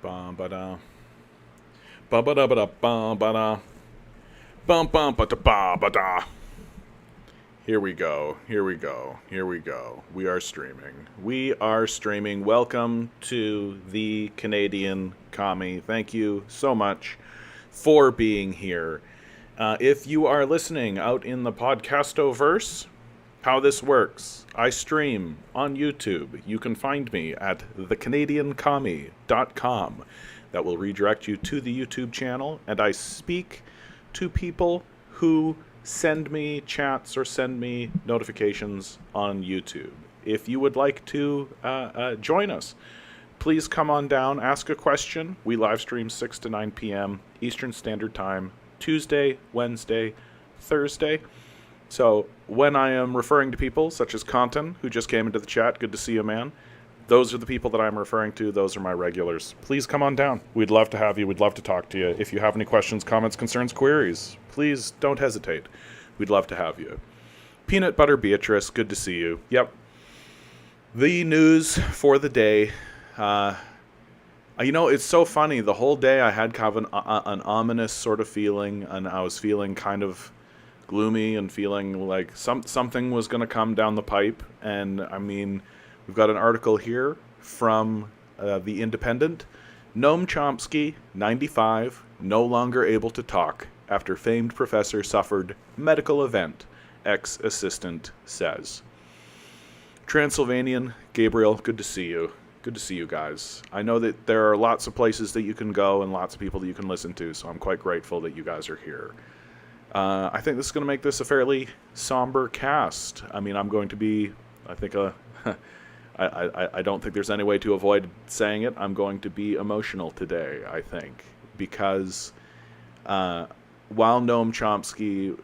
Ba ba da. Ba ba da ba da ba ba da. Bum bum ba da ba ba da. Here we go. Here we go. Here we go. We are streaming. We are streaming. Welcome to the Canadian Commie. Thank you so much for being here. If you are listening out in the podcastoverse, how this works, I stream on YouTube. You can find me at thecanadiancommie.com. That will redirect you to the YouTube channel, and I speak to people who send me chats or send me notifications on YouTube. If you would like to join us, please come on down, ask a question. We live stream 6 to 9 p.m. Eastern Standard Time, Tuesday, Wednesday, Thursday. So when I am referring to people such as Conton, who just came into the chat, good to see you, man, those are the people that I'm referring to. Those are my regulars. Please come on down. We'd love to have you. We'd love to talk to you. If you have any questions, comments, concerns, queries, please don't hesitate. We'd love to have you. Peanut Butter Beatrice, good to see you. Yep. The news for the day. It's so funny. The whole day I had kind of an ominous sort of feeling, and I was feeling kind of gloomy and feeling like something was going to come down the pipe. And I mean, we've got an article here from The Independent. Noam Chomsky, 95, no longer able to talk after famed professor suffered medical event, ex-assistant says. Transylvanian, Gabriel, good to see you. Good to see you guys. I know that there are lots of places that you can go and lots of people that you can listen to, so I'm quite grateful that you guys are here. I think this is going to make this a fairly somber cast. I mean, I'm going to be, I think, I don't think there's any way to avoid saying it. I'm going to be emotional today, I think, because while Noam Chomsky,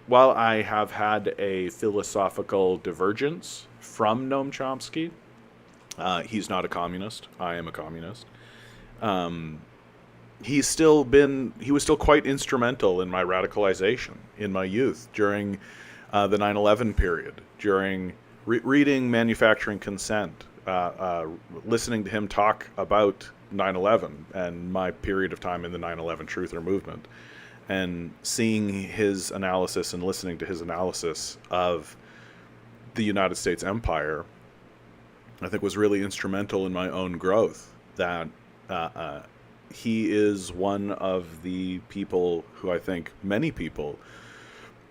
while I have had a philosophical divergence from Noam Chomsky, he's not a communist. I am a communist. He was still quite instrumental in my radicalization in my youth during the 9/11 period, during reading Manufacturing Consent, listening to him talk about 9/11 and my period of time in the 9/11 truther movement, and seeing his analysis and listening to his analysis of the United States empire, I think was really instrumental in my own growth. That he is one of the people who I think many people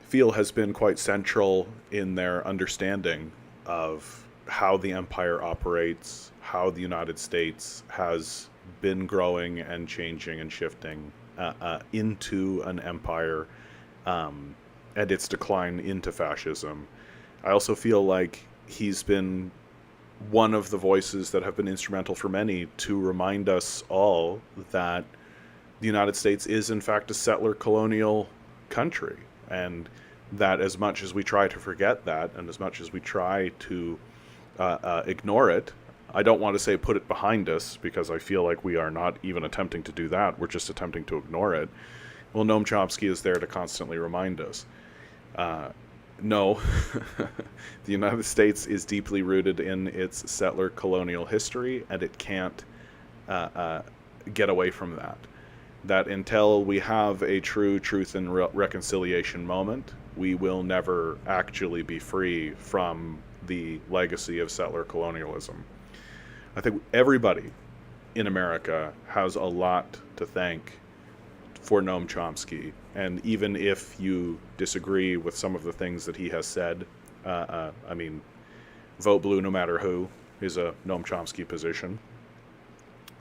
feel has been quite central in their understanding of how the empire operates, how the United States has been growing and changing and shifting into an empire, and its decline into fascism. I also feel like he's been one of the voices that have been instrumental for many to remind us all that the United States is in fact a settler colonial country, and that as much as we try to forget that, and as much as we try to ignore it, I don't want to say put it behind us, because I feel like we are not even attempting to do that. We're just attempting to ignore it. Well, Noam Chomsky is there to constantly remind us. No, the United States is deeply rooted in its settler colonial history, and it can't get away from that. That until we have a true truth and reconciliation moment, we will never actually be free from the legacy of settler colonialism. I think everybody in America has a lot to thank for Noam Chomsky. And even if you disagree with some of the things that he has said, I mean, vote blue no matter who is a Noam Chomsky position.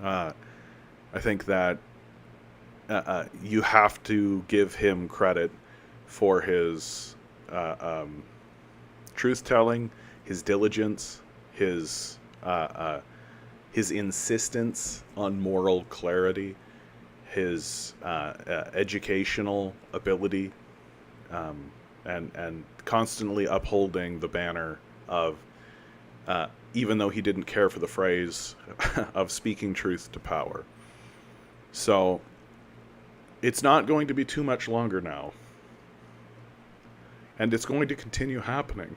I think that you have to give him credit for his truth-telling, his diligence, his insistence on moral clarity, his educational ability, and constantly upholding the banner of, even though he didn't care for the phrase, of speaking truth to power. So it's not going to be too much longer now, and it's going to continue happening,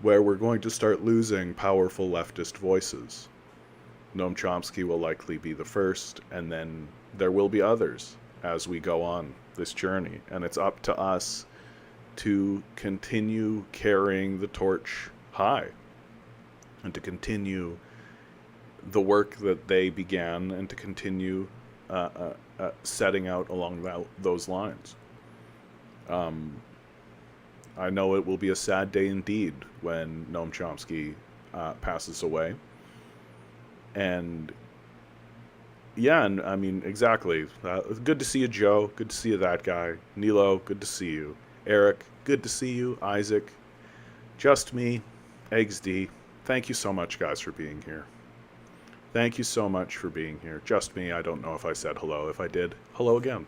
where we're going to start losing powerful leftist voices. Noam Chomsky will likely be the first, and then there will be others as we go on this journey. And it's up to us to continue carrying the torch high and to continue the work that they began and to continue setting out along those lines. I know it will be a sad day indeed when Noam Chomsky passes away. And yeah, and I mean, exactly. Good to see you, Joe. Good to see you, that guy. Nilo, good to see you. Eric, good to see you. Isaac, Just Me, Eggs D. Thank you so much, guys, for being here. Thank you so much for being here. Just Me, I don't know if I said hello. If I did, hello again.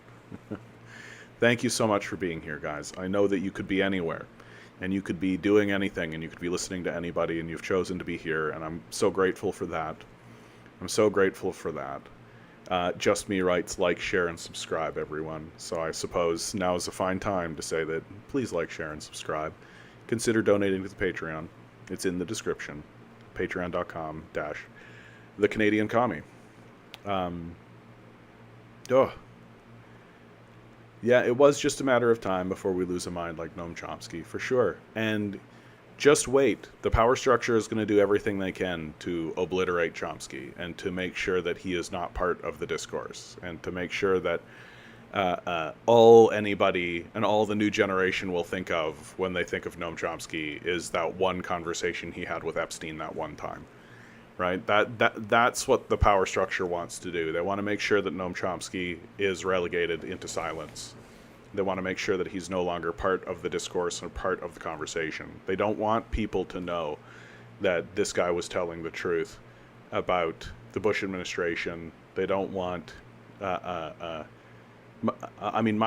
Thank you so much for being here, guys. I know that you could be anywhere, and you could be doing anything, and you could be listening to anybody, and you've chosen to be here, and I'm so grateful for that. I'm so grateful for that. Just Me writes, like, share, and subscribe, everyone. So I suppose now is a fine time to say that please like, share, and subscribe. Consider donating to the Patreon. It's in the description. Patreon.com/The Canadian Commie. Yeah, it was just a matter of time before we lose a mind like Noam Chomsky, for sure. And just wait. The power structure is going to do everything they can to obliterate Chomsky and to make sure that he is not part of the discourse and to make sure that all anybody and all the new generation will think of when they think of Noam Chomsky is that one conversation he had with Epstein that one time. Right? That's what the power structure wants to do. They want to make sure that Noam Chomsky is relegated into silence. They want to make sure that he's no longer part of the discourse and part of the conversation. They don't want people to know that this guy was telling the truth about the Bush administration. They don't want... my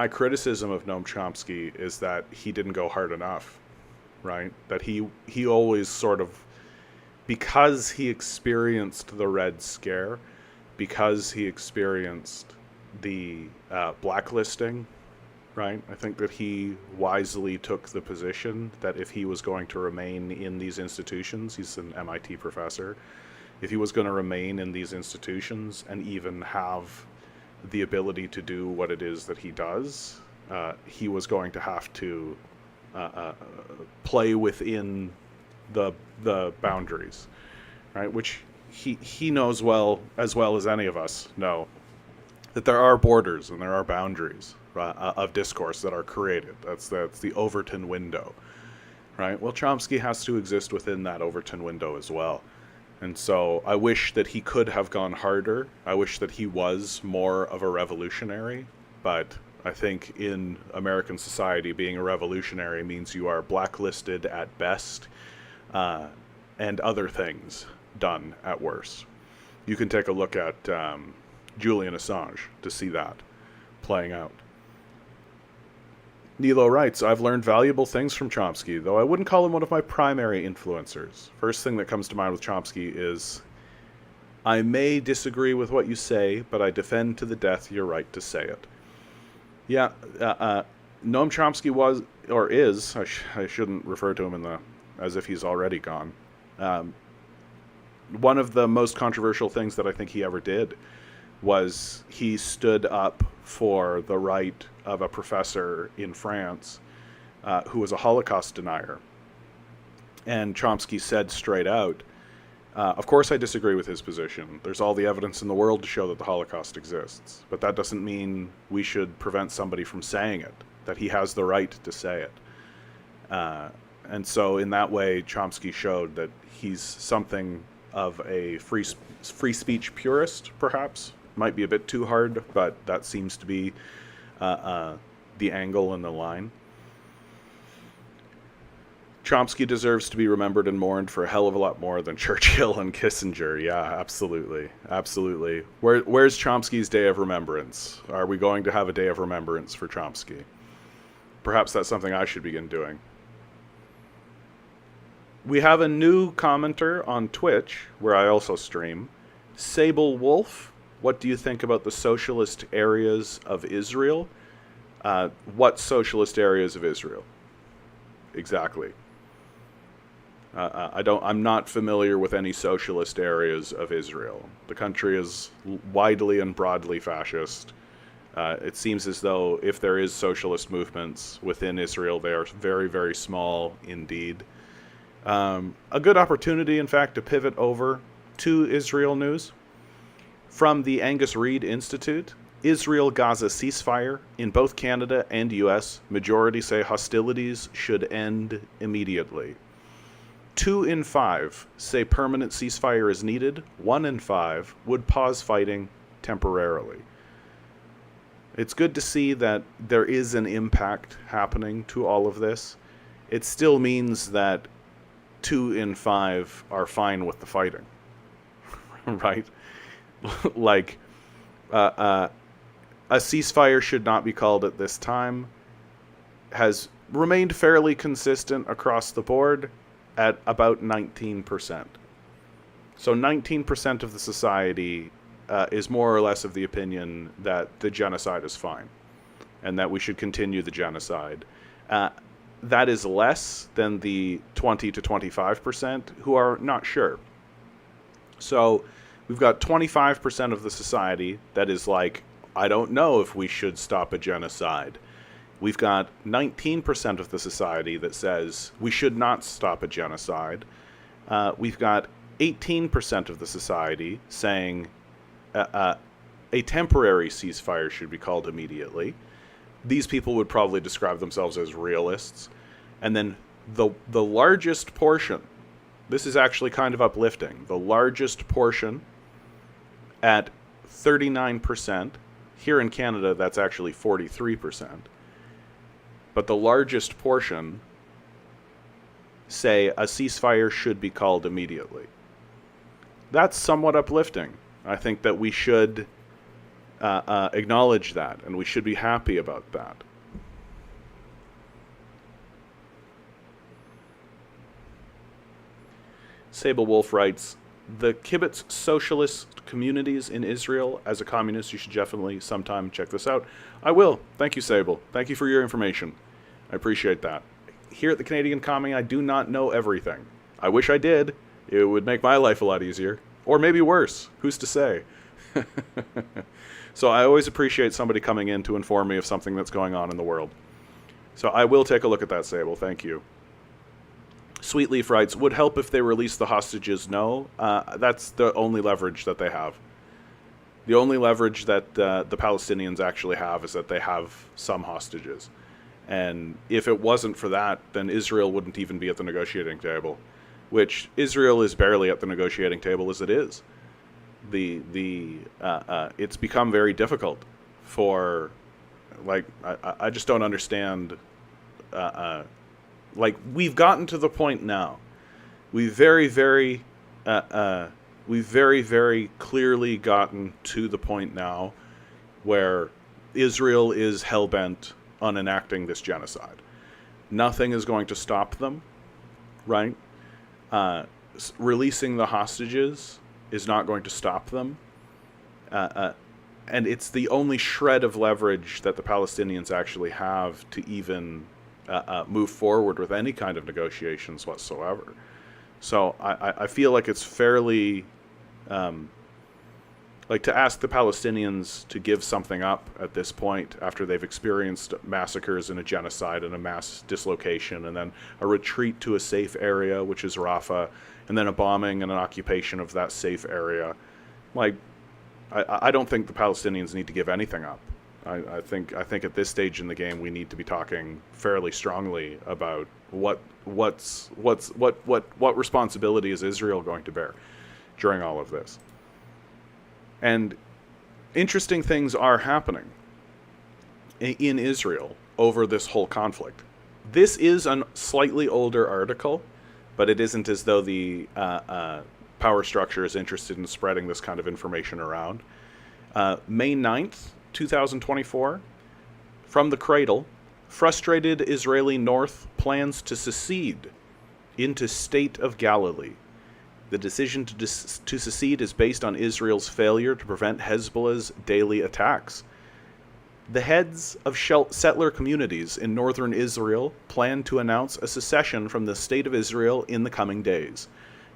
criticism of Noam Chomsky is that he didn't go hard enough, right? That he always sort of... Because he experienced the Red Scare, because he experienced the blacklisting, right? I think that he wisely took the position that if he was going to remain in these institutions, he's an MIT professor, if he was going to remain in these institutions and even have the ability to do what it is that he does, he was going to have to play within the boundaries, right? Which he knows well as any of us know, that there are borders and there are boundaries of discourse that are created. That's the Overton window, right? Well, Chomsky has to exist within that Overton window as well. And so I wish that he could have gone harder. I wish that he was more of a revolutionary, but I think in American society, being a revolutionary means you are blacklisted at best, and other things done at worst. You can take a look at Julian Assange to see that playing out. Nilo writes, I've learned valuable things from Chomsky, though I wouldn't call him one of my primary influencers. First thing that comes to mind with Chomsky is, I may disagree with what you say, but I defend to the death your right to say it. Yeah, Noam Chomsky was, or is, I shouldn't refer to him as if he's already gone. One of the most controversial things that I think he ever did was he stood up for the right of a professor in France who was a Holocaust denier. And Chomsky said straight out, of course I disagree with his position. There's all the evidence in the world to show that the Holocaust exists. But that doesn't mean we should prevent somebody from saying it, that he has the right to say it. And so in that way, Chomsky showed that he's something of a free speech purist, perhaps. Might be a bit too hard, but that seems to be the angle and the line. Chomsky deserves to be remembered and mourned for a hell of a lot more than Churchill and Kissinger. Yeah, absolutely. Absolutely. Where's Chomsky's day of remembrance? Are we going to have a day of remembrance for Chomsky? Perhaps that's something I should begin doing. We have a new commenter on Twitch, where I also stream. Sable Wolf, what do you think about the socialist areas of Israel? What socialist areas of Israel? Exactly. I'm not familiar with any socialist areas of Israel. The country is widely and broadly fascist. It seems as though if there is socialist movements within Israel, they are very, very small indeed. A good opportunity, in fact, to pivot over to Israel news. From the Angus Reid Institute, Israel-Gaza ceasefire. In both Canada and US, majority say hostilities should end immediately. 2 in 5 say permanent ceasefire is needed. 1 in 5 would pause fighting temporarily. It's good to see that there is an impact happening to all of this. It still means that 2 in 5 are fine with the fighting, right? Like, a ceasefire should not be called at this time has remained fairly consistent across the board at about 19%. So 19% of the society is more or less of the opinion that the genocide is fine and that we should continue the genocide. That is less than the 20 to 25% who are not sure. So we've got 25% of the society that is like, I don't know if we should stop a genocide. We've got 19% of the society that says we should not stop a genocide. We've got 18% of the society saying a temporary ceasefire should be called immediately. These people would probably describe themselves as realists. And then the largest portion, this is actually kind of uplifting, the largest portion at 39%, here in Canada that's actually 43%, but the largest portion say a ceasefire should be called immediately. That's somewhat uplifting. I think that we should acknowledge that, and we should be happy about that. Sable Wolf writes, the kibbutz socialist communities in Israel, as a communist, you should definitely sometime check this out. I will. Thank you, Sable. Thank you for your information. I appreciate that. Here at the Canadian Commie, I do not know everything. I wish I did. It would make my life a lot easier. Or maybe worse. Who's to say? So I always appreciate somebody coming in to inform me of something that's going on in the world. So I will take a look at that, Sable. Thank you. Sweetleaf writes, would help if they release the hostages. No, that's the only leverage that they have. The only leverage that the Palestinians actually have is that they have some hostages. And if it wasn't for that, then Israel wouldn't even be at the negotiating table, which Israel is barely at the negotiating table as it is. It's become very difficult for, like, I just don't understand. Like, we've gotten to the point now. We've very, very clearly gotten to the point now where Israel is hell-bent on enacting this genocide. Nothing is going to stop them, right? Releasing the hostages is not going to stop them. And it's the only shred of leverage that the Palestinians actually have to even move forward with any kind of negotiations whatsoever. So I feel like it's fairly, like, to ask the Palestinians to give something up at this point after they've experienced massacres and a genocide and a mass dislocation and then a retreat to a safe area, which is Rafah, and then a bombing and an occupation of that safe area. Like, I don't think the Palestinians need to give anything up. I think at this stage in the game we need to be talking fairly strongly about what responsibility is Israel going to bear during all of this. And interesting things are happening in Israel over this whole conflict. This is a slightly older article, but it isn't as though the power structure is interested in spreading this kind of information around. May 9th, 2024, from the Cradle, frustrated Israeli North plans to secede into State of Galilee. The decision to secede is based on Israel's failure to prevent Hezbollah's daily attacks. The heads of settler communities in northern Israel plan to announce a secession from the State of Israel in the coming days,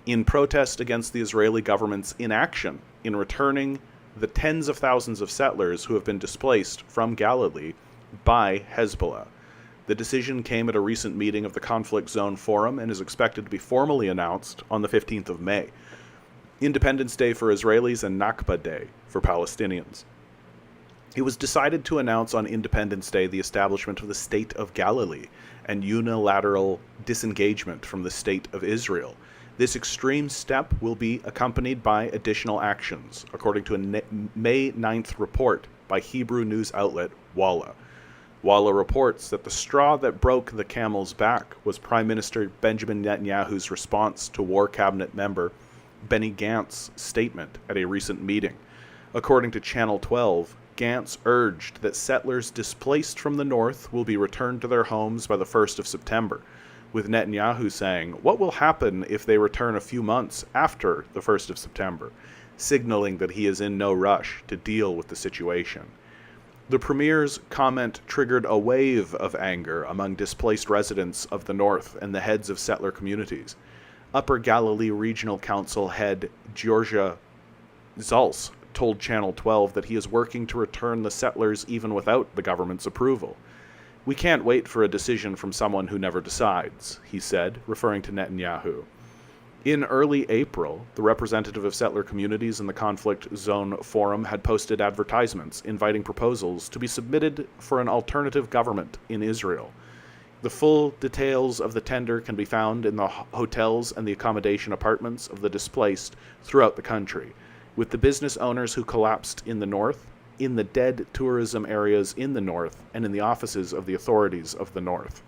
in protest against the Israeli government's inaction in returning the tens of thousands of settlers who have been displaced from Galilee by Hezbollah. The decision came at a recent meeting of the Conflict Zone Forum and is expected to be formally announced on the 15th of May, Independence Day for Israelis and Nakba Day for Palestinians. It was decided to announce on Independence Day the establishment of the State of Galilee and unilateral disengagement from the State of Israel. This extreme step will be accompanied by additional actions, according to a May 9th report by Hebrew news outlet Walla. Walla reports that the straw that broke the camel's back was Prime Minister Benjamin Netanyahu's response to War Cabinet member Benny Gantz's statement at a recent meeting. According to Channel 12, Gantz urged that settlers displaced from the north will be returned to their homes by the 1st of September, with Netanyahu saying, "What will happen if they return a few months after the 1st of September?" signaling that he is in no rush to deal with the situation. The premier's comment triggered a wave of anger among displaced residents of the north and the heads of settler communities. Upper Galilee Regional Council head Georgia Zalz told Channel 12 that he is working to return the settlers even without the government's approval. "We can't wait for a decision from someone who never decides," he said, referring to Netanyahu. In early April, the representative of settler communities in the Conflict Zone Forum had posted advertisements inviting proposals to be submitted for an alternative government in Israel. The full details of the tender can be found in the hotels and the accommodation apartments of the displaced throughout the country, with the business owners who collapsed in the north, in the dead tourism areas in the north, and in the offices of the authorities of the north.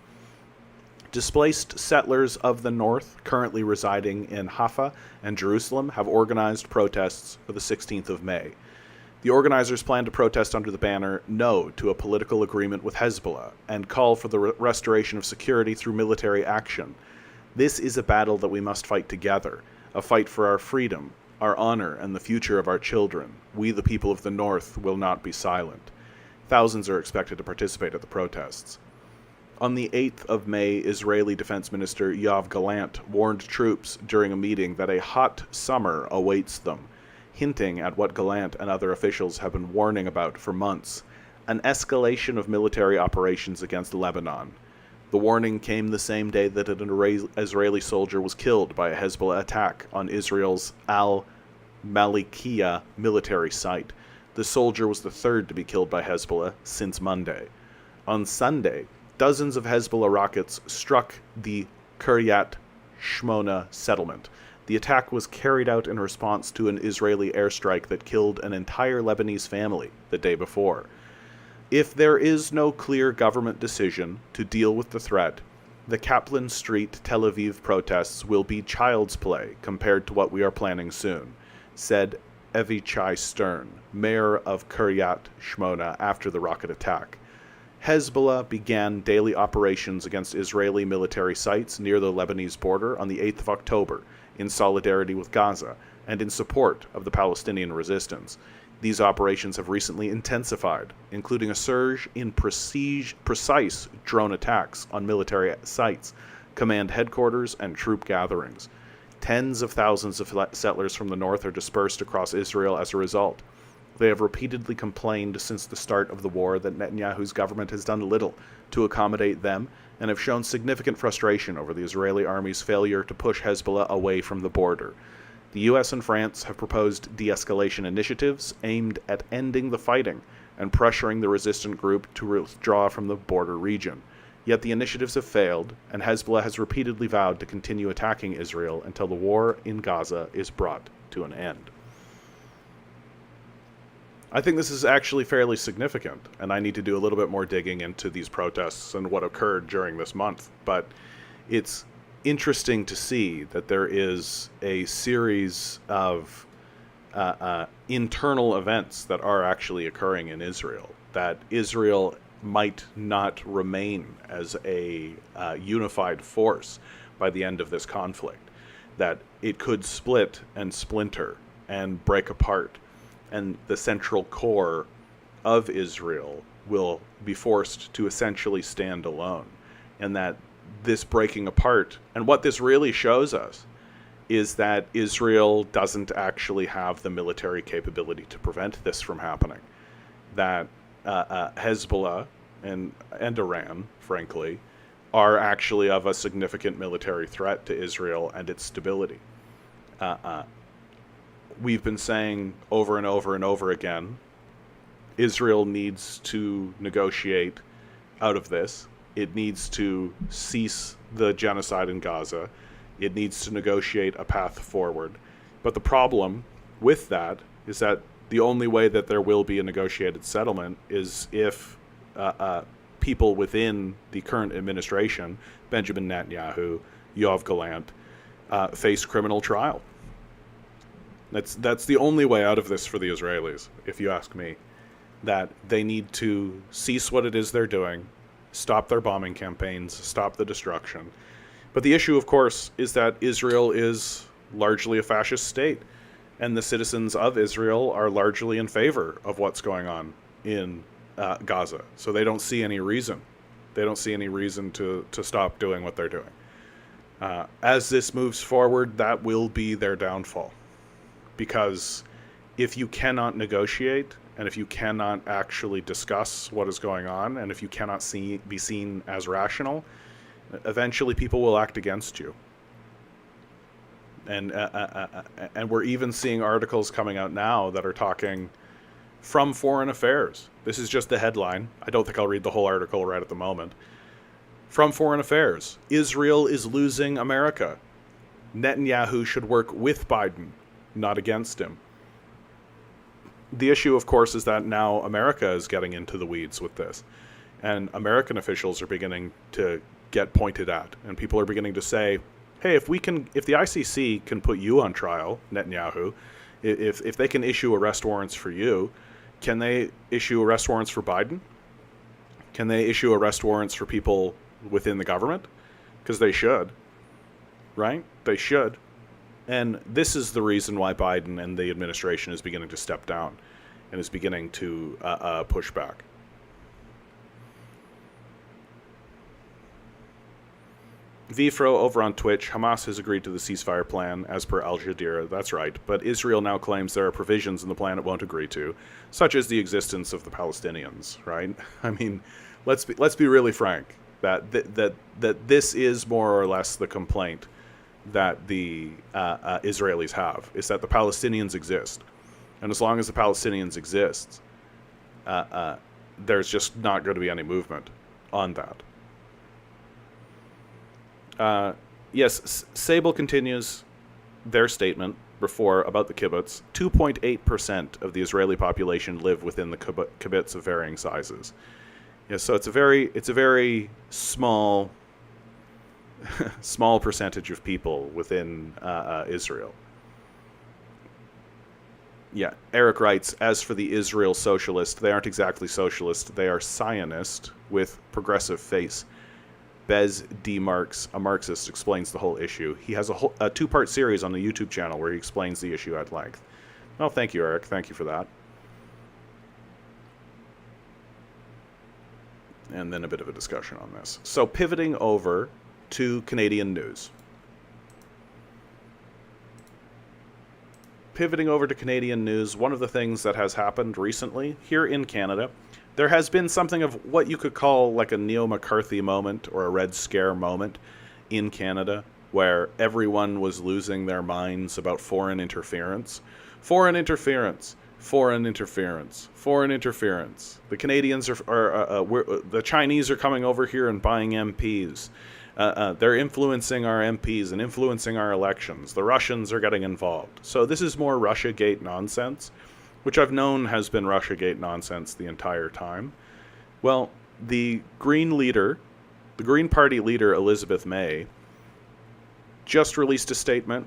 Displaced settlers of the north, currently residing in Haifa and Jerusalem, have organized protests for the 16th of May. The organizers plan to protest under the banner "No to a political agreement with Hezbollah" and call for the restoration of security through military action. "This is a battle that we must fight together, a fight for our freedom, our honor, and the future of our children. We, the people of the North, will not be silent." Thousands are expected to participate at the protests. On the 8th of May, Israeli Defense Minister Yoav Gallant warned troops during a meeting that a hot summer awaits them, hinting at what Gallant and other officials have been warning about for months: an escalation of military operations against Lebanon. The warning came the same day that an Israeli soldier was killed by a Hezbollah attack on Israel's al-Malikiya military site. The soldier was the third to be killed by Hezbollah since Monday. On Sunday, dozens of Hezbollah rockets struck the Kiryat Shmona settlement. The attack was carried out in response to an Israeli airstrike that killed an entire Lebanese family the day before. If there is no clear government decision to deal with the threat, the Kaplan Street Tel Aviv protests will be child's play compared to what we are planning soon, said Avichai Stern, mayor of Kiryat Shmona, after the rocket attack. Hezbollah began daily operations against Israeli military sites near the Lebanese border on the 8th of October, in solidarity with Gaza and in support of the Palestinian resistance. These operations have recently intensified, including a surge in precise drone attacks on military sites, command headquarters, and troop gatherings. Tens of thousands of settlers from the north are dispersed across Israel as a result. They have repeatedly complained since the start of the war that Netanyahu's government has done little to accommodate them and have shown significant frustration over the Israeli army's failure to push Hezbollah away from the border. The U.S. and France have proposed de-escalation initiatives aimed at ending the fighting and pressuring the resistant group to withdraw from the border region. Yet the initiatives have failed, and Hezbollah has repeatedly vowed to continue attacking Israel until the war in Gaza is brought to an end. I think this is actually fairly significant, and I need to do a little bit more digging into these protests and what occurred during this month. But it's interesting to see that there is a series of internal events that are actually occurring in Israel, that Israel might not remain as a unified force by the end of this conflict, that it could split and splinter and break apart, and the central core of Israel will be forced to essentially stand alone. And that this breaking apart, and what this really shows us, is that Israel doesn't actually have the military capability to prevent this from happening. That Hezbollah and Iran, frankly, are actually of a significant military threat to Israel and its stability. We've been saying over and over and over again, Israel needs to negotiate out of this. It needs to cease the genocide in Gaza. It needs to negotiate a path forward. But the problem with that is that the only way that there will be a negotiated settlement is if people within the current administration, Benjamin Netanyahu, Yoav Gallant, face criminal trial. That's the only way out of this for the Israelis, if you ask me. That they need to cease what it is they're doing, stop their bombing campaigns, stop the destruction. But the issue, of course, is that Israel is largely a fascist state, and the citizens of Israel are largely in favor of what's going on in Gaza. So they don't see any reason. They don't see any reason to stop doing what they're doing. As this moves forward, that will be their downfall. Because if you cannot negotiate, and if you cannot actually discuss what is going on, and if you cannot be seen as rational, eventually people will act against you. And we're even seeing articles coming out now that are talking from Foreign Affairs. This is just the headline. I don't think I'll read the whole article right at the moment. From Foreign Affairs, Israel is losing America. Netanyahu should work with Biden, not against him. The issue, of course, is that now America is getting into the weeds with this. And American officials are beginning to get pointed at. And people are beginning to say, hey, if the ICC can put you on trial, Netanyahu, if they can issue arrest warrants for you, can they issue arrest warrants for Biden? Can they issue arrest warrants for people within the government? Because they should, right? They should. And this is the reason why Biden and the administration is beginning to step down and is beginning to push back. Vfro over on Twitch, Hamas has agreed to the ceasefire plan as per Al Jazeera. That's right, but Israel now claims there are provisions in the plan it won't agree to, such as the existence of the Palestinians. Right? I mean, let's be really frank. That this is more or less the complaint that the Israelis have, is that the Palestinians exist, and as long as the Palestinians exist, there's just not going to be any movement on that. Yes, Sable continues their statement before about the kibbutz. 2.8% of the Israeli population live within the kibbutz of varying sizes. Yeah, so it's a very small small percentage of people within Israel. Yeah, Eric writes, as for the Israel socialist, they aren't exactly socialist, they are Zionist with progressive face. Bez D. Marx, a Marxist, explains the whole issue. He has a two-part series on the YouTube channel where he explains the issue at length. Well, thank you, Eric. Thank you for that. And then a bit of a discussion on this. So pivoting over to Canadian news. Pivoting over to Canadian news, one of the things that has happened recently here in Canada, there has been something of what you could call like a neo-McCarthy moment or a Red Scare moment in Canada, where everyone was losing their minds about foreign interference. Foreign interference. Foreign interference. Foreign interference. The Canadians the Chinese are coming over here and buying MPs. They're influencing our MPs and influencing our elections. The Russians are getting involved. So this is more Russiagate nonsense, which I've known has been Russiagate nonsense the entire time. Well, the Green Party leader, Elizabeth May, just released a statement.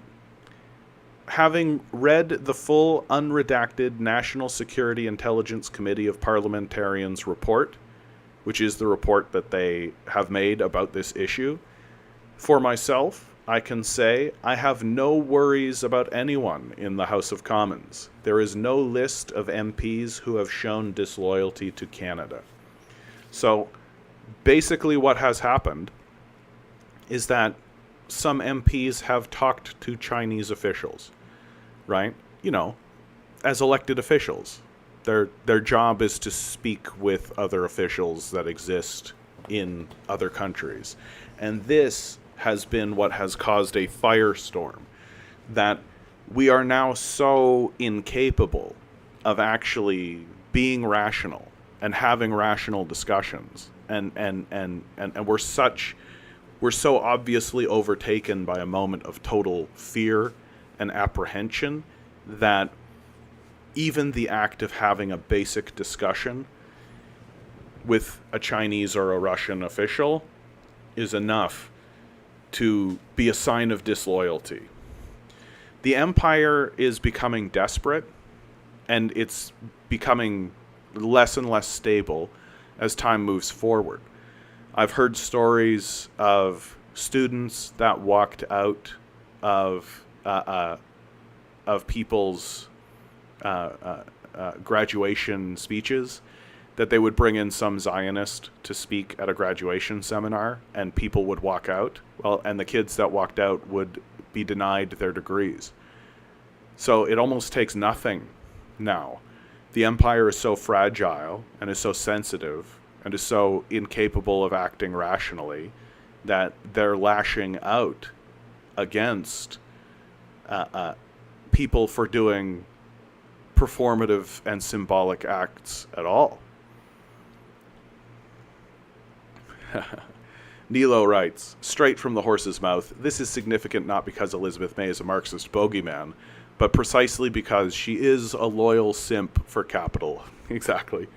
Having read the full unredacted National Security Intelligence Committee of Parliamentarians report, which is the report that they have made about this issue, for myself, I can say I have no worries about anyone in the House of Commons. There is no list of MPs who have shown disloyalty to Canada. So basically what has happened is that some MPs have talked to Chinese officials, right? You know, as elected officials. Their job is to speak with other officials that exist in other countries. And this has been what has caused a firestorm, that we are now so incapable of actually being rational and having rational discussions. And we're so obviously overtaken by a moment of total fear and apprehension that even the act of having a basic discussion with a Chinese or a Russian official is enough to be a sign of disloyalty. The empire is becoming desperate, and it's becoming less and less stable as time moves forward. I've heard stories of students that walked out of people's graduation speeches, that they would bring in some Zionist to speak at a graduation seminar, and people would walk out. Well, and the kids that walked out would be denied their degrees. So it almost takes nothing now. The empire is so fragile and is so sensitive and is so incapable of acting rationally that they're lashing out against people for doing performative and symbolic acts at all. Nilo writes, straight from the horse's mouth, this is significant not because Elizabeth May is a Marxist bogeyman, but precisely because she is a loyal simp for capital. Exactly.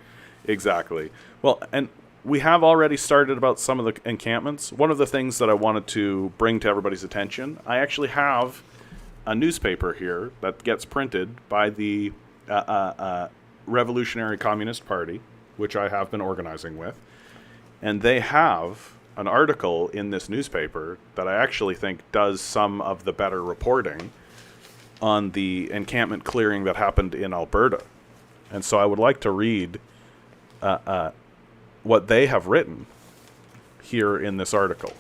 Well, and we have already started about some of the encampments. One of the things that I wanted to bring to everybody's attention, I actually have a newspaper here that gets printed by the Revolutionary Communist Party, which I have been organizing with. And they have an article in this newspaper that I actually think does some of the better reporting on the encampment clearing that happened in Alberta. And so I would like to read what they have written here in this article.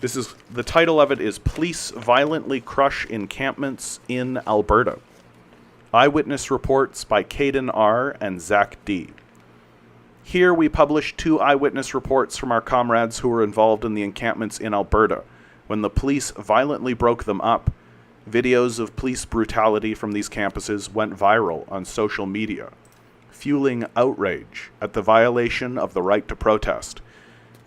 The title of it is Police Violently Crush Encampments in Alberta. Eyewitness reports by Caden R. and Zach D. Here we publish 2 eyewitness reports from our comrades who were involved in the encampments in Alberta when the police violently broke them up. Videos of police brutality from these campuses went viral on social media, fueling outrage at the violation of the right to protest.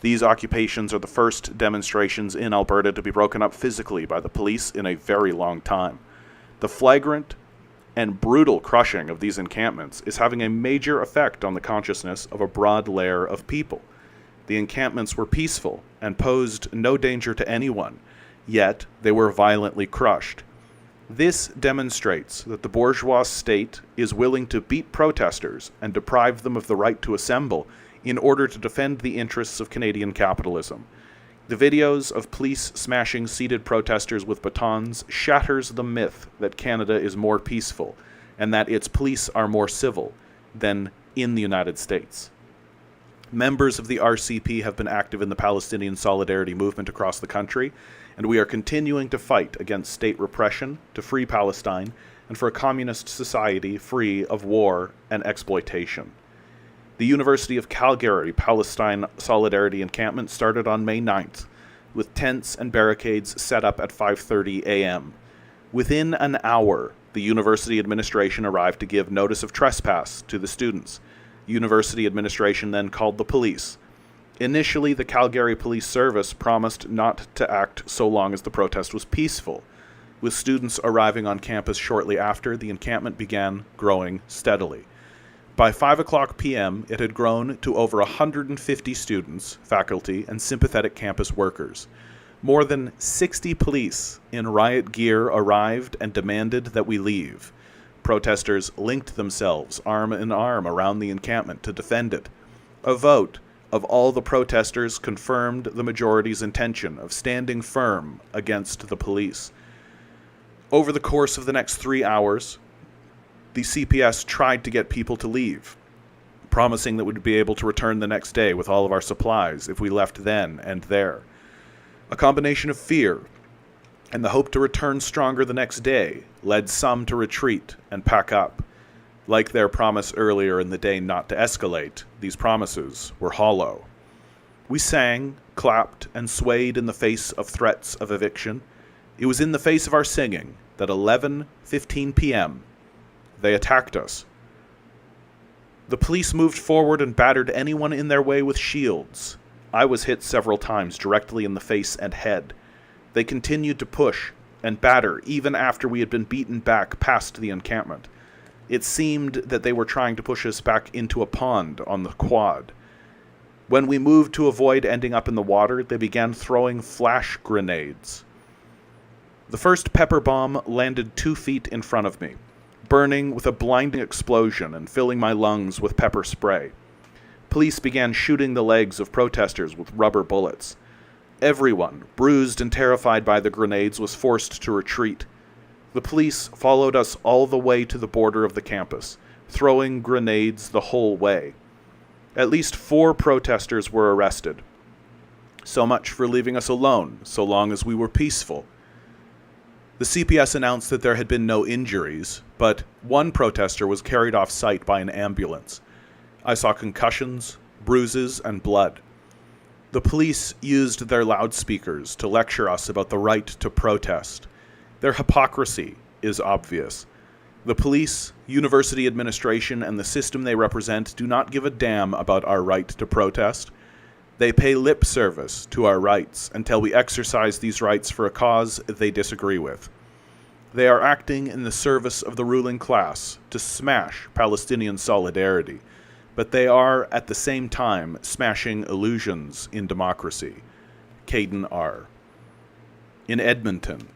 These occupations are the first demonstrations in Alberta to be broken up physically by the police in a very long time. The flagrant and brutal crushing of these encampments is having a major effect on the consciousness of a broad layer of people. The encampments were peaceful and posed no danger to anyone, yet they were violently crushed. This demonstrates that the bourgeois state is willing to beat protesters and deprive them of the right to assemble in order to defend the interests of Canadian capitalism. The videos of police smashing seated protesters with batons shatters the myth that Canada is more peaceful and that its police are more civil than in the United States. Members of the RCP have been active in the Palestinian solidarity movement across the country, and we are continuing to fight against state repression to free Palestine and for a communist society free of war and exploitation. The University of Calgary Palestine Solidarity Encampment started on May 9th, with tents and barricades set up at 5:30 a.m. Within an hour, the university administration arrived to give notice of trespass to the students. University administration then called the police. Initially, the Calgary Police Service promised not to act so long as the protest was peaceful. With students arriving on campus shortly after, the encampment began growing steadily. By 5:00 p.m., it had grown to over 150 students, faculty, and sympathetic campus workers. More than 60 police in riot gear arrived and demanded that we leave. Protesters linked themselves arm in arm around the encampment to defend it. A vote of all the protesters confirmed the majority's intention of standing firm against the police. Over the course of the next 3 hours, the CPS tried to get people to leave, promising that we'd be able to return the next day with all of our supplies if we left then and there. A combination of fear and the hope to return stronger the next day led some to retreat and pack up. Like their promise earlier in the day not to escalate, these promises were hollow. We sang, clapped, and swayed in the face of threats of eviction. It was in the face of our singing that 11:15 p.m. they attacked us. The police moved forward and battered anyone in their way with shields. I was hit several times directly in the face and head. They continued to push and batter even after we had been beaten back past the encampment. It seemed that they were trying to push us back into a pond on the quad. When we moved to avoid ending up in the water, they began throwing flash grenades. The first pepper bomb landed 2 feet in front of me, burning with a blinding explosion and filling my lungs with pepper spray. Police began shooting the legs of protesters with rubber bullets. Everyone, bruised and terrified by the grenades, was forced to retreat. The police followed us all the way to the border of the campus, throwing grenades the whole way. At least 4 protesters were arrested. So much for leaving us alone, so long as we were peaceful. The CPS announced that there had been no injuries, but 1 protester was carried off site by an ambulance. I saw concussions, bruises, and blood. The police used their loudspeakers to lecture us about the right to protest. Their hypocrisy is obvious. The police, university administration, and the system they represent do not give a damn about our right to protest. They pay lip service to our rights until we exercise these rights for a cause they disagree with. They are acting in the service of the ruling class to smash Palestinian solidarity, but they are at the same time smashing illusions in democracy. Caden R. In Edmonton,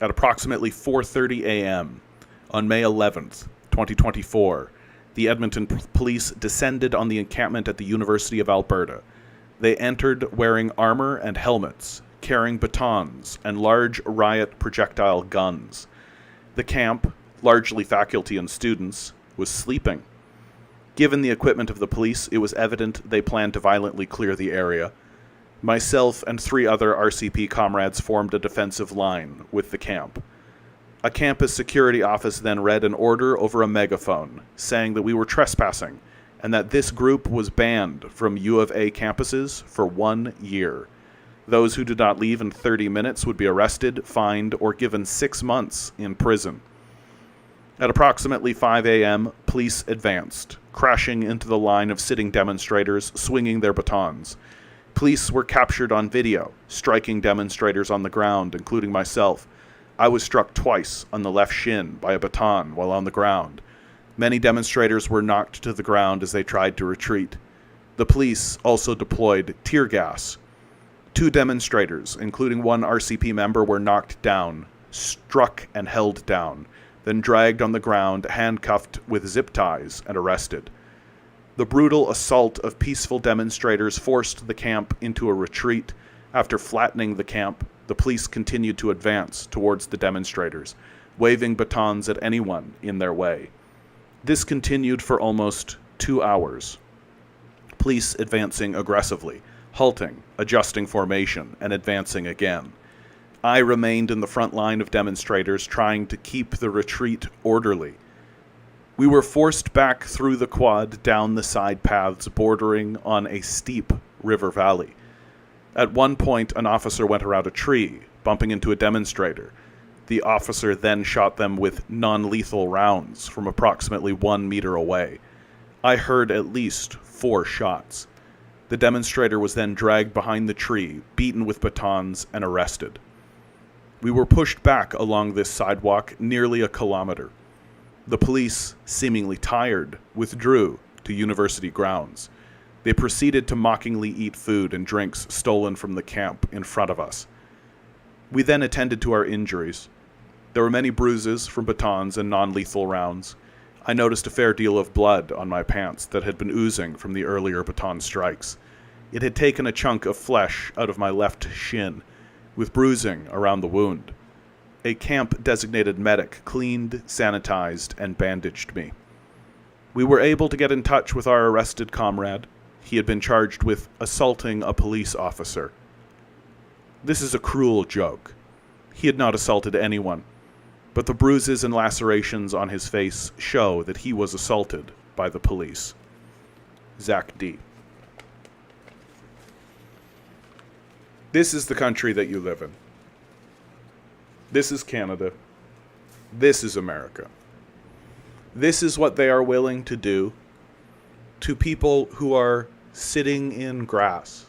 at approximately 4:30 a.m., on May 11th, 2024, the Edmonton police descended on the encampment at the University of Alberta. They entered wearing armor and helmets, carrying batons and large riot projectile guns. The camp, largely faculty and students, was sleeping. Given the equipment of the police, it was evident they planned to violently clear the area. Myself and 3 other RCP comrades formed a defensive line with the camp. A campus security officer then read an order over a megaphone, saying that we were trespassing, and that this group was banned from U of A campuses for 1 year. Those who did not leave in 30 minutes would be arrested, fined, or given 6 months in prison. At approximately 5 a.m., police advanced, crashing into the line of sitting demonstrators, swinging their batons. Police were captured on video, striking demonstrators on the ground, including myself. I was struck twice on the left shin by a baton while on the ground. Many demonstrators were knocked to the ground as they tried to retreat. The police also deployed tear gas. 2 demonstrators, including 1 RCP member, were knocked down, struck and held down, then dragged on the ground, handcuffed with zip ties, and arrested. The brutal assault of peaceful demonstrators forced the camp into a retreat. After flattening the camp, the police continued to advance towards the demonstrators, waving batons at anyone in their way. This continued for almost 2 hours. Police advancing aggressively, halting, adjusting formation, and advancing again. I remained in the front line of demonstrators, trying to keep the retreat orderly. We were forced back through the quad down the side paths bordering on a steep river valley. At one point, an officer went around a tree, bumping into a demonstrator. The officer then shot them with non-lethal rounds from approximately 1 meter away. I heard at least 4 shots. The demonstrator was then dragged behind the tree, beaten with batons, and arrested. We were pushed back along this sidewalk nearly a kilometer. The police, seemingly tired, withdrew to university grounds. They proceeded to mockingly eat food and drinks stolen from the camp in front of us. We then attended to our injuries. There were many bruises from batons and non-lethal rounds. I noticed a fair deal of blood on my pants that had been oozing from the earlier baton strikes. It had taken a chunk of flesh out of my left shin, with bruising around the wound. A camp-designated medic cleaned, sanitized, and bandaged me. We were able to get in touch with our arrested comrade. He had been charged with assaulting a police officer. This is a cruel joke. He had not assaulted anyone, but the bruises and lacerations on his face show that he was assaulted by the police. Zach D. This is the country that you live in. This is Canada. This is America. This is what they are willing to do to people who are sitting in grass,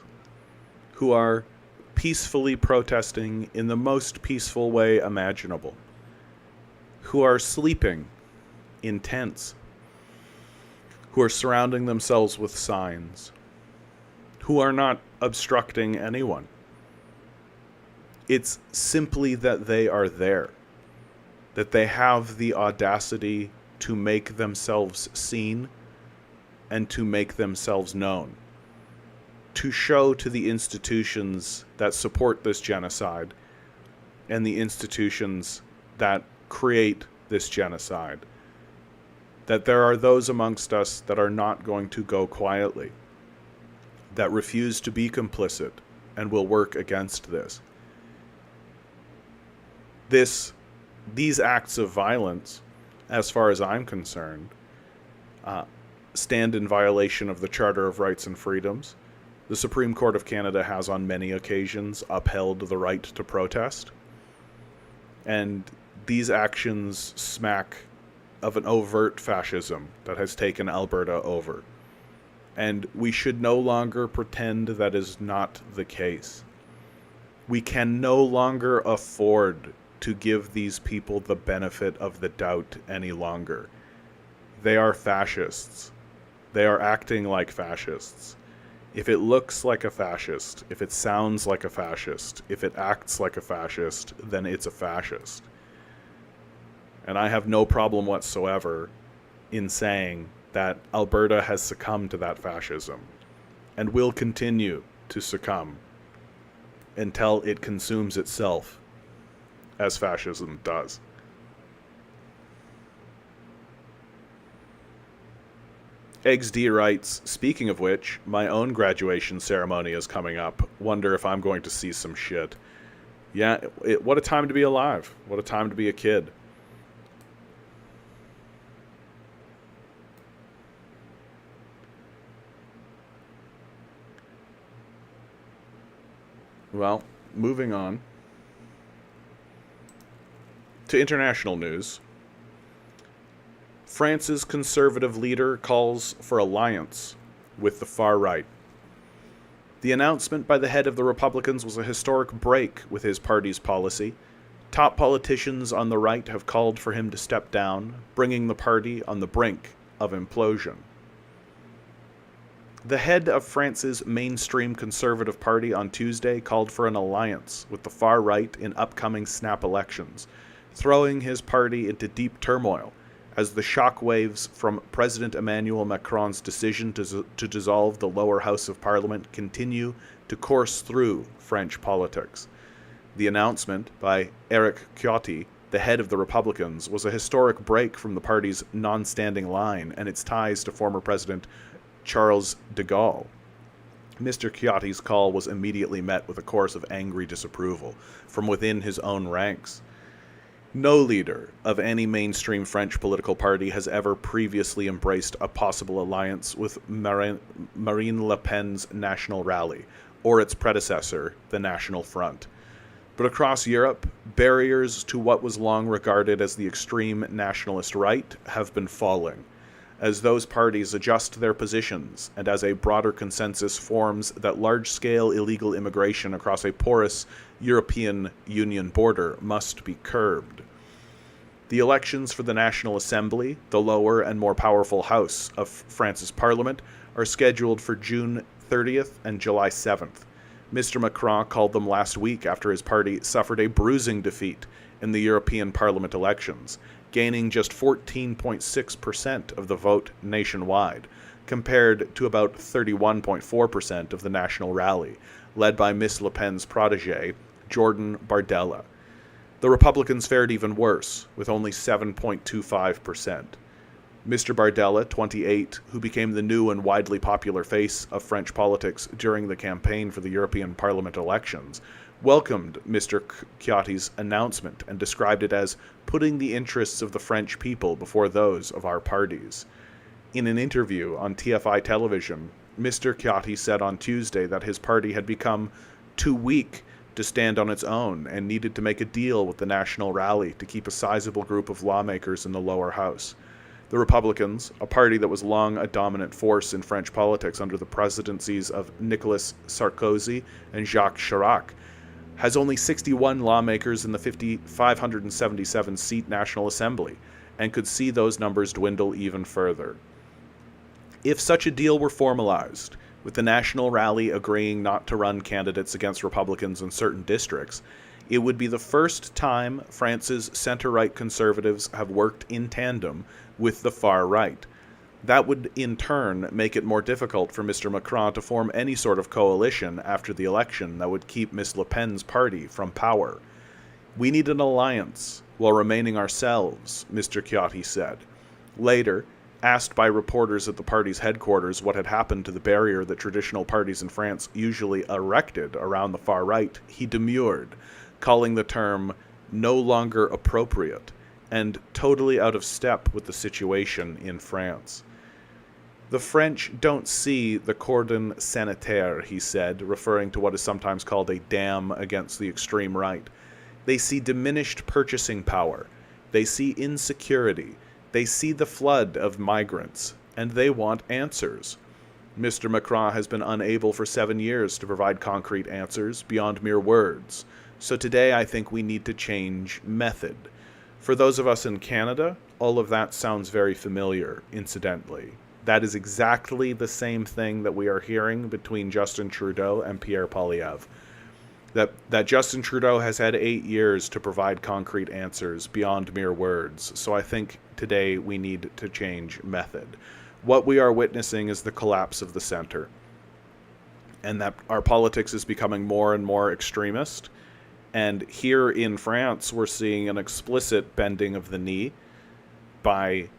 who are peacefully protesting in the most peaceful way imaginable, who are sleeping in tents, who are surrounding themselves with signs, who are not obstructing anyone. It's simply that they are there, that they have the audacity to make themselves seen and to make themselves known, to show to the institutions that support this genocide and the institutions that create this genocide that there are those amongst us that are not going to go quietly, that refuse to be complicit and will work against this. These acts of violence, as far as I'm concerned, stand in violation of the Charter of Rights and Freedoms. The Supreme Court of Canada has on many occasions upheld the right to protest. And these actions smack of an overt fascism that has taken Alberta over. And we should no longer pretend that is not the case. We can no longer afford to give these people the benefit of the doubt any longer. They are fascists. They are acting like fascists. If it looks like a fascist, if it sounds like a fascist, if it acts like a fascist, then it's a fascist. And I have no problem whatsoever in saying that Alberta has succumbed to that fascism and will continue to succumb until it consumes itself as fascism does. Eggs D writes, speaking of which, my own graduation ceremony is coming up. Wonder if I'm going to see some shit. Yeah, what a time to be alive. What a time to be a kid. Well, moving on to international news. France's conservative leader calls for alliance with the far right. The announcement by the head of the Republicans was a historic break with his party's policy. Top politicians on the right have called for him to step down, bringing the party on the brink of implosion. The head of France's mainstream conservative party on Tuesday called for an alliance with the far right in upcoming snap elections, throwing his party into deep turmoil as the shockwaves from President Emmanuel Macron's decision to dissolve the lower house of parliament continue to course through French politics. The announcement by Éric Ciotti, the head of the Republicans, was a historic break from the party's non-standing line and its ties to former President Charles de Gaulle. Mr. Ciotti's call was immediately met with a chorus of angry disapproval from within his own ranks. No leader of any mainstream French political party has ever previously embraced a possible alliance with Marine Le Pen's National Rally, or its predecessor, the National Front. But across Europe, barriers to what was long regarded as the extreme nationalist right have been falling, as those parties adjust their positions and as a broader consensus forms that large-scale illegal immigration across a porous European Union border must be curbed. The elections for the National Assembly, the lower and more powerful house of France's parliament, are scheduled for June 30th and July 7th. Mr. Macron called them last week after his party suffered a bruising defeat in the European Parliament elections, gaining just 14.6% of the vote nationwide, compared to about 31.4% of the National Rally, led by Miss Le Pen's protégé, Jordan Bardella. The Republicans fared even worse, with only 7.25%. Mr. Bardella, 28, who became the new and widely popular face of French politics during the campaign for the European Parliament elections, welcomed Mr. Chiotti's announcement and described it as putting the interests of the French people before those of our parties. In an interview on TFI television, Mr. Chiotti said on Tuesday that his party had become too weak to stand on its own and needed to make a deal with the National Rally to keep a sizable group of lawmakers in the lower house. The Republicans, a party that was long a dominant force in French politics under the presidencies of Nicolas Sarkozy and Jacques Chirac, has only 61 lawmakers in the 577-seat National Assembly, and could see those numbers dwindle even further. If such a deal were formalized, with the National Rally agreeing not to run candidates against Republicans in certain districts, it would be the first time France's center-right conservatives have worked in tandem with the far right. That would in turn make it more difficult for Mr. Macron to form any sort of coalition after the election that would keep Ms. Le Pen's party from power. We need an alliance while remaining ourselves, Mr. Chiotti said. Later, asked by reporters at the party's headquarters what had happened to the barrier that traditional parties in France usually erected around the far right, he demurred, calling the term no longer appropriate and totally out of step with the situation in France. The French don't see the cordon sanitaire, he said, referring to what is sometimes called a dam against the extreme right. They see diminished purchasing power. They see insecurity. They see the flood of migrants, and they want answers. Mr. Macron has been unable for 7 years to provide concrete answers beyond mere words. So today I think we need to change method. For those of us in Canada, all of that sounds very familiar, incidentally. That is exactly the same thing that we are hearing between Justin Trudeau and Pierre Poilievre. That Justin Trudeau has had 8 years to provide concrete answers beyond mere words. So I think today we need to change method. What we are witnessing is the collapse of the center, and that our politics is becoming more and more extremist. And here in France, we're seeing an explicit bending of the knee by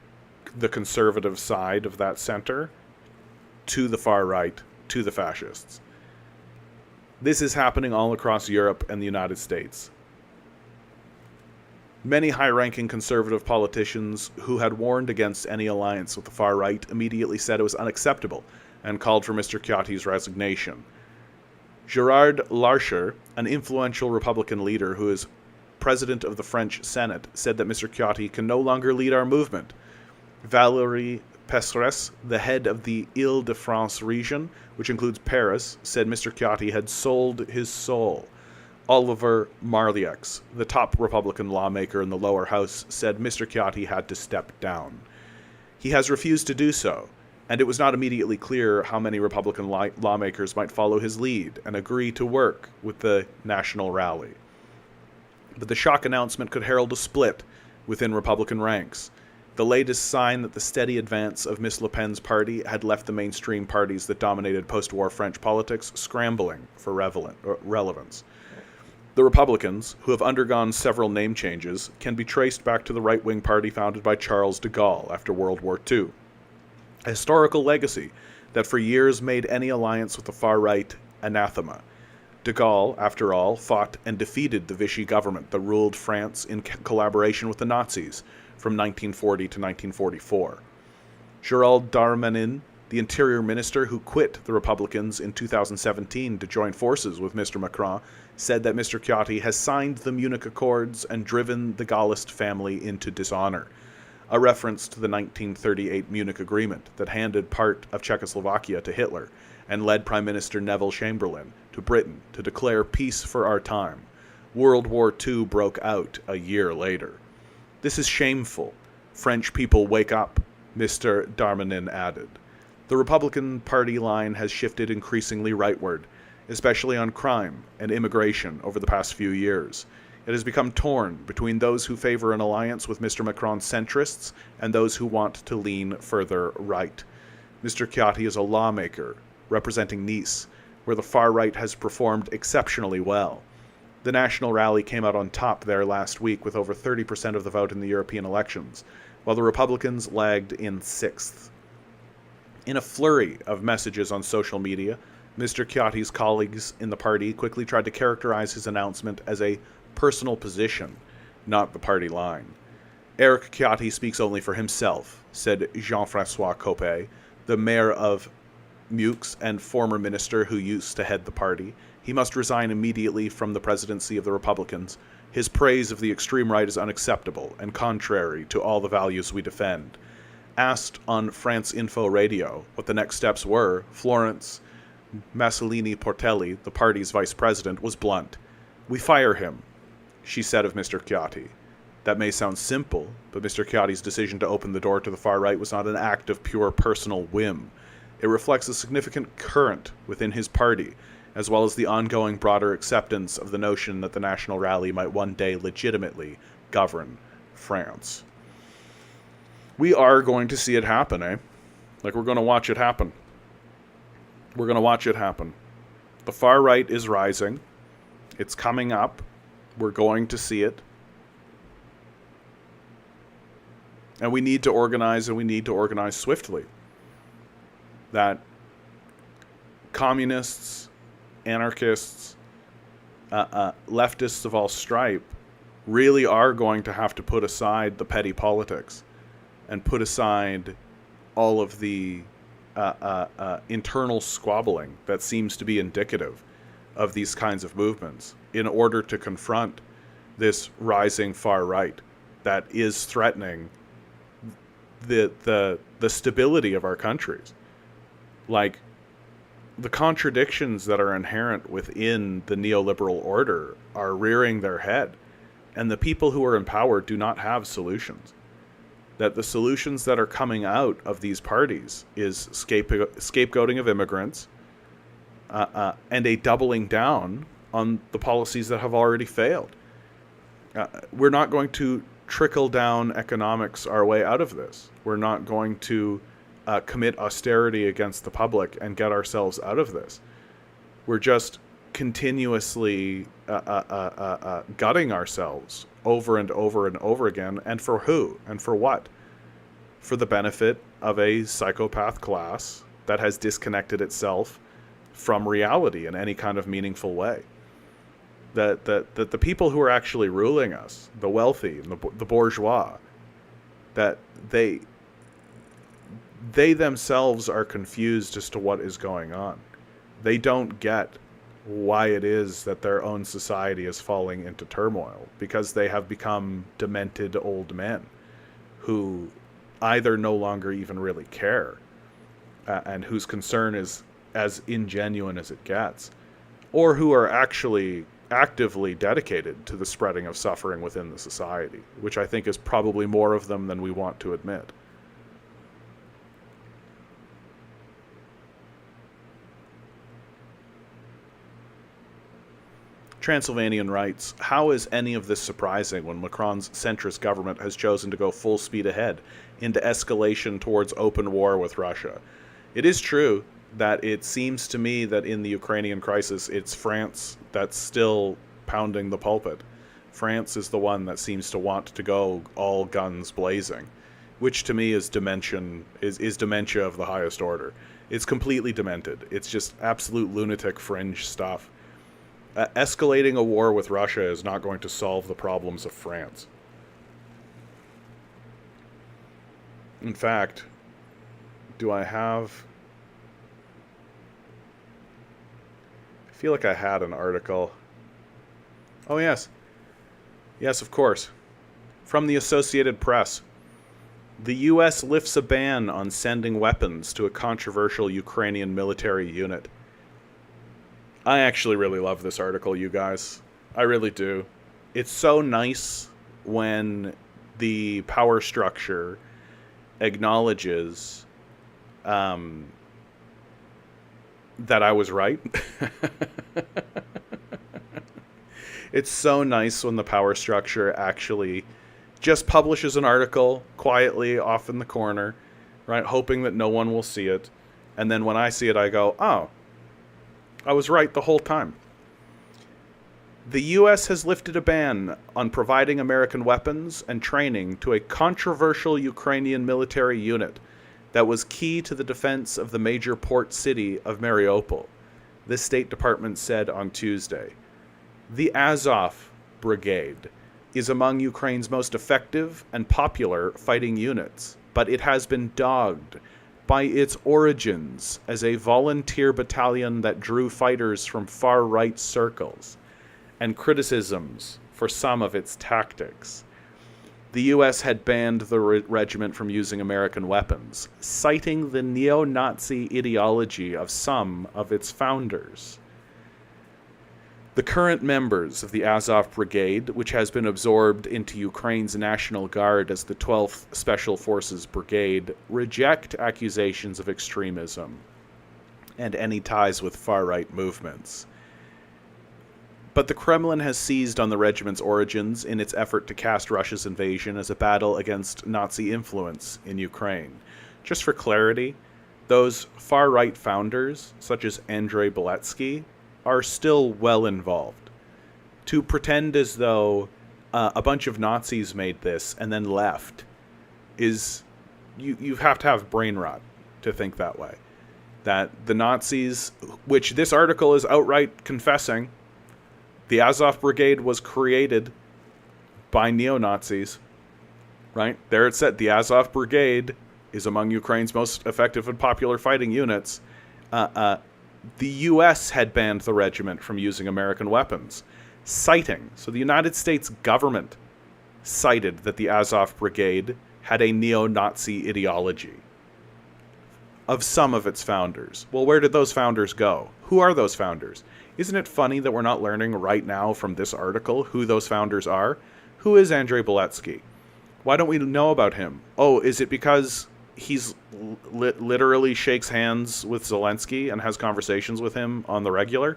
the conservative side of that center to the far right, to the fascists. This is happening all across Europe and the United States. Many high-ranking conservative politicians who had warned against any alliance with the far right immediately said it was unacceptable and called for Mr. Chiotti's resignation. Gerard Larcher, an influential Republican leader who is president of the French Senate, said that Mr. Chiotti can no longer lead our movement. Valérie Pécresse, the head of the Île-de-France region, which includes Paris, said Mr. Chiotti had sold his soul. Oliver Marlieix, the top Republican lawmaker in the lower house, said Mr. Chiotti had to step down. He has refused to do so, and it was not immediately clear how many Republican lawmakers might follow his lead and agree to work with the National Rally. But the shock announcement could herald a split within Republican ranks, the latest sign that the steady advance of Ms. Le Pen's party had left the mainstream parties that dominated post-war French politics scrambling for relevance. The Republicans, who have undergone several name changes, can be traced back to the right-wing party founded by Charles de Gaulle after World War II. A historical legacy that for years made any alliance with the far right anathema. De Gaulle, after all, fought and defeated the Vichy government that ruled France in collaboration with the Nazis from 1940 to 1944. Gérald Darmanin, the interior minister who quit the Republicans in 2017 to join forces with Mr. Macron, said that Mr. Chiotti has signed the Munich Accords and driven the Gaullist family into dishonor, a reference to the 1938 Munich Agreement that handed part of Czechoslovakia to Hitler and led Prime Minister Neville Chamberlain to Britain to declare peace for our time. World War II broke out a year later. This is shameful. French people wake up, Mr. Darmanin added. The Republican Party line has shifted increasingly rightward, especially on crime and immigration over the past few years. It has become torn between those who favor an alliance with Mr. Macron's centrists and those who want to lean further right. Mr. Chiotti is a lawmaker representing Nice, where the far right has performed exceptionally well. The National Rally came out on top there last week with over 30% of the vote in the European elections, while the Republicans lagged in 6th. In a flurry of messages on social media, Mr. Chiotti's colleagues in the party quickly tried to characterize his announcement as a personal position, not the party line. Eric Ciotti speaks only for himself, said Jean-François Copé, the mayor of Meaux and former minister who used to head the party. He must resign immediately from the presidency of the Republicans. His praise of the extreme right is unacceptable and contrary to all the values we defend. Asked on France Info Radio what the next steps were, Florence Massolini Portelli, the party's vice president, was blunt. "We fire him," she said of Mr. Ciotti. That may sound simple, but Mr. Chiotti's decision to open the door to the far right was not an act of pure personal whim. It reflects a significant current within his party, as well as the ongoing broader acceptance of the notion that the National Rally might one day legitimately govern France. We are going to see it happen, eh? Like, we're going to watch it happen. We're going to watch it happen. The far right is rising. It's coming up. We're going to see it. And we need to organize, and we need to organize swiftly. That communists, anarchists, leftists of all stripe really are going to have to put aside the petty politics and put aside all of the internal squabbling that seems to be indicative of these kinds of movements in order to confront this rising far right that is threatening the stability of our countries. Like, the contradictions that are inherent within the neoliberal order are rearing their head, and the people who are in power do not have solutions. That the solutions that are coming out of these parties is scapegoating of immigrants and a doubling down on the policies that have already failed. We're not going to trickle down economics our way out of this. We're not going to commit austerity against the public and get ourselves out of this. We're just continuously gutting ourselves over and over and over again. And for who? And for what? For the benefit of a psychopath class that has disconnected itself from reality in any kind of meaningful way. That the people who are actually ruling us, the wealthy and the bourgeois, that they themselves are confused as to what is going on. They don't get why it is that their own society is falling into turmoil, because they have become demented old men who either no longer even really care and whose concern is as ingenuine as it gets, or who are actually actively dedicated to the spreading of suffering within the society, which I think is probably more of them than we want to admit. Transylvanian writes, how is any of this surprising when Macron's centrist government has chosen to go full speed ahead into escalation towards open war with Russia? It is true that it seems to me that in the Ukrainian crisis, it's France that's still pounding the pulpit. France is the one that seems to want to go all guns blazing, which to me is dementia of the highest order. It's completely demented. It's just absolute lunatic fringe stuff. Escalating a war with Russia is not going to solve the problems of France. In fact, do I have... I feel like I had an article. Oh, yes. Yes, of course. From the Associated Press. The U.S. lifts a ban on sending weapons to a controversial Ukrainian military unit. I actually really love this article, you guys. I really do. It's so nice when the power structure acknowledges that I was right. It's so nice when the power structure actually just publishes an article quietly off in the corner, right, hoping that no one will see it. And then when I see it, I go, oh, I was right the whole time. The U.S. has lifted a ban on providing American weapons and training to a controversial Ukrainian military unit that was key to the defense of the major port city of Mariupol, the State Department said on Tuesday. The Azov Brigade is among Ukraine's most effective and popular fighting units, but it has been dogged by its origins as a volunteer battalion that drew fighters from far-right circles, and criticisms for some of its tactics. The U.S. had banned the regiment from using American weapons, citing the neo-Nazi ideology of some of its founders. The current members of the Azov Brigade, which has been absorbed into Ukraine's National Guard as the 12th Special Forces Brigade, reject accusations of extremism and any ties with far-right movements. But the Kremlin has seized on the regiment's origins in its effort to cast Russia's invasion as a battle against Nazi influence in Ukraine. Just for clarity, those far-right founders, such as Andrei Beletsky, are still well involved. To pretend as though a bunch of Nazis made this and then left is... You have to have brain rot to think that way. That the Nazis, which this article is outright confessing, the Azov Brigade was created by neo-Nazis, right? There it said, the Azov Brigade is among Ukraine's most effective and popular fighting units. The U.S. had banned the regiment from using American weapons, citing, so the United States government cited that the Azov Brigade had a neo-Nazi ideology of some of its founders. Well, where did those founders go? Who are those founders? Isn't it funny that we're not learning right now from this article who those founders are? Who is Andrei Beletsky? Why don't we know about him? Oh, is it because he's literally shakes hands with Zelensky and has conversations with him on the regular?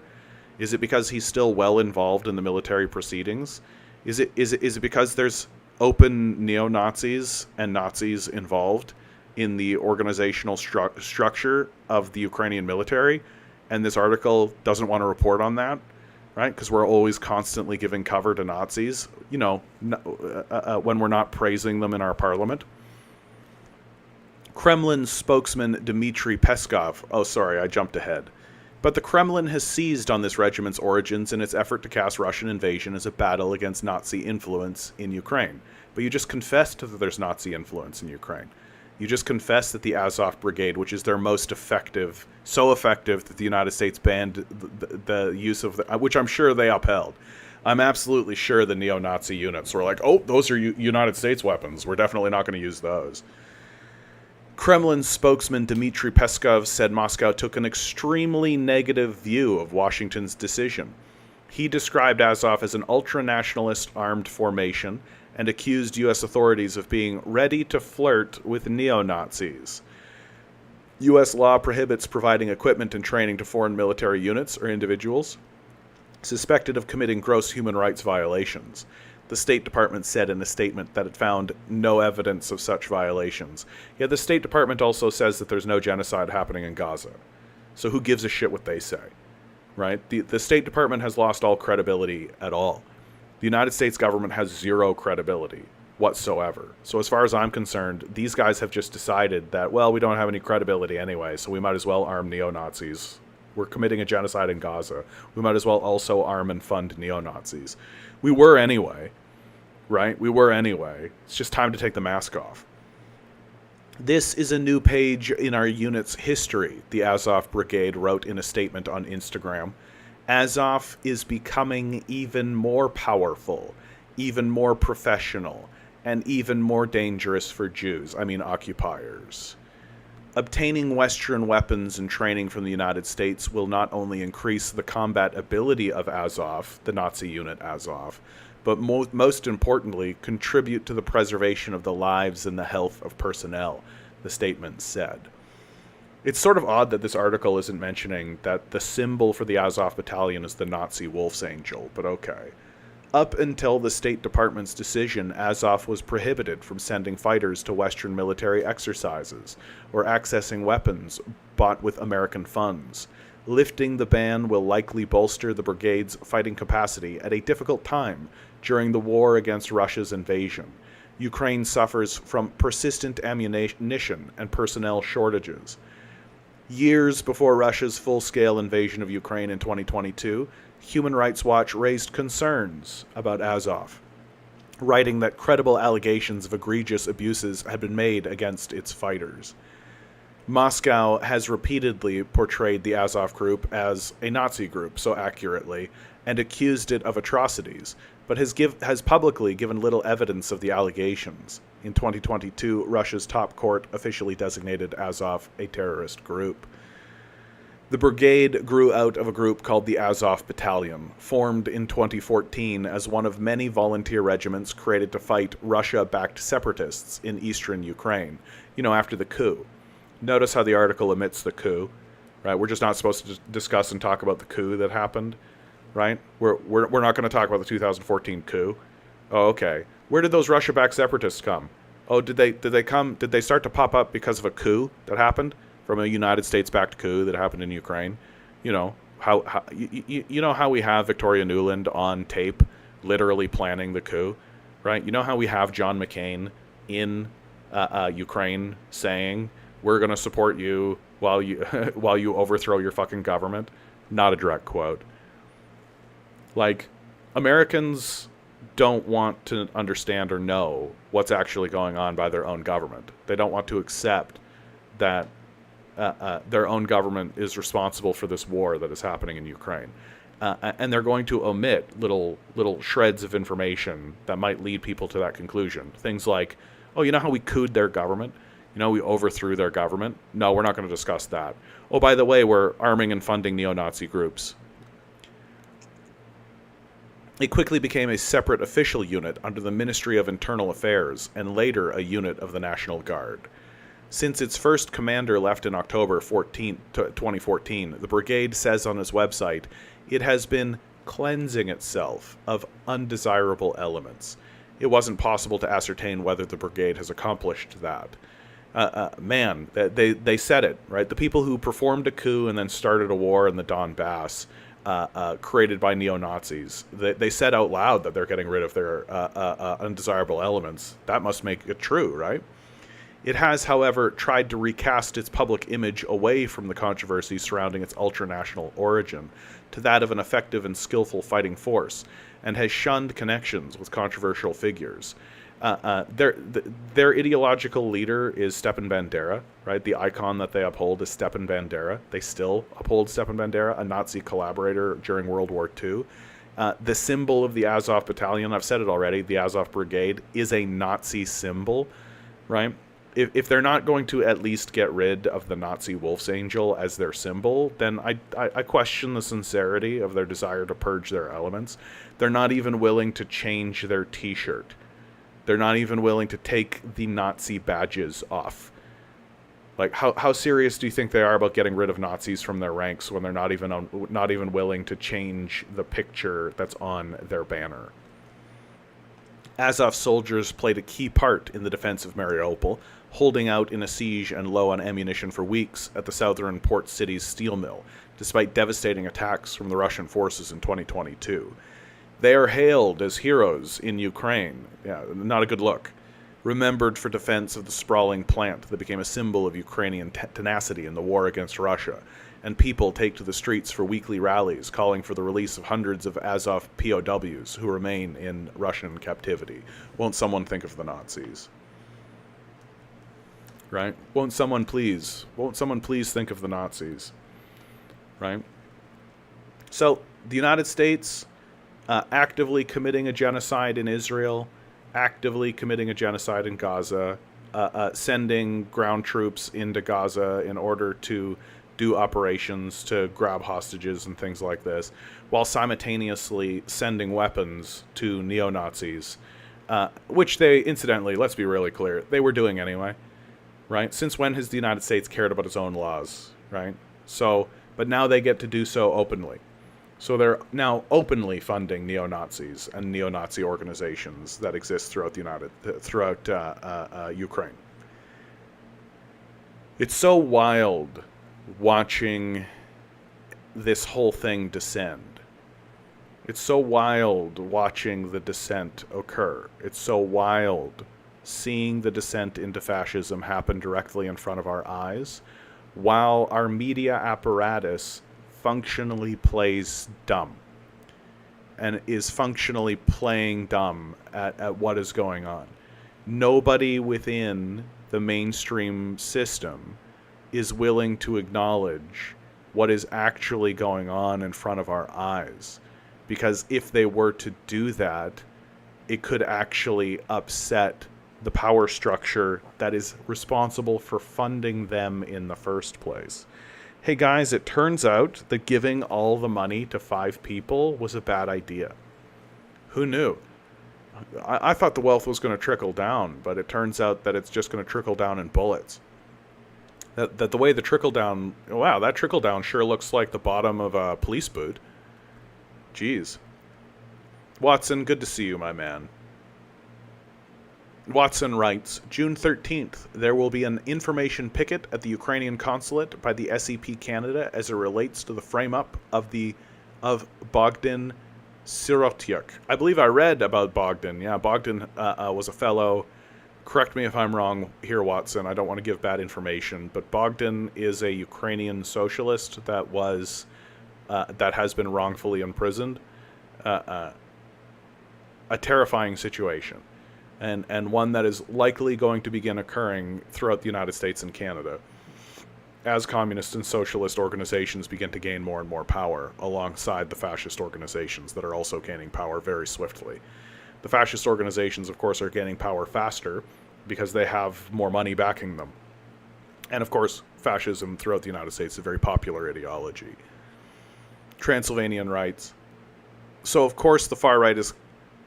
Is it because he's still well involved in the military proceedings? Is it because there's open neo-Nazis and Nazis involved in the organizational structure of the Ukrainian military? And this article doesn't want to report on that, right? Because we're always constantly giving cover to Nazis, you know, when we're not praising them in our parliament. Kremlin spokesman Dmitry Peskov, oh, sorry, I jumped ahead. But the Kremlin has seized on this regiment's origins in its effort to cast Russian invasion as a battle against Nazi influence in Ukraine. But you just confessed that there's Nazi influence in Ukraine. You just confessed that the Azov Brigade, which is their most effective, so effective that the United States banned the use of, which I'm sure they upheld. I'm absolutely sure the neo-Nazi units were like, oh, those are United States weapons. We're definitely not going to use those. Kremlin spokesman Dmitry Peskov said Moscow took an extremely negative view of Washington's decision. He described Azov as an ultra-nationalist armed formation and accused U.S. authorities of being ready to flirt with neo-Nazis. U.S. law prohibits providing equipment and training to foreign military units or individuals suspected of committing gross human rights violations. The State Department said in a statement that it found no evidence of such violations. Yet the State Department also says that there's no genocide happening in Gaza. So who gives a shit what they say, right? The State Department has lost all credibility at all. The United States government has zero credibility whatsoever. So as far as I'm concerned, these guys have just decided that, well, we don't have any credibility anyway, so we might as well arm neo-Nazis. We're committing a genocide in Gaza. We might as well also arm and fund neo-Nazis. We were anyway, right? We were anyway. It's just time to take the mask off. This is a new page in our unit's history, the Azov Brigade wrote in a statement on Instagram. Azov is becoming even more powerful, even more professional, and even more dangerous for Jews, I mean occupiers. Obtaining Western weapons and training from the United States will not only increase the combat ability of Azov, the Nazi unit Azov, but most importantly, contribute to the preservation of the lives and the health of personnel, the statement said. It's sort of odd that this article isn't mentioning that the symbol for the Azov battalion is the Nazi Wolf's Angel, but okay. Up until the State Department's decision, Azov was prohibited from sending fighters to Western military exercises or accessing weapons bought with American funds. Lifting the ban will likely bolster the brigade's fighting capacity at a difficult time during the war against Russia's invasion. Ukraine suffers from persistent ammunition and personnel shortages. Years before Russia's full-scale invasion of Ukraine in 2022, Human Rights Watch raised concerns about Azov, writing that credible allegations of egregious abuses had been made against its fighters. Moscow has repeatedly portrayed the Azov group as a Nazi group so accurately and accused it of atrocities, but has publicly given little evidence of the allegations. In 2022, Russia's top court officially designated Azov a terrorist group. The brigade grew out of a group called the Azov Battalion, formed in 2014 as one of many volunteer regiments created to fight Russia-backed separatists in eastern Ukraine, after the coup. Notice how the article omits the coup, right? We're just not supposed to discuss and talk about the coup that happened, right? We're not going to talk about the 2014 coup. Oh, okay. Where did those Russia-backed separatists come? Oh, did they start to pop up because of a coup that happened? From a United States-backed coup that happened in Ukraine? How we have Victoria Nuland on tape literally planning the coup, right? You know how we have John McCain in Ukraine saying, we're going to support you while you while you overthrow your fucking government? Not a direct quote. Like, Americans don't want to understand or know what's actually going on by their own government. They don't want to accept that their own government is responsible for this war that is happening in Ukraine. And they're going to omit little shreds of information that might lead people to that conclusion. Things like, oh, you know how we couped their government? We overthrew their government? No, we're not going to discuss that. Oh, by the way, we're arming and funding neo-Nazi groups. It quickly became a separate official unit under the Ministry of Internal Affairs, and later a unit of the National Guard. Since its first commander left in October 2014, the brigade says on its website, it has been cleansing itself of undesirable elements. It wasn't possible to ascertain whether the brigade has accomplished that. They said it, right? The people who performed a coup and then started a war in the Donbass, created by neo-Nazis, they said out loud that they're getting rid of their undesirable elements. That must make it true, right? It has, however, tried to recast its public image away from the controversy surrounding its ultranational origin to that of an effective and skillful fighting force, and has shunned connections with controversial figures. Their ideological leader is Stepan Bandera, right? The icon that they uphold is Stepan Bandera. They still uphold Stepan Bandera, a Nazi collaborator during World War II. The symbol of the Azov Battalion, I've said it already, the Azov Brigade, is a Nazi symbol, right? If they're not going to at least get rid of the Nazi Wolf's Angel as their symbol, then I question the sincerity of their desire to purge their elements. They're not even willing to change their T-shirt. They're not even willing to take the Nazi badges off. Like, how serious do you think they are about getting rid of Nazis from their ranks when they're not even willing to change the picture that's on their banner? Azov soldiers played a key part in the defense of Mariupol, holding out in a siege and low on ammunition for weeks at the southern port city's steel mill, despite devastating attacks from the Russian forces in 2022. They are hailed as heroes in Ukraine. Yeah, not a good look. Remembered for defense of the sprawling plant that became a symbol of Ukrainian tenacity in the war against Russia, and people take to the streets for weekly rallies calling for the release of hundreds of Azov POWs who remain in Russian captivity. Won't someone think of the Nazis? Right? Won't someone please think of the Nazis? Right? So, the United States actively committing a genocide in Israel, actively committing a genocide in Gaza, sending ground troops into Gaza in order to do operations to grab hostages and things like this, while simultaneously sending weapons to neo-Nazis, which they, incidentally, let's be really clear, they were doing anyway, right? Since when has the United States cared about its own laws, right? So, but now they get to do so openly. So they're now openly funding neo-Nazis and neo-Nazi organizations that exist throughout Ukraine. It's so wild watching this whole thing descend. It's so wild watching the descent occur. It's so wild seeing the descent into fascism happen directly in front of our eyes, while our media apparatus functionally plays dumb and is functionally playing dumb at what is going on. Nobody within the mainstream system is willing to acknowledge what is actually going on in front of our eyes. Because if they were to do that, it could actually upset the power structure that is responsible for funding them in the first place. Hey guys, it turns out that giving all the money to 5 people was a bad idea. Who knew? I thought the wealth was going to trickle down, but it turns out that it's just going to trickle down in bullets. That the way the trickle down, wow, that trickle down sure looks like the bottom of a police boot. Jeez. Watson, good to see you, my man. Watson writes, June 13th, there will be an information picket at the Ukrainian consulate by the SEP Canada as it relates to the frame-up of Bogdan Sirotyuk. I believe I read about Bogdan. Yeah, Bogdan was a fellow. Correct me if I'm wrong here, Watson. I don't want to give bad information, but Bogdan is a Ukrainian socialist that has been wrongfully imprisoned. A terrifying situation. And one that is likely going to begin occurring throughout the United States and Canada as communist and socialist organizations begin to gain more and more power alongside the fascist organizations that are also gaining power very swiftly. The fascist organizations, of course, are gaining power faster because they have more money backing them. And, of course, fascism throughout the United States is a very popular ideology. Transylvanian writes, so, of course, the far right is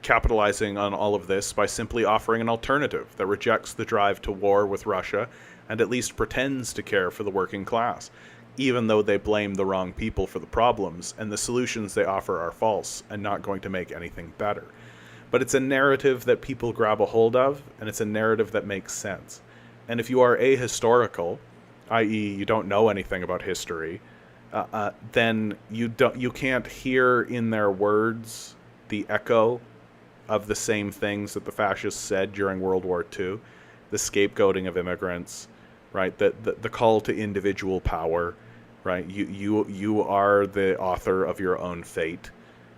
capitalizing on all of this by simply offering an alternative that rejects the drive to war with Russia and at least pretends to care for the working class, even though they blame the wrong people for the problems and the solutions they offer are false and not going to make anything better. But it's a narrative that people grab a hold of, and it's a narrative that makes sense. And if you are ahistorical, i.e. you don't know anything about history, then you can't hear in their words the echo of the same things that the fascists said during World War II, the scapegoating of immigrants, right? The call to individual power, right? You are the author of your own fate.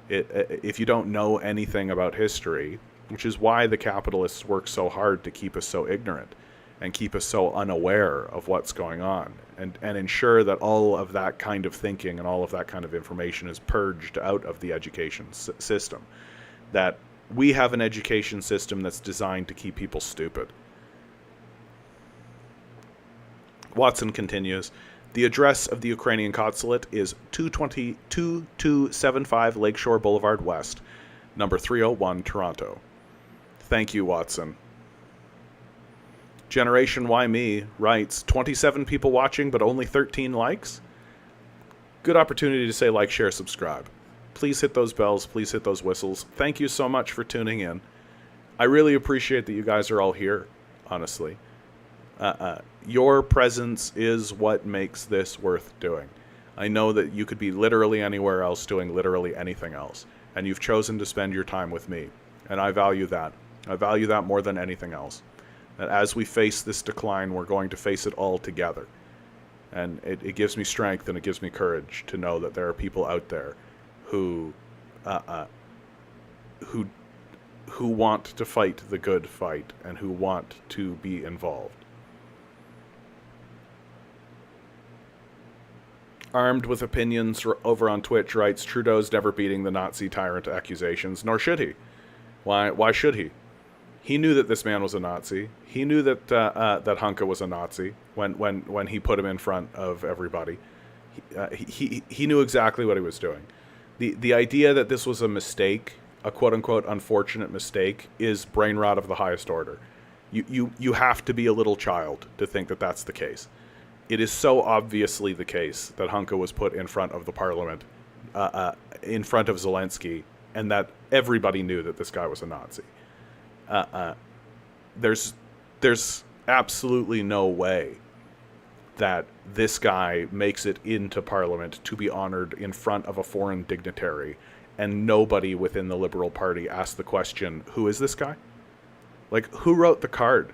If you don't know anything about history, which is why the capitalists work so hard to keep us so ignorant and keep us so unaware of what's going on, and ensure that all of that kind of thinking and all of that kind of information is purged out of the education system, that we have an education system that's designed to keep people stupid. Watson continues, the address of the Ukrainian consulate is 2275 Lakeshore Boulevard West, number 301, Toronto. Thank you, Watson. Generation Why Me writes, 27 people watching but only 13 likes? Good opportunity to say like, share, subscribe. Please hit those bells. Please hit those whistles. Thank you so much for tuning in. I really appreciate that you guys are all here, honestly. Your presence is what makes this worth doing. I know that you could be literally anywhere else doing literally anything else, and you've chosen to spend your time with me, and I value that. I value that more than anything else. That as we face this decline, we're going to face it all together. And it gives me strength and it gives me courage to know that there are people out there who want to fight the good fight and who want to be involved. Armed with opinions over on Twitch writes, Trudeau's never beating the Nazi tyrant accusations, nor should he. Why should he? He knew that this man was a Nazi. He knew that that Hunka was a Nazi when he put him in front of everybody. He knew exactly what he was doing. The idea that this was a mistake, a quote-unquote unfortunate mistake, is brain rot of the highest order. You have to be a little child to think that that's the case. It is so obviously the case that Hunka was put in front of the parliament, in front of Zelensky, and that everybody knew that this guy was a Nazi. There's absolutely no way that this guy makes it into Parliament to be honored in front of a foreign dignitary, and nobody within the Liberal Party asked the question, who is this guy? Like, who wrote the card?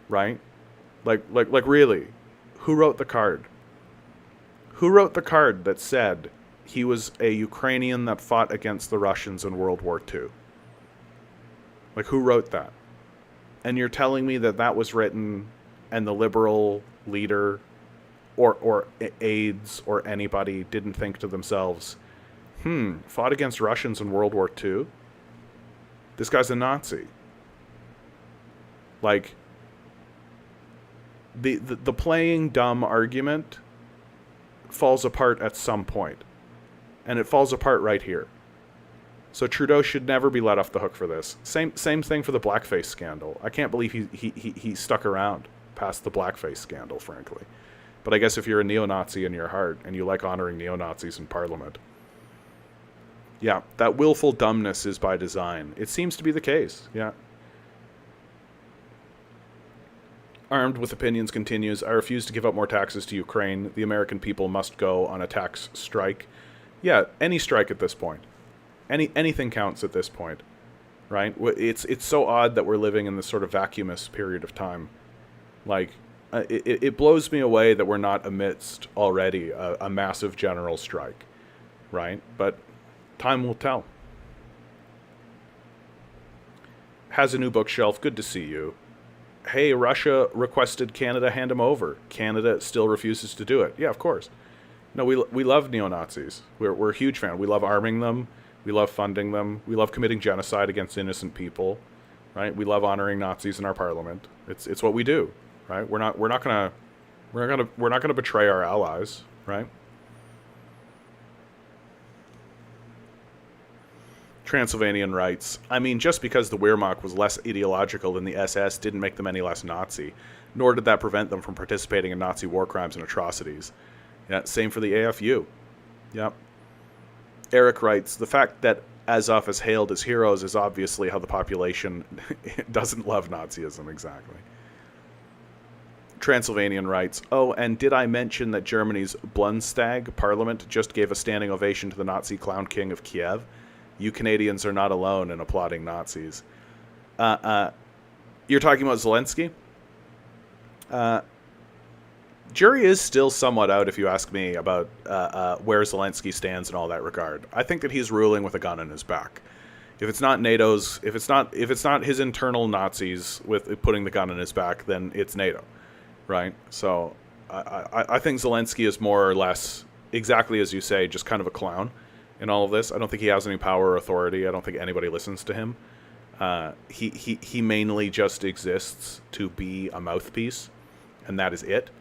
Right? Like really, who wrote the card? Who wrote the card that said he was a Ukrainian that fought against the Russians in World War II? Like, who wrote that? And you're telling me that that was written and the Liberal leader or aides or anybody didn't think to themselves, fought against Russians in World War II? This guy's a Nazi. Like, the playing dumb argument falls apart at some point. And it falls apart right here. So Trudeau should never be let off the hook for this. Same thing for the blackface scandal. I can't believe he stuck around past the blackface scandal, frankly. But I guess if you're a neo-Nazi in your heart and you like honoring neo-Nazis in Parliament, yeah, that willful dumbness is by design. It seems to be the case, yeah. Armed with Opinions continues, I refuse to give up more taxes to Ukraine. The American people must go on a tax strike. Yeah, any strike at this point. Anything counts at this point, right? It's so odd that we're living in this sort of vacuumous period of time. Like, it blows me away that we're not amidst already a massive general strike, right? But time will tell. Has a new bookshelf. Good to see you. Hey, Russia requested Canada hand him over. Canada still refuses to do it. Yeah, of course. No, we love neo-Nazis. We're a huge fan. We love arming them. We love funding them. We love committing genocide against innocent people, right? We love honoring Nazis in our parliament. It's what we do, right? We're not gonna betray our allies, right? Transylvanian writes, I mean, just because the Wehrmacht was less ideological than the SS didn't make them any less Nazi, nor did that prevent them from participating in Nazi war crimes and atrocities. Yeah, same for the AFU. Yep. Eric writes, the fact that Azov is hailed as heroes is obviously how the population doesn't love Nazism, exactly. Transylvanian writes, oh, and did I mention that Germany's Bundestag parliament just gave a standing ovation to the Nazi clown king of Kiev? You Canadians are not alone in applauding Nazis. You're talking about Zelensky? Jury is still somewhat out, if you ask me, about where Zelensky stands in all that regard. I think that he's ruling with a gun in his back. If it's not NATO's, if it's not his internal Nazis with putting the gun in his back, then it's NATO, right? So I think Zelensky is more or less exactly as you say, just kind of a clown in all of this. I don't think he has any power or authority. I don't think anybody listens to him. He mainly just exists to be a mouthpiece, and that is it.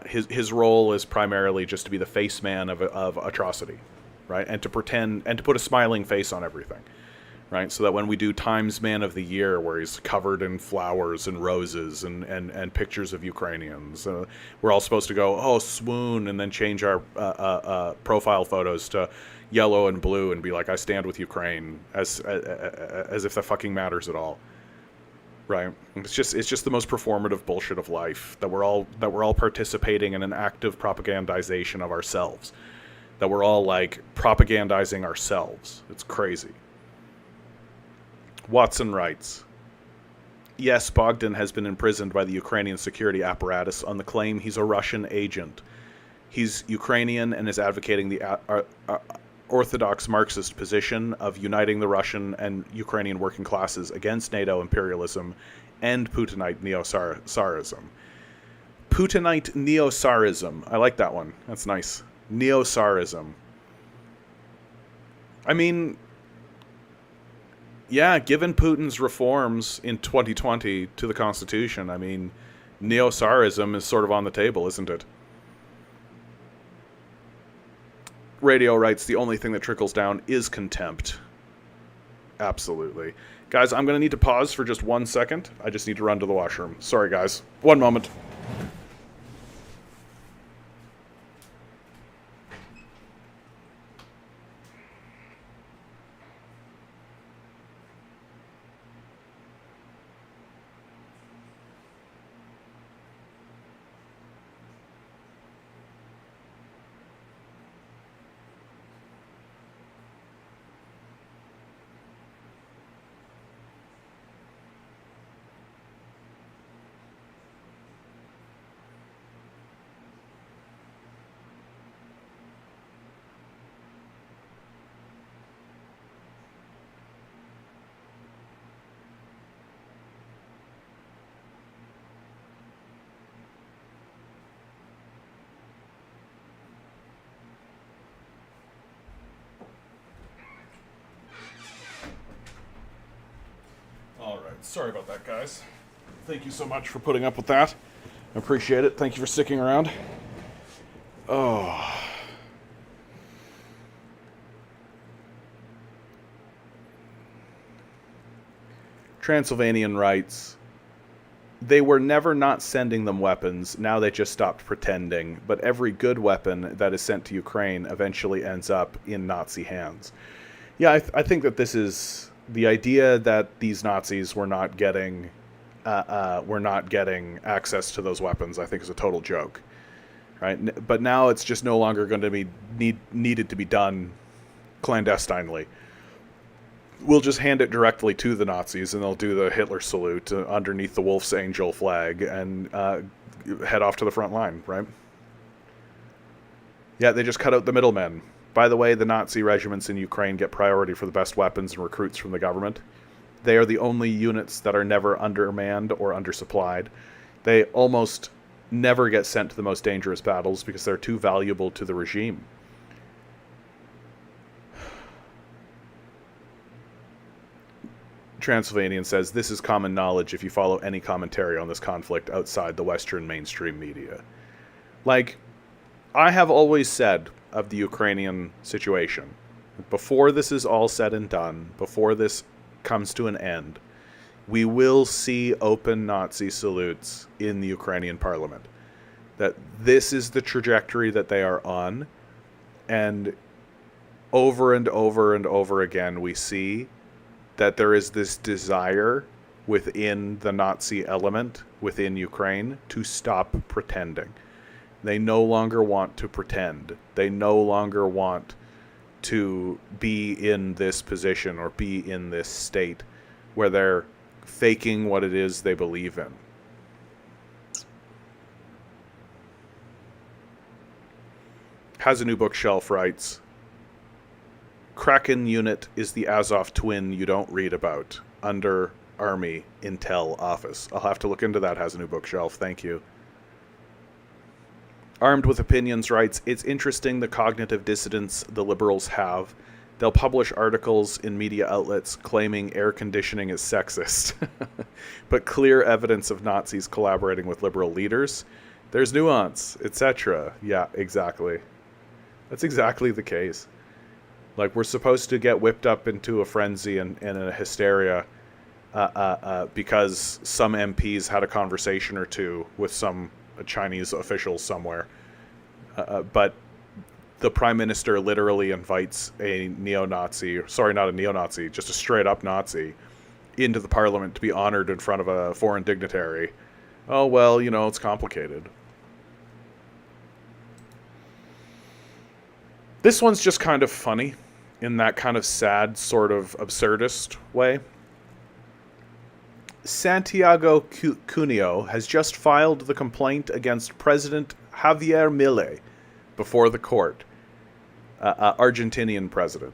His role is primarily just to be the face man of atrocity, right? And to pretend and to put a smiling face on everything, right? So that when we do Times Man of the Year, where he's covered in flowers and roses and pictures of Ukrainians, we're all supposed to go, oh, swoon, and then change our profile photos to yellow and blue and be like, I stand with Ukraine, as if that fucking matters at all. Right. It's just the most performative bullshit of life, that we're all participating in an active propagandization of ourselves. That we're all like propagandizing ourselves. It's crazy. Watson writes, yes, Bogdan has been imprisoned by the Ukrainian security apparatus on the claim he's a Russian agent. He's Ukrainian and is advocating the orthodox Marxist position of uniting the Russian and Ukrainian working classes against NATO imperialism and Putinite neo-Tsarism. Putinite neo-Tsarism. I like that one. That's nice. Neo-Tsarism. I mean, yeah, given Putin's reforms in 2020 to the Constitution, I mean, neo-Tsarism is sort of on the table, isn't it? Radio writes, the only thing that trickles down is contempt. Absolutely. Guys, I'm going to need to pause for just 1 second. I just need to run to the washroom. Sorry, guys. 1 moment. Sorry about that, guys. Thank you so much for putting up with that. I appreciate it. Thank you for sticking around. Oh. Transylvanian writes, they were never not sending them weapons, now they just stopped pretending, but every good weapon that is sent to Ukraine eventually ends up in Nazi hands. Yeah, I think that this is the idea that these Nazis were not getting access to those weapons, I think is a total joke, right? But now it's just no longer going to be needed to be done clandestinely. We'll just hand it directly to the Nazis, and they'll do the Hitler salute underneath the Wolf's Angel flag and head off to the front line, right? Yeah, they just cut out the middlemen. By the way, the Nazi regiments in Ukraine get priority for the best weapons and recruits from the government. They are the only units that are never undermanned or undersupplied. They almost never get sent to the most dangerous battles because they're too valuable to the regime. Transylvanian says, this is common knowledge if you follow any commentary on this conflict outside the Western mainstream media. Like, I have always said of the Ukrainian situation, before this is all said and done, before this comes to an end, we will see open Nazi salutes in the Ukrainian parliament. That this is the trajectory that they are on, and over and over and over again we see that there is this desire within the Nazi element within Ukraine to stop pretending. They no longer want to pretend. They no longer want to be in this position or be in this state where they're faking what it is they believe in. Has a New Bookshelf writes, Kraken unit is the Azov twin you don't read about. Under Army Intel Office. I'll have to look into that. Has a New Bookshelf. Thank you. Armed with Opinions writes, it's interesting the cognitive dissonance the liberals have. They'll publish articles in media outlets claiming air conditioning is sexist. But clear evidence of Nazis collaborating with liberal leaders. There's nuance, etc. Yeah, exactly. That's exactly the case. Like, we're supposed to get whipped up into a frenzy and a hysteria because some MPs had a conversation or two with some Chinese officials somewhere. But the prime minister literally invites a neo-Nazi, sorry, not a neo-Nazi, just a straight-up Nazi, into the parliament to be honored in front of a foreign dignitary. Oh, well, you know, it's complicated. This one's just kind of funny in that kind of sad, sort of absurdist way. Santiago Cuneo has just filed the complaint against President Javier Milei before the court, Argentinian president.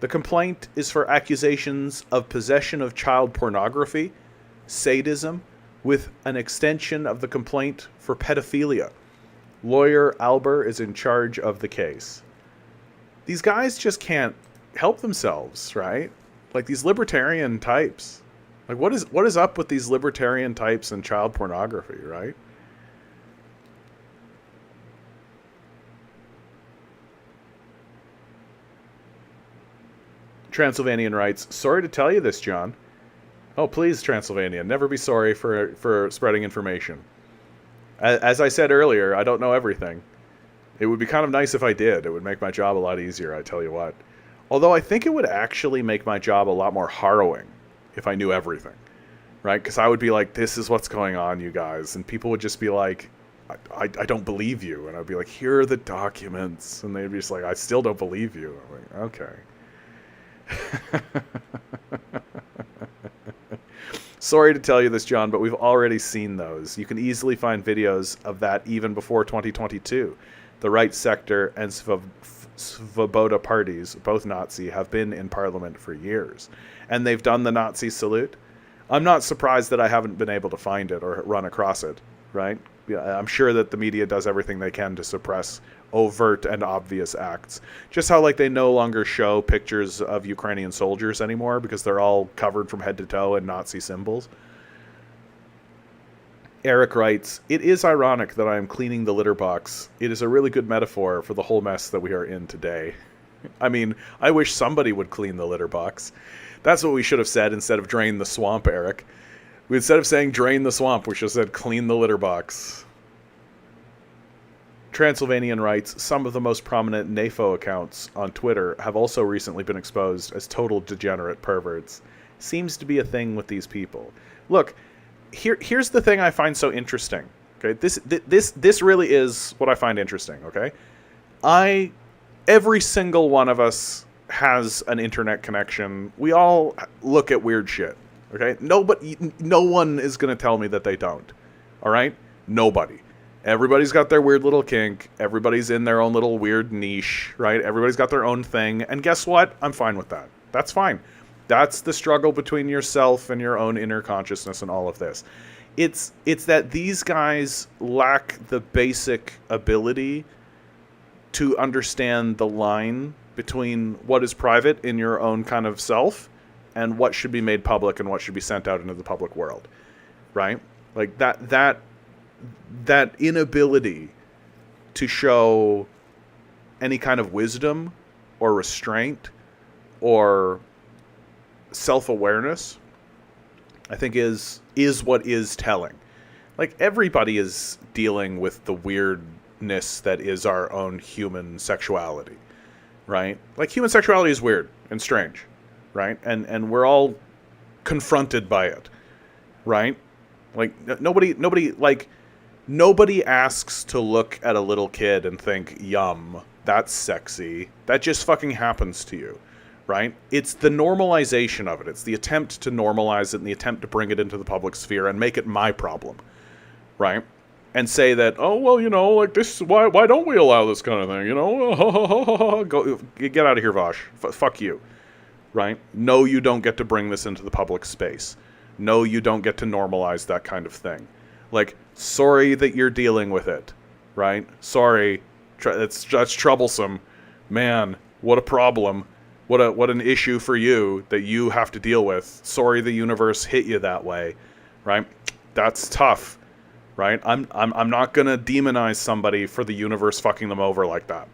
The complaint is for accusations of possession of child pornography, sadism, with an extension of the complaint for pedophilia. Lawyer Alber is in charge of the case. These guys just can't help themselves, right? Like, these libertarian types. Like, what is up with these libertarian types and child pornography, right? Transylvanian writes, sorry to tell you this, John. Oh, please, Transylvania, never be sorry for spreading information. As I said earlier, I don't know everything. It would be kind of nice if I did. It would make my job a lot easier, I tell you what. Although I think it would actually make my job a lot more harrowing if I knew everything, right? Because I would be like, this is what's going on, you guys. And people would just be like, I don't believe you. And I'd be like, here are the documents. And they'd be just like, I still don't believe you. I'm like, okay. Sorry to tell you this, John, but we've already seen those. You can easily find videos of that even before 2022. The right sector and Svoboda parties, both Nazi, have been in parliament for years. And they've done the Nazi salute. I'm not surprised that I haven't been able to find it or run across it, right? Yeah, I'm sure that the media does everything they can to suppress overt and obvious acts. Just how like they no longer show pictures of Ukrainian soldiers anymore because they're all covered from head to toe in Nazi symbols. Eric writes, "It is ironic that I am cleaning the litter box. It is a really good metaphor for the whole mess that we are in today." I mean, I wish somebody would clean the litter box. That's what we should have said instead of drain the swamp, Eric. Instead of saying drain the swamp, we should have said clean the litter box. Transylvanian writes, "Some of the most prominent NAFO accounts on Twitter have also recently been exposed as total degenerate perverts. Seems to be a thing with these people." Look, here's the thing I find so interesting. Okay, this really is what I find interesting. Okay, every single one of us has an internet connection. We all look at weird shit. Okay, no one is gonna tell me that they don't. All right, nobody. Everybody's got their weird little kink. Everybody's in their own little weird niche, right? Everybody's got their own thing. And guess what? I'm fine with that. That's fine. That's the struggle between yourself and your own inner consciousness and all of this. It's that these guys lack the basic ability to understand the line between what is private in your own kind of self and what should be made public and what should be sent out into the public world, right? Like that inability to show any kind of wisdom or restraint or self-awareness, I think is what is telling. Like, everybody is dealing with the weirdness that is our own human sexuality, right? Like, human sexuality is weird and strange, right? And we're all confronted by it, right? Like, nobody asks to look at a little kid and think, yum, that's sexy. That just fucking happens to you, right? It's the normalization of it. It's the attempt to normalize it and the attempt to bring it into the public sphere and make it my problem, right? And say that, oh, well, like this, why don't we allow this kind of thing, Go, get out of here, Vosh. Fuck you, right? No, you don't get to bring this into the public space. No, you don't get to normalize that kind of thing. Like, sorry that you're dealing with it, right? Sorry, that's troublesome. Man, what a problem. What an issue for you that you have to deal with. Sorry the universe hit you that way, right? That's tough, right? I'm not gonna demonize somebody for the universe fucking them over like that,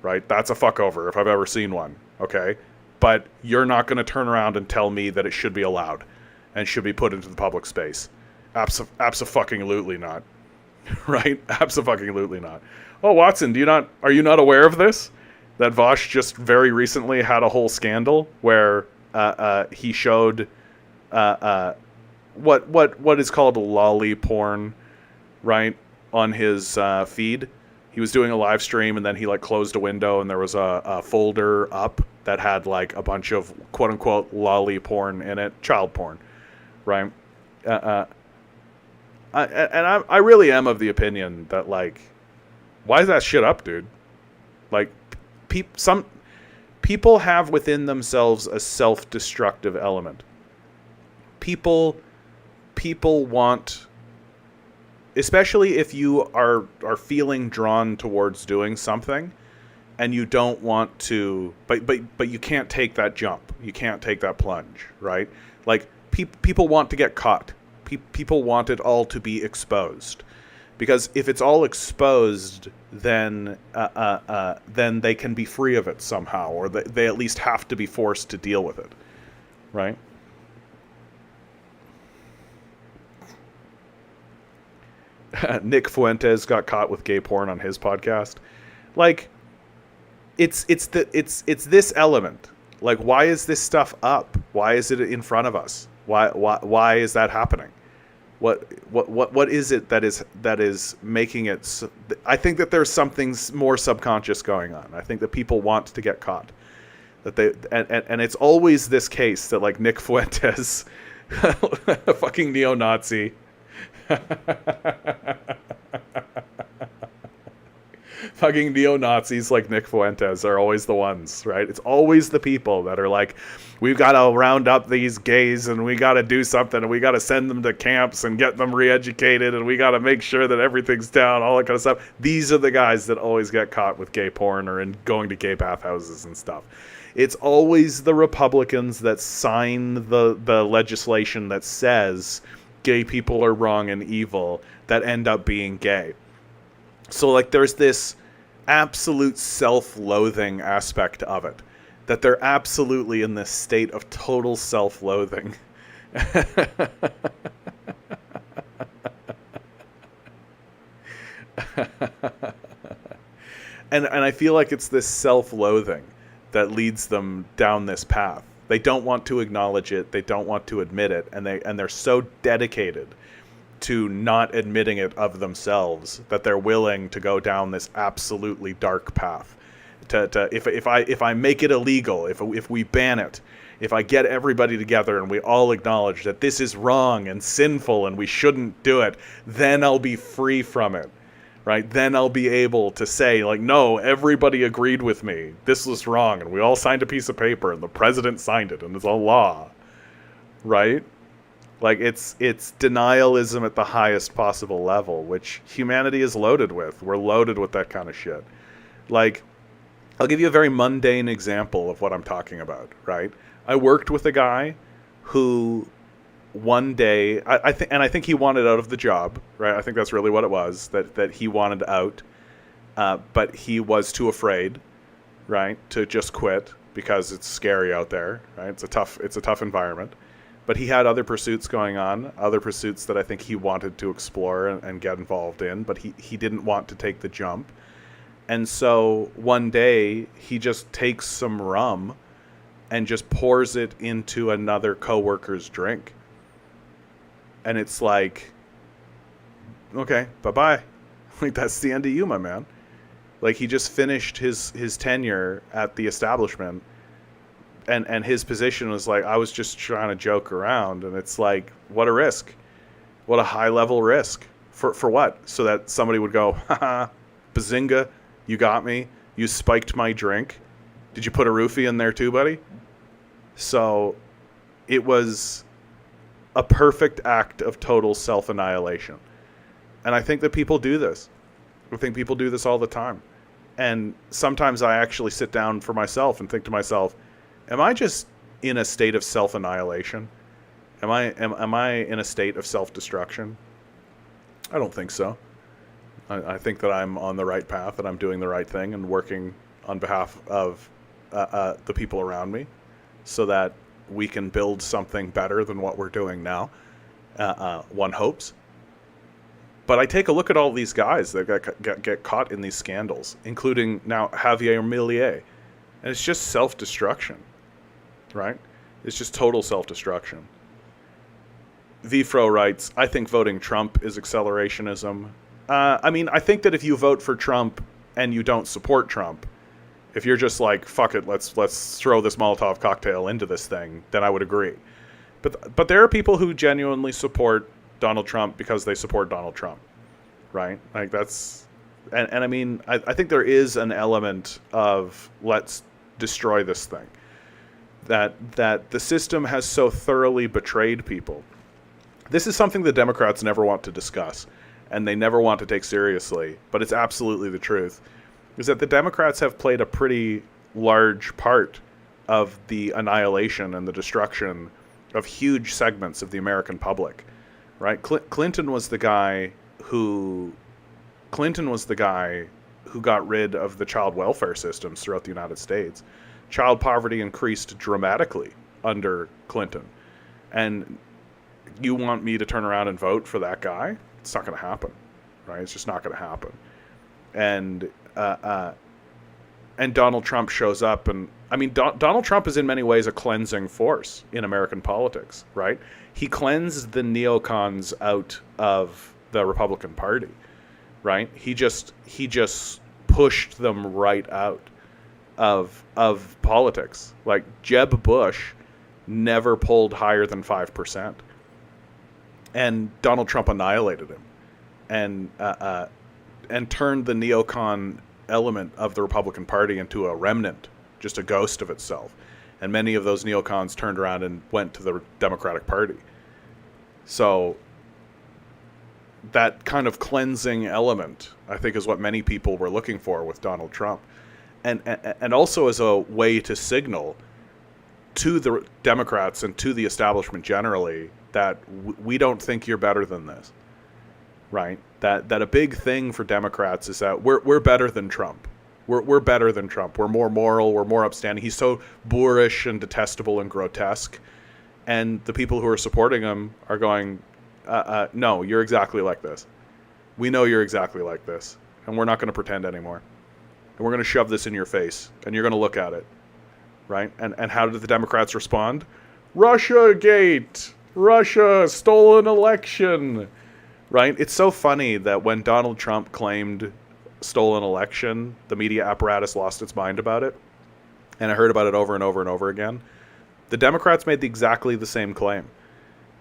right? That's a fuck over if I've ever seen one, okay? But you're not gonna turn around and tell me that it should be allowed and should be put into the public space. Abso-fucking-lutely not. Right? Abso-fucking-lutely not. Oh, Watson, are you not aware of this? That Vosh just very recently had a whole scandal where he showed what is called lolly porn, right, on his feed. He was doing a live stream and then he closed a window and there was a folder up that had a bunch of quote unquote lolly porn in it, child porn, right? I really am of the opinion that, why is that shit up, dude? Some people have within themselves a self-destructive element. People want, especially if you are feeling drawn towards doing something, and you don't want to, but you can't take that jump. You can't take that plunge, right? People want to get caught. People want it all to be exposed, because if it's all exposed, then they can be free of it somehow, or they at least have to be forced to deal with it, right? Nick Fuentes got caught with gay porn on his podcast. It's this element. Why is this stuff up? Why is it in front of us? Why is that happening? What is it that is making it so, I think that there's something more subconscious going on. I think that people want to get caught. That they and it's always this case that Nick Fuentes, a fucking neo-Nazi, fucking neo-Nazis like Nick Fuentes are always the ones, right? It's always the people that are like, we've got to round up these gays and we got to do something and we got to send them to camps and get them re-educated and we got to make sure that everything's down, all that kind of stuff. These are the guys that always get caught with gay porn or in going to gay bathhouses and stuff. It's always the Republicans that sign the legislation that says gay people are wrong and evil that end up being gay. So like there's this absolute self-loathing aspect of it, that they're absolutely in this state of total self-loathing. and I feel like it's this self-loathing that leads them down this path. They don't want to acknowledge it, they don't want to admit it, and they're so dedicated to not admitting it of themselves that they're willing to go down this absolutely dark path. If I make it illegal, if we ban it, if I get everybody together and we all acknowledge that this is wrong and sinful and we shouldn't do it, then I'll be free from it, right? Then I'll be able to say, like, no, everybody agreed with me. This was wrong, and we all signed a piece of paper, and the president signed it, and it's a law, right? Like, it's denialism at the highest possible level, which humanity is loaded with. We're loaded with that kind of shit. Like, I'll give you a very mundane example of what I'm talking about, right? I worked with a guy who one day, I think he wanted out of the job, right? I think that's really what it was, that he wanted out, but he was too afraid, right, to just quit because it's scary out there, right? It's a tough environment. But he had other pursuits going on, other pursuits that I think he wanted to explore and get involved in, but he didn't want to take the jump. And so one day he just takes some rum and just pours it into another coworker's drink. And it's like, okay, bye-bye. Like, that's the end of you, my man. Like, he just finished his tenure at the establishment. And his position was like, I was just trying to joke around. And it's like, what a risk. What a high-level risk. For what? So that somebody would go, haha, bazinga, you got me. You spiked my drink. Did you put a roofie in there too, buddy? So it was a perfect act of total self-annihilation. And I think that people do this. I think people do this all the time. And sometimes I actually sit down for myself and think to myself, am I just in a state of self-annihilation? Am I in a state of self-destruction? I don't think so. I think that I'm on the right path, and I'm doing the right thing and working on behalf of the people around me so that we can build something better than what we're doing now, one hopes. But I take a look at all these guys that get caught in these scandals, including now Javier Milei, and it's just self-destruction. Right? It's just total self-destruction. Vfro writes, I think voting Trump is accelerationism. I mean, I think that if you vote for Trump and you don't support Trump, if you're just like, fuck it, let's throw this Molotov cocktail into this thing, then I would agree. But there are people who genuinely support Donald Trump because they support Donald Trump, right? Like that's, and I mean, I think there is an element of let's destroy this thing. That the system has so thoroughly betrayed people. This is something the Democrats never want to discuss, and they never want to take seriously, but it's absolutely the truth, is that the Democrats have played a pretty large part of the annihilation and the destruction of huge segments of the American public, right? Clinton was the guy who got rid of the child welfare systems throughout the United States. Child poverty increased dramatically under Clinton. And you want me to turn around and vote for that guy? It's not going to happen, right? It's just not going to happen. And Donald Trump shows up, and I mean, Donald Trump is in many ways a cleansing force in American politics, right? He cleansed the neocons out of the Republican Party, right? He just pushed them right out of politics. Like Jeb Bush never polled higher than 5%, and Donald Trump annihilated him, and turned the neocon element of the Republican Party into a remnant, just a ghost of itself. And many of those neocons turned around and went to the Democratic Party. So that kind of cleansing element, I think, is what many people were looking for with Donald Trump. And also as a way to signal to the Democrats and to the establishment generally that we don't think you're better than this, right? That a big thing for Democrats is that we're better than Trump. We're better than Trump. We're more moral. We're more upstanding. He's so boorish and detestable and grotesque. And the people who are supporting him are going, no, you're exactly like this. We know you're exactly like this. And we're not going to pretend anymore. And we're going to shove this in your face. And you're going to look at it. Right? And how did the Democrats respond? Russiagate! Russia! Stolen election! Right? It's so funny that when Donald Trump claimed stolen election, the media apparatus lost its mind about it. And I heard about it over and over and over again. The Democrats made exactly the same claim.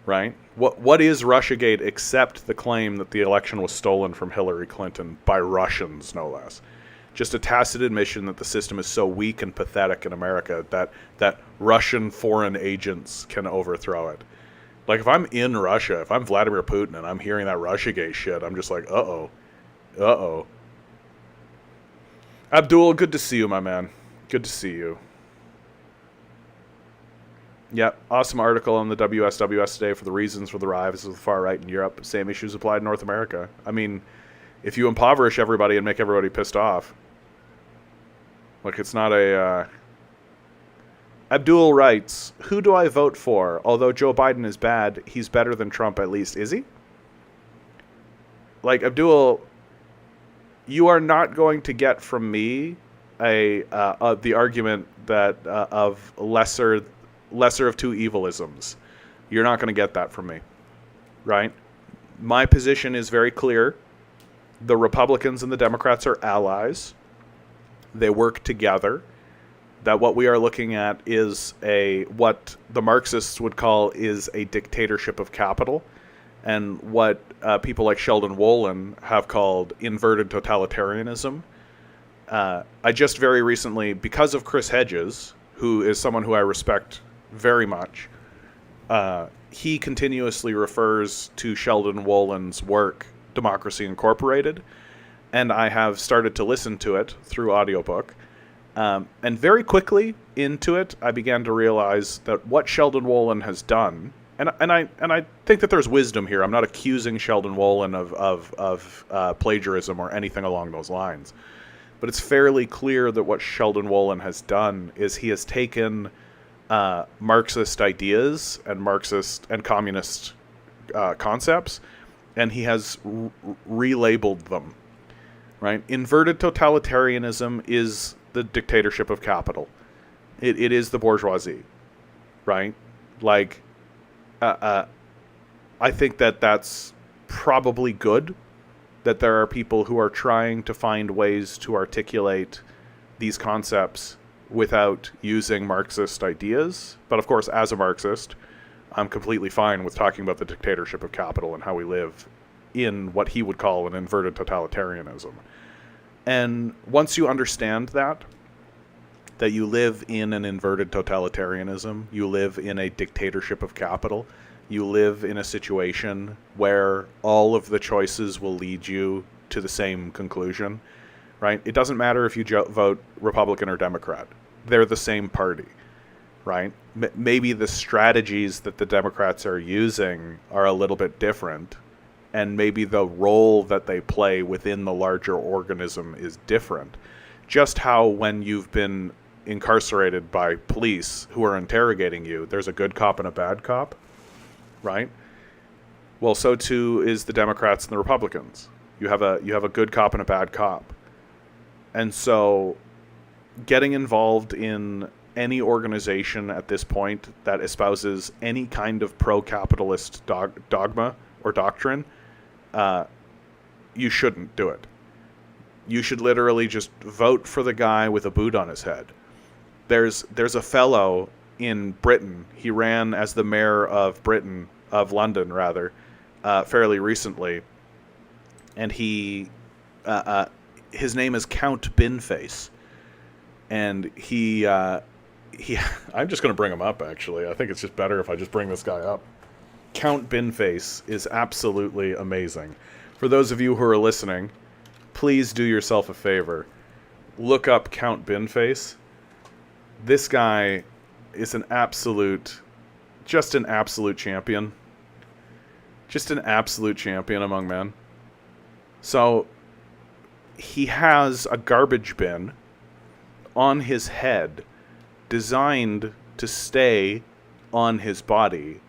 Right? What is Russiagate except the claim that the election was stolen from Hillary Clinton by Russians, no less? Just a tacit admission that the system is so weak and pathetic in America that Russian foreign agents can overthrow it. Like, if I'm in Russia, if I'm Vladimir Putin and I'm hearing that Russiagate shit, I'm just like, uh-oh. Abdul, good to see you, my man. Good to see you. Yep, awesome article on the WSWS today for the reasons for the rise of the far right in Europe. Same issues apply to North America. I mean, if you impoverish everybody and make everybody pissed off, like, it's not a... Abdul writes, who do I vote for? Although Joe Biden is bad, he's better than Trump at least. Is he? Like, Abdul, you are not going to get from me the argument that of lesser of two evilisms. You're not going to get that from me, right? My position is very clear. The Republicans and the Democrats are allies. They work together. That what we are looking at is what the Marxists would call is a dictatorship of capital, and what people like Sheldon Wolin have called inverted totalitarianism. I just very recently, because of Chris Hedges, who is someone who I respect very much, he continuously refers to Sheldon Wolin's work, Democracy Incorporated, and I have started to listen to it through audiobook. And very quickly into it, I began to realize that what Sheldon Wolin has done, and I think that there's wisdom here. I'm not accusing Sheldon Wolin of plagiarism or anything along those lines, but it's fairly clear that what Sheldon Wolin has done is he has taken Marxist ideas and Marxist and communist concepts, and he has relabeled them. Right? Inverted totalitarianism is the dictatorship of capital. It is the bourgeoisie, right? Like, I think that that's probably good, that there are people who are trying to find ways to articulate these concepts without using Marxist ideas. But of course, as a Marxist, I'm completely fine with talking about the dictatorship of capital and how we live in what he would call an inverted totalitarianism. And once you understand that you live in an inverted totalitarianism, you live in a dictatorship of capital, you live in a situation where all of the choices will lead you to the same conclusion, right? It doesn't matter if you vote Republican or Democrat. They're the same party, right? Maybe the strategies that the Democrats are using are a little bit different, and maybe the role that they play within the larger organism is different. Just how when you've been incarcerated by police who are interrogating you, there's a good cop and a bad cop, right? Well, so too is the Democrats and the Republicans. You have a good cop and a bad cop. And so getting involved in any organization at this point that espouses any kind of pro-capitalist dogma or doctrine, you shouldn't do it. You should literally just vote for the guy with a boot on his head. There's a fellow in Britain. He ran as the mayor of London, rather, fairly recently, and he his name is Count Binface, and he I'm just going to bring him up, actually. I think it's just better if I just bring this guy up. Count Binface is absolutely amazing. For those of you who are listening, please do yourself a favor. Look up Count Binface. This guy is just an absolute champion. Just an absolute champion among men. So, he has a garbage bin on his head designed to stay on his body.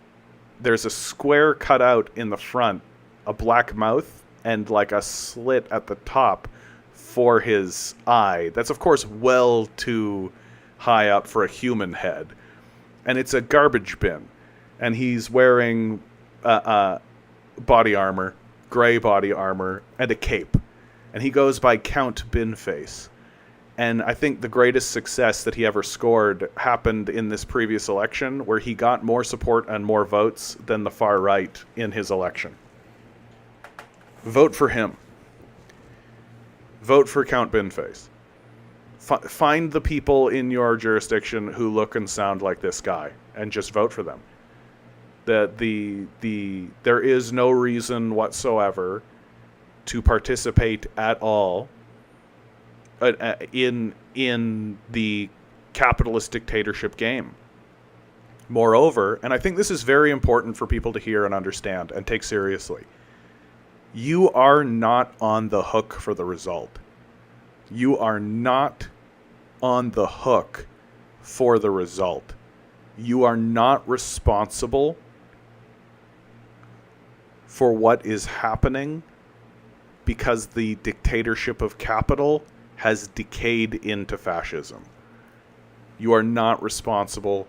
There's a square cut out in the front, a black mouth, and like a slit at the top for his eye. That's, of course, well too high up for a human head. And it's a garbage bin. And he's wearing body armor, gray body armor, and a cape. And he goes by Count Binface. And I think the greatest success that he ever scored happened in this previous election, where he got more support and more votes than the far right in his election. Vote for him. Vote for Count Binface. Find the people in your jurisdiction who look and sound like this guy, and just vote for them. There is no reason whatsoever to participate at all in the capitalist dictatorship game. Moreover, and I think this is very important for people to hear and understand and take seriously, you are not on the hook for the result. You are not on the hook for the result. You are not responsible for what is happening because the dictatorship of capital has decayed into fascism. You are not responsible.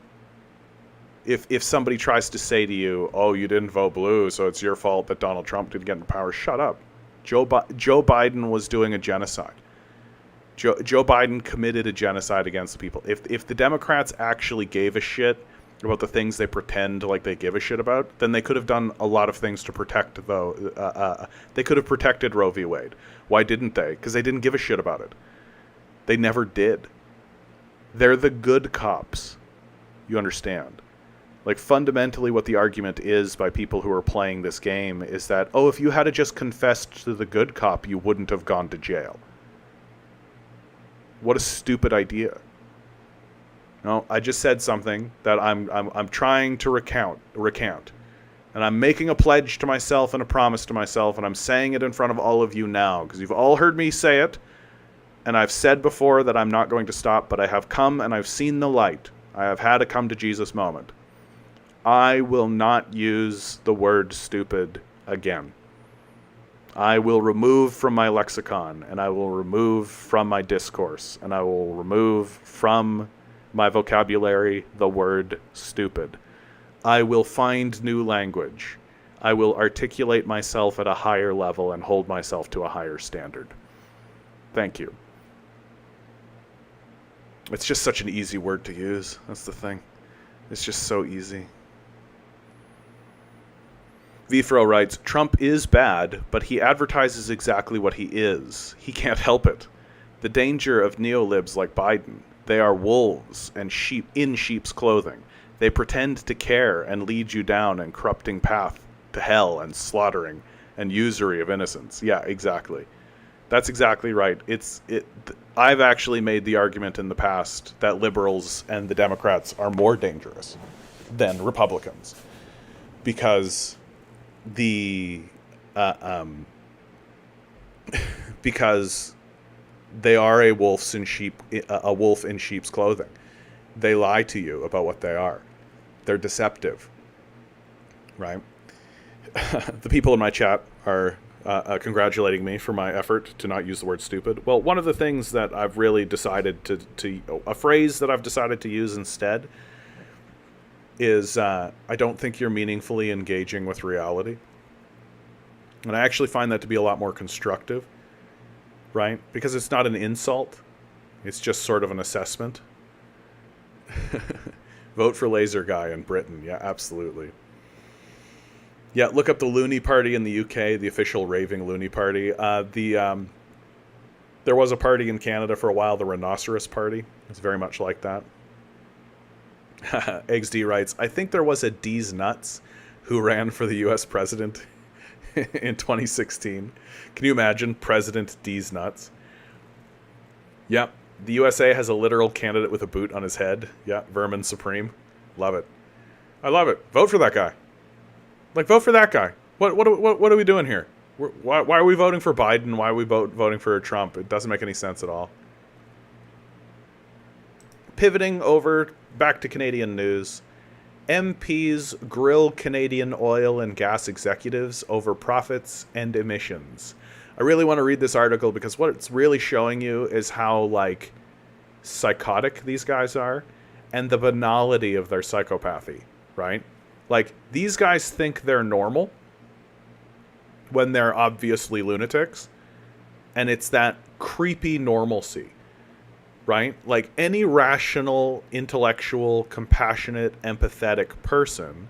If somebody tries to say to you, oh, you didn't vote blue, so it's your fault that Donald Trump didn't get into power, shut up. Joe Biden was doing a genocide. Joe Biden committed a genocide against the people. If the Democrats actually gave a shit about the things they pretend like they give a shit about, then they could have done a lot of things to protect, they could have protected Roe v. Wade. Why didn't they? Because they didn't give a shit about it. They never did. They're the good cops. You understand? Like, fundamentally what the argument is by people who are playing this game is that, oh, if you had just confessed to the good cop, you wouldn't have gone to jail. What a stupid idea. No, I just said something that I'm trying to recount. And I'm making a pledge to myself and a promise to myself, and I'm saying it in front of all of you now, because you've all heard me say it, and I've said before that I'm not going to stop, but I have come and I've seen the light. I have had a come to Jesus moment. I will not use the word stupid again. I will remove from my lexicon, and I will remove from my discourse, and I will remove from my vocabulary the word stupid. I will find new language. I will articulate myself at a higher level and hold myself to a higher standard. Thank you. It's just such an easy word to use. That's the thing. It's just so easy. Vfro writes, Trump is bad, but he advertises exactly what he is. He can't help it. The danger of neolibs like Biden, they are wolves and sheep in sheep's clothing. They pretend to care and lead you down an corrupting path to hell and slaughtering and usury of innocence. Yeah, exactly. That's exactly right. I've actually made the argument in the past that liberals and the Democrats are more dangerous than Republicans because because they are a wolf in sheep's clothing. They lie to you about what they are. They're deceptive, right? The people in my chat are congratulating me for my effort to not use the word stupid. Well, one of the things that I've really decided a phrase that I've decided to use instead is I don't think you're meaningfully engaging with reality. And I actually find that to be a lot more constructive, right? Because it's not an insult. It's just sort of an assessment. Vote for Laser Guy in Britain. Yeah, absolutely. Yeah, look up the Loony Party in the UK, the official raving Loony Party. The There was a party in Canada for a while, the Rhinoceros Party. It's very much like that. Eggs D writes, I think there was a D's Nuts who ran for the U.S. president in 2016. Can you imagine President D's Nuts? Yep. The USA has a literal candidate with a boot on his head. Yeah, Vermin Supreme. Love it. I love it. Vote for that guy. Like, vote for that guy. What are we doing here? Why are we voting for Biden? Why are we voting for Trump? It doesn't make any sense at all. Pivoting over back to Canadian news. MPs grill Canadian oil and gas executives over profits and emissions. I really want to read this article because what it's really showing you is how, like, psychotic these guys are and the banality of their psychopathy, right? Like, these guys think they're normal when they're obviously lunatics, and it's that creepy normalcy, right? Like, any rational, intellectual, compassionate, empathetic person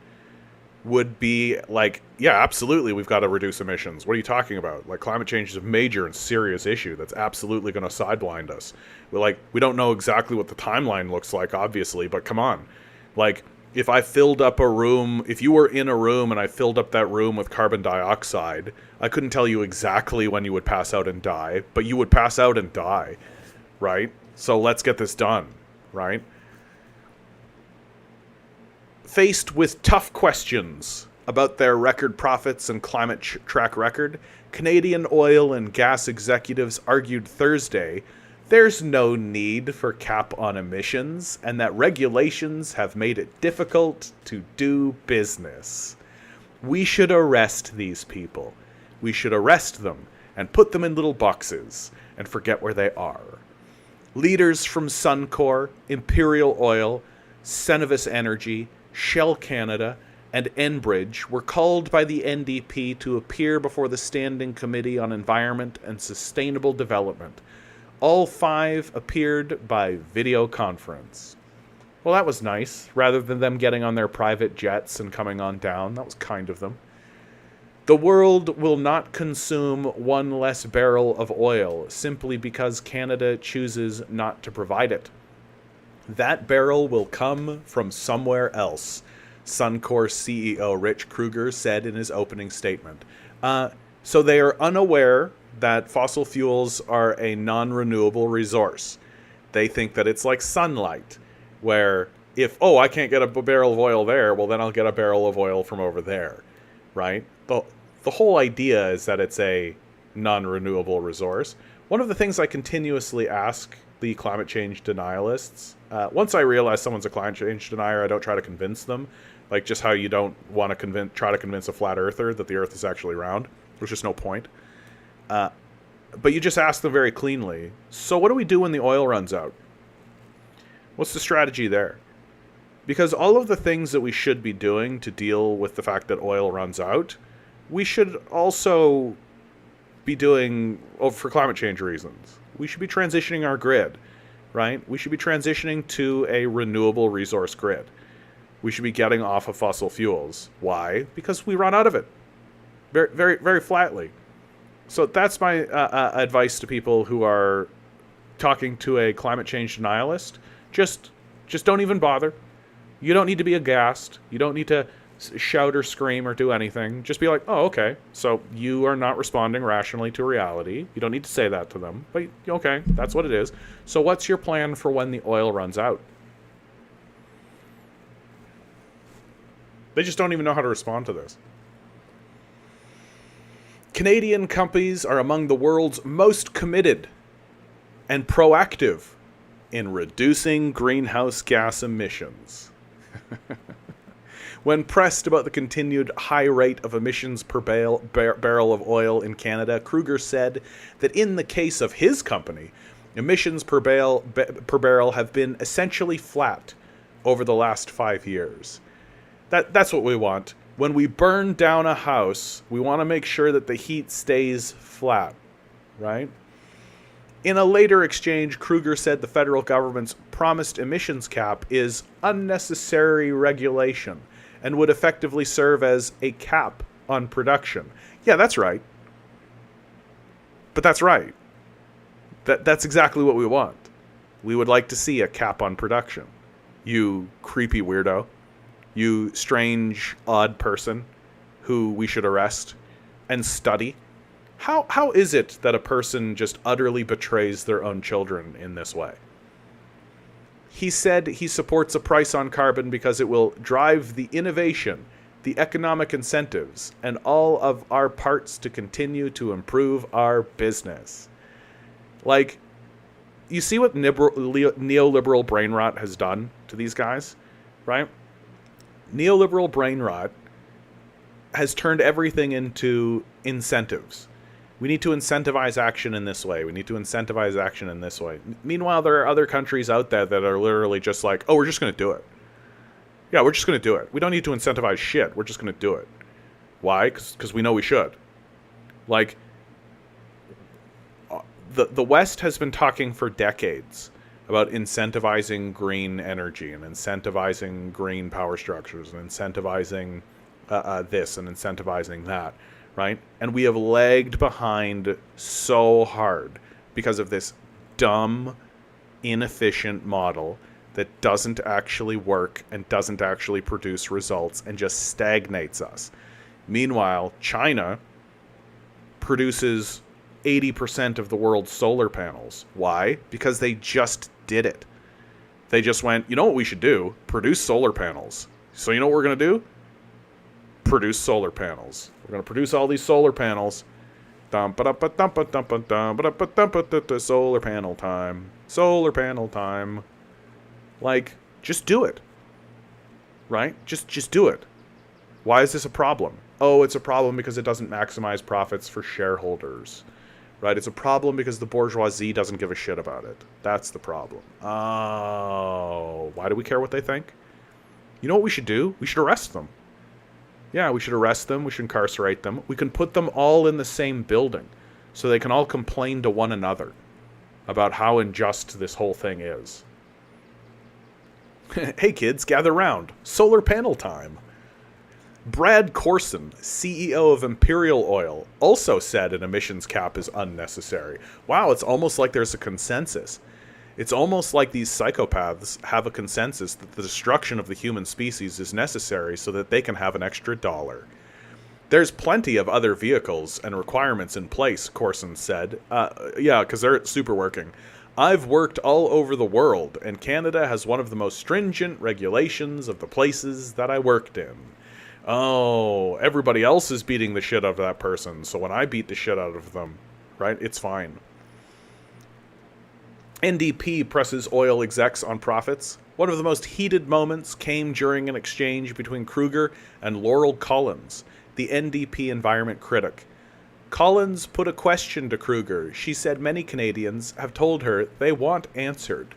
would be like, yeah, absolutely, we've got to reduce emissions. What are you talking about? Like, climate change is a major and serious issue that's absolutely going to sidewind us. We don't know exactly what the timeline looks like, obviously, but come on. Like, if I filled up a room, if you were in a room and I filled up that room with carbon dioxide, I couldn't tell you exactly when you would pass out and die, but you would pass out and die, right? So let's get this done, right? Faced with tough questions about their record profits and climate track record, Canadian oil and gas executives argued Thursday there's no need for cap on emissions and that regulations have made it difficult to do business. We should arrest these people. We should arrest them and put them in little boxes and forget where they are. Leaders from Suncor, Imperial Oil, Cenovus Energy, Shell Canada, and Enbridge were called by the NDP to appear before the Standing Committee on Environment and Sustainable Development. All 5 appeared by video conference. Well, that was nice. Rather than them getting on their private jets and coming on down, that was kind of them. The world will not consume one less barrel of oil simply because Canada chooses not to provide it. That barrel will come from somewhere else, Suncor CEO Rich Kruger said in his opening statement. So they are unaware that fossil fuels are a non-renewable resource. They think that it's like sunlight, where if, I can't get a barrel of oil there, well, then I'll get a barrel of oil from over there, right? The whole idea is that it's a non-renewable resource. One of the things I continuously ask the climate change denialists, once I realize someone's a climate change denier, I don't try to convince them, like just how you don't want to try to convince a flat earther that the earth is actually round. There's just no point. But you just ask them very cleanly, so what do we do when the oil runs out? What's the strategy there? Because all of the things that we should be doing to deal with the fact that oil runs out, we should also be doing for climate change reasons. We should be transitioning our grid, right? We should be transitioning to a renewable resource grid. We should be getting off of fossil fuels. Why? Because we run out of it. Very, very, very flatly. So that's my advice to people who are talking to a climate change denialist. Just don't even bother. You don't need to be aghast. You don't need to shout or scream or do anything. Just be like, oh, okay. So you are not responding rationally to reality. You don't need to say that to them. But okay, that's what it is. So what's your plan for when the oil runs out? They just don't even know how to respond to this. Canadian companies are among the world's most committed and proactive in reducing greenhouse gas emissions. When pressed about the continued high rate of emissions per barrel of oil in Canada, Kruger said that in the case of his company, emissions per barrel have been essentially flat over the last 5 years. That's what we want. When we burn down a house, we want to make sure that the heat stays flat, right? In a later exchange, Kruger said the federal government's promised emissions cap is unnecessary regulation and would effectively serve as a cap on production. Yeah, that's right. But that's right. That's exactly what we want. We would like to see a cap on production. You creepy weirdo. You strange, odd person who we should arrest and study. How is it that a person just utterly betrays their own children in this way? He said he supports a price on carbon because it will drive the innovation, the economic incentives, and all of our parts to continue to improve our business. Like, you see what neoliberal brain rot has done to these guys, right? Neoliberal brain rot has turned everything into incentives. We need to incentivize action in this way. We need to incentivize action in this way. Meanwhile, there are other countries out there that are literally just like, oh, we're just going to do it. Yeah, we're just going to do it. We don't need to incentivize shit. We're just going to do it. Why? Because we know we should. Like, the West has been talking for decades about incentivizing green energy and incentivizing green power structures and incentivizing this and incentivizing that. Right? And we have lagged behind so hard because of this dumb, inefficient model that doesn't actually work and doesn't actually produce results and just stagnates us. Meanwhile, China produces 80% of the world's solar panels. Why? Because they just did it. They just went, you know what we should do? Produce solar panels. So you know what we're going to do? Produce solar panels. We're going to produce all these solar panels. Solar panel time. Solar panel time. Like, just do it. Right? Just do it. Why is this a problem? Oh, it's a problem because it doesn't maximize profits for shareholders. Right? It's a problem because the bourgeoisie doesn't give a shit about it. That's the problem. Oh, why do we care what they think? You know what we should do? We should arrest them. Yeah, we should arrest them. We should incarcerate them. We can put them all in the same building so they can all complain to one another about how unjust this whole thing is. Hey kids, gather round. Solar panel time. Brad Corson, CEO of Imperial Oil, also said an emissions cap is unnecessary. Wow, it's almost like there's a consensus. It's almost like these psychopaths have a consensus that the destruction of the human species is necessary so that they can have an extra dollar. There's plenty of other vehicles and requirements in place, Corson said. Yeah, because they're super working. I've worked all over the world, and Canada has one of the most stringent regulations of the places that I worked in. Oh, everybody else is beating the shit out of that person, so when I beat the shit out of them, right, it's fine. NDP presses oil execs on profits. One of the most heated moments came during an exchange between Kruger and Laurel Collins, the NDP environment critic. Collins put a question to Kruger. She said many Canadians have told her they want answered,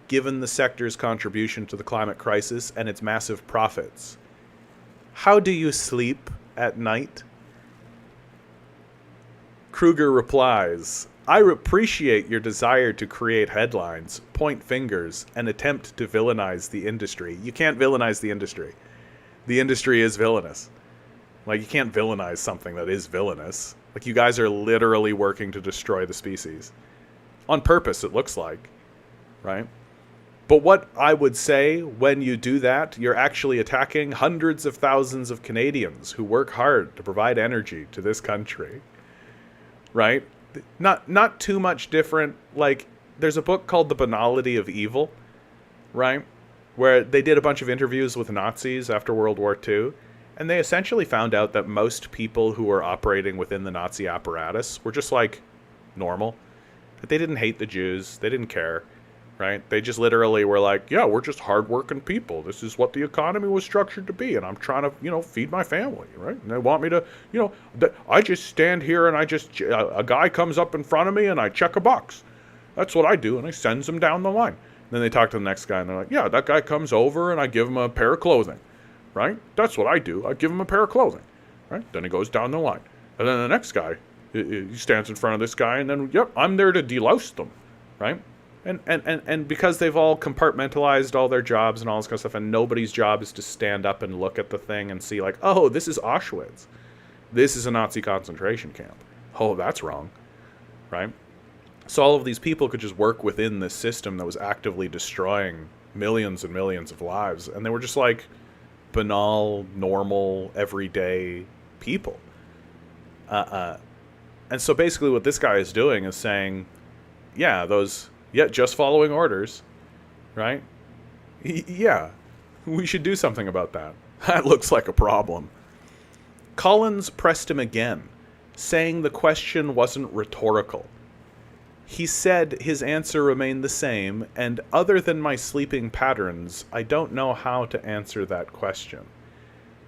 given the sector's contribution to the climate crisis and its massive profits. How do you sleep at night? Kruger replies, I appreciate your desire to create headlines, point fingers, and attempt to villainize the industry. You can't villainize the industry. The industry is villainous. Like, you can't villainize something that is villainous. Like, you guys are literally working to destroy the species. On purpose, it looks like. Right? But what I would say when you do that, you're actually attacking hundreds of thousands of Canadians who work hard to provide energy to this country. Right? Not too much different. Like, there's a book called The Banality of Evil, right? Where they did a bunch of interviews with Nazis after World War II, and they essentially found out that most people who were operating within the Nazi apparatus were just, like, normal. That they didn't hate the Jews. They didn't care, right? They just literally were like, yeah, we're just hardworking people. This is what the economy was structured to be, and I'm trying to, feed my family, right? And they want me to, I just stand here and a guy comes up in front of me and I check a box. That's what I do, and I sends him down the line. And then they talk to the next guy and they're like, yeah, that guy comes over and I give him a pair of clothing, right? That's what I do. I give him a pair of clothing, right? Then he goes down the line. And then the next guy, he stands in front of this guy and then, yep, I'm there to delouse them, right? And because they've all compartmentalized all their jobs and all this kind of stuff, and nobody's job is to stand up and look at the thing and see like, oh, this is Auschwitz. This is a Nazi concentration camp. Oh, that's wrong. Right? So all of these people could just work within this system that was actively destroying millions and millions of lives. And they were just like banal, normal, everyday people. And so basically what this guy is doing is saying, just following orders, right? Yeah, we should do something about that. That looks like a problem. Collins pressed him again, saying the question wasn't rhetorical. He said his answer remained the same, and other than my sleeping patterns, I don't know how to answer that question.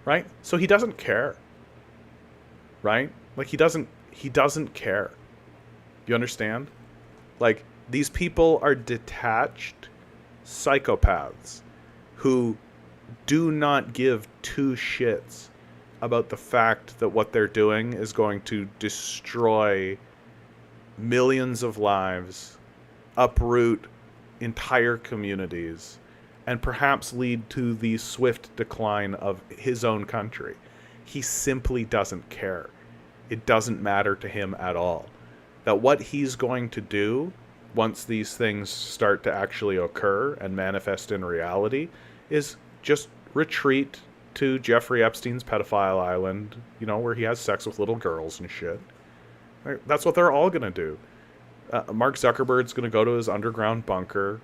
Right? So he doesn't care. Right? Like he doesn't care. You understand? Like, these people are detached psychopaths who do not give two shits about the fact that what they're doing is going to destroy millions of lives, uproot entire communities, and perhaps lead to the swift decline of his own country. He simply doesn't care. It doesn't matter to him at all. That what he's going to do once these things start to actually occur and manifest in reality is just retreat to Jeffrey Epstein's pedophile island, where he has sex with little girls and shit. That's what they're all going to do. Mark Zuckerberg's going to go to his underground bunker.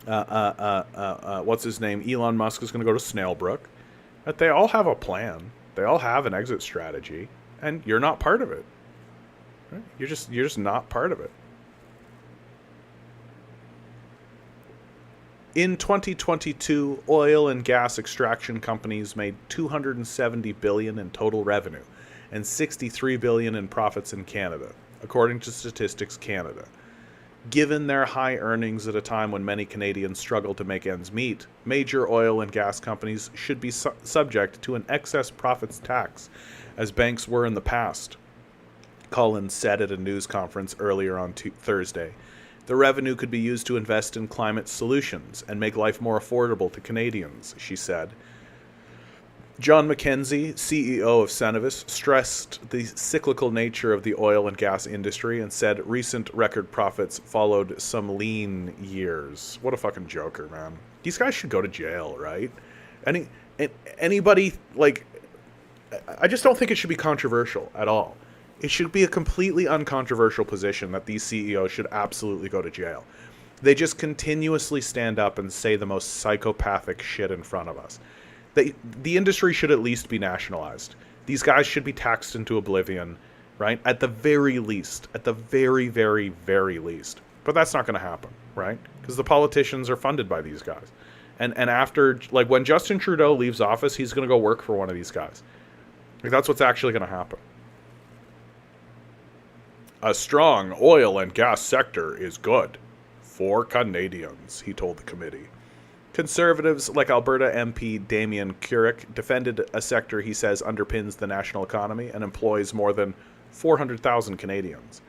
What's his name? Elon Musk is going to go to Snailbrook. But they all have a plan. They all have an exit strategy, and you're not part of it. Right? You're just not part of it. In 2022, oil and gas extraction companies made $270 billion in total revenue and $63 billion in profits in Canada, according to Statistics Canada. Given their high earnings at a time when many Canadians struggle to make ends meet, major oil and gas companies should be subject to an excess profits tax, as banks were in the past, Collins said at a news conference earlier on Thursday. The revenue could be used to invest in climate solutions and make life more affordable to Canadians, she said. John McKenzie, CEO of Cenovus, stressed the cyclical nature of the oil and gas industry and said recent record profits followed some lean years. What a fucking joker, man. These guys should go to jail, right? Anybody, I just don't think it should be controversial at all. It should be a completely uncontroversial position that these CEOs should absolutely go to jail. They just continuously stand up and say the most psychopathic shit in front of us. The industry should at least be nationalized. These guys should be taxed into oblivion, right? At the very least. At the very, very, very least. But that's not going to happen, right? Because the politicians are funded by these guys. And after, when Justin Trudeau leaves office, he's going to go work for one of these guys. That's what's actually going to happen. A strong oil and gas sector is good for Canadians, he told the committee. Conservatives like Alberta MP Damien Carrick defended a sector he says underpins the national economy and employs more than 400,000 Canadians.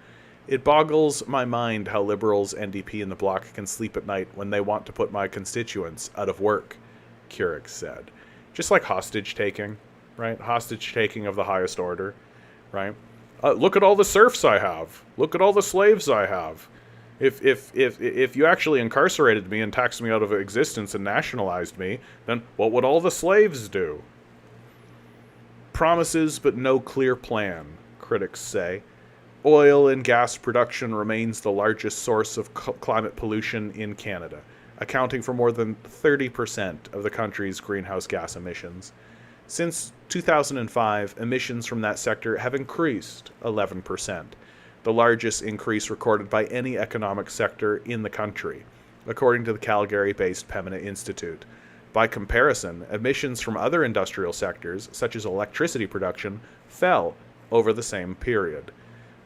It boggles my mind how Liberals, NDP, and the Bloc can sleep at night when they want to put my constituents out of work, Carrick said. Just like hostage taking, right? Hostage taking of the highest order, right? Look at all the serfs I have. Look at all the slaves I have. If you actually incarcerated me and taxed me out of existence and nationalized me, then what would all the slaves do? Promises but no clear plan, critics say. Oil and gas production remains the largest source of climate pollution in Canada, accounting for more than 30% of the country's greenhouse gas emissions. Since 2005, emissions from that sector have increased 11%, the largest increase recorded by any economic sector in the country, according to the Calgary-based Pembina Institute. By comparison, emissions from other industrial sectors, such as electricity production, fell over the same period.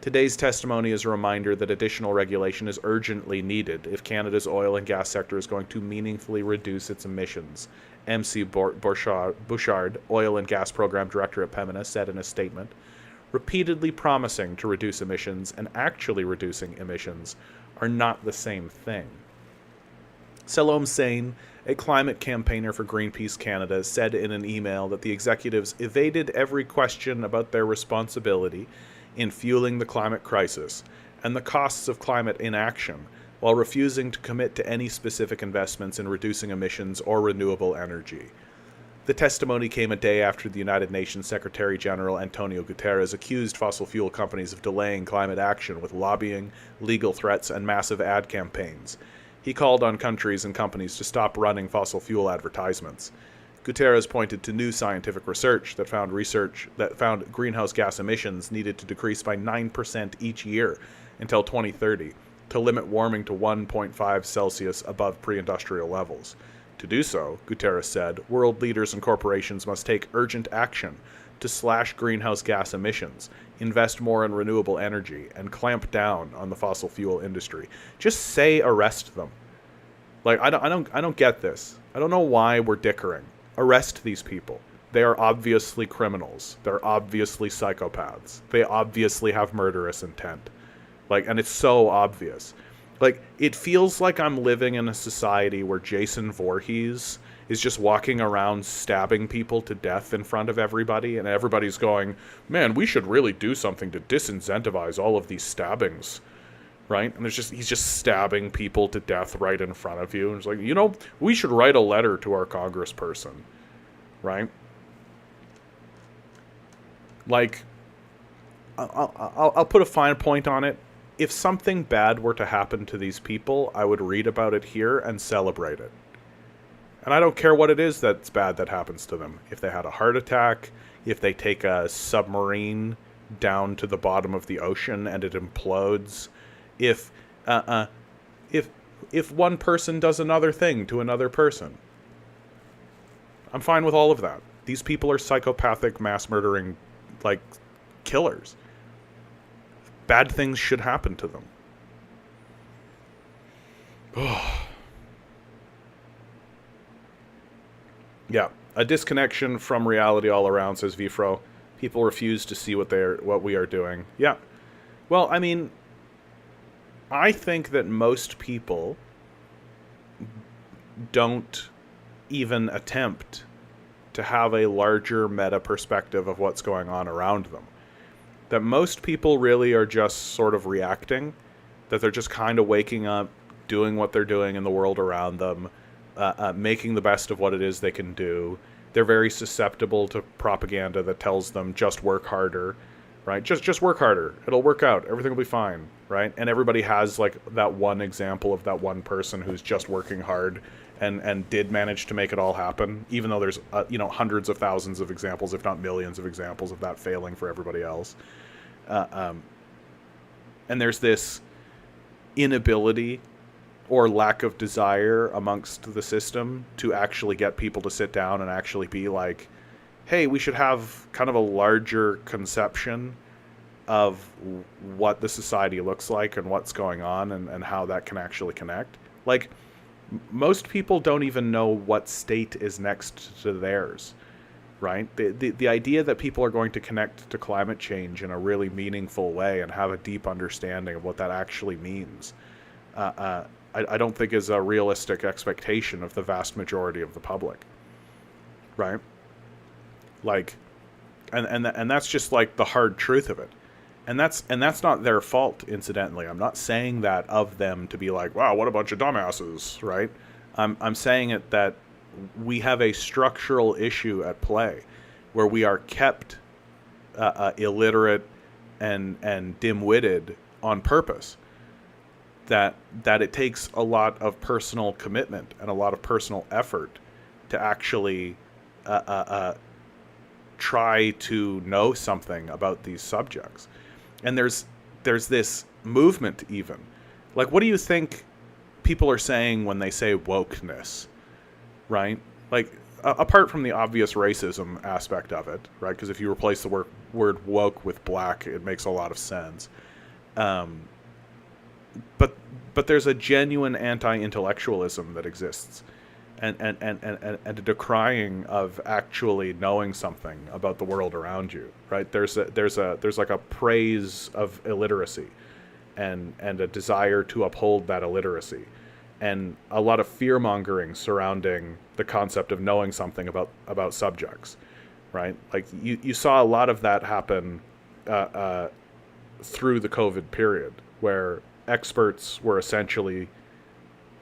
Today's testimony is a reminder that additional regulation is urgently needed if Canada's oil and gas sector is going to meaningfully reduce its emissions, MC Bouchard, Oil and Gas Program Director at Pembina, said in a statement. Repeatedly promising to reduce emissions and actually reducing emissions are not the same thing. Salome Sain, a climate campaigner for Greenpeace Canada, said in an email that the executives evaded every question about their responsibility in fueling the climate crisis, and the costs of climate inaction, while refusing to commit to any specific investments in reducing emissions or renewable energy. The testimony came a day after the United Nations Secretary General Antonio Guterres accused fossil fuel companies of delaying climate action with lobbying, legal threats, and massive ad campaigns. He called on countries and companies to stop running fossil fuel advertisements. Guterres pointed to new scientific research that found greenhouse gas emissions needed to decrease by 9% each year until 2030 to limit warming to 1.5 Celsius above pre-industrial levels. To do so, Guterres said, world leaders and corporations must take urgent action to slash greenhouse gas emissions, invest more in renewable energy, and clamp down on the fossil fuel industry. Just say arrest them. Like, I don't get this. I don't know why we're dickering. Arrest these people. They are obviously criminals. They're obviously psychopaths. They obviously have murderous intent. Like, and it's so obvious. Like, it feels like I'm living in a society where Jason Voorhees is just walking around stabbing people to death in front of everybody, and everybody's going, man, we should really do something to disincentivize all of these stabbings, right? And he's just stabbing people to death right in front of you. And it's like, we should write a letter to our congressperson, right? Like, I'll put a fine point on it. If something bad were to happen to these people, I would read about it here and celebrate it. And I don't care what it is that's bad that happens to them. If they had a heart attack, if they take a submarine down to the bottom of the ocean and it implodes, if one person does another thing to another person, I'm fine with all of that. These people are psychopathic, mass murdering, like, killers. Bad things should happen to them. Yeah, a disconnection from reality all around, says Vifro. People refuse to see what we are doing. Yeah. Well, I mean, I think that most people don't even attempt to have a larger meta perspective of what's going on around them. That most people really are just sort of reacting, that they're just kind of waking up, doing what they're doing in the world around them, making the best of what it is they can do. They're very susceptible to propaganda that tells them just work harder, right? Just work harder. It'll work out. Everything will be fine, right? And everybody has like that one example of that one person who's just working hard and did manage to make it all happen, even though there's hundreds of thousands of examples, if not millions of examples of that failing for everybody else. And there's this inability or lack of desire amongst the system to actually get people to sit down and actually be like, hey, we should have kind of a larger conception of what the society looks like and what's going on and how that can actually connect. Like, most people don't even know what state is next to theirs, right? The idea that people are going to connect to climate change in a really meaningful way and have a deep understanding of what that actually means, I don't think is a realistic expectation of the vast majority of the public, right? Like, and that's just like the hard truth of it. And that's not their fault, incidentally. I'm not saying that of them to be like, wow, what a bunch of dumbasses, right? I'm saying it that we have a structural issue at play where we are kept illiterate and dim-witted on purpose. That it takes a lot of personal commitment and a lot of personal effort to actually try to know something about these subjects. And there's this movement even. Like, what do you think people are saying when they say wokeness, right? Like, apart from the obvious racism aspect of it, right? Because if you replace the word woke with black, it makes a lot of sense. But there's a genuine anti-intellectualism that exists. And a decrying of actually knowing something about the world around you, right? There's like a praise of illiteracy, and a desire to uphold that illiteracy, and a lot of fear mongering surrounding the concept of knowing something about subjects, right? Like you saw a lot of that happen through the COVID period, where experts were essentially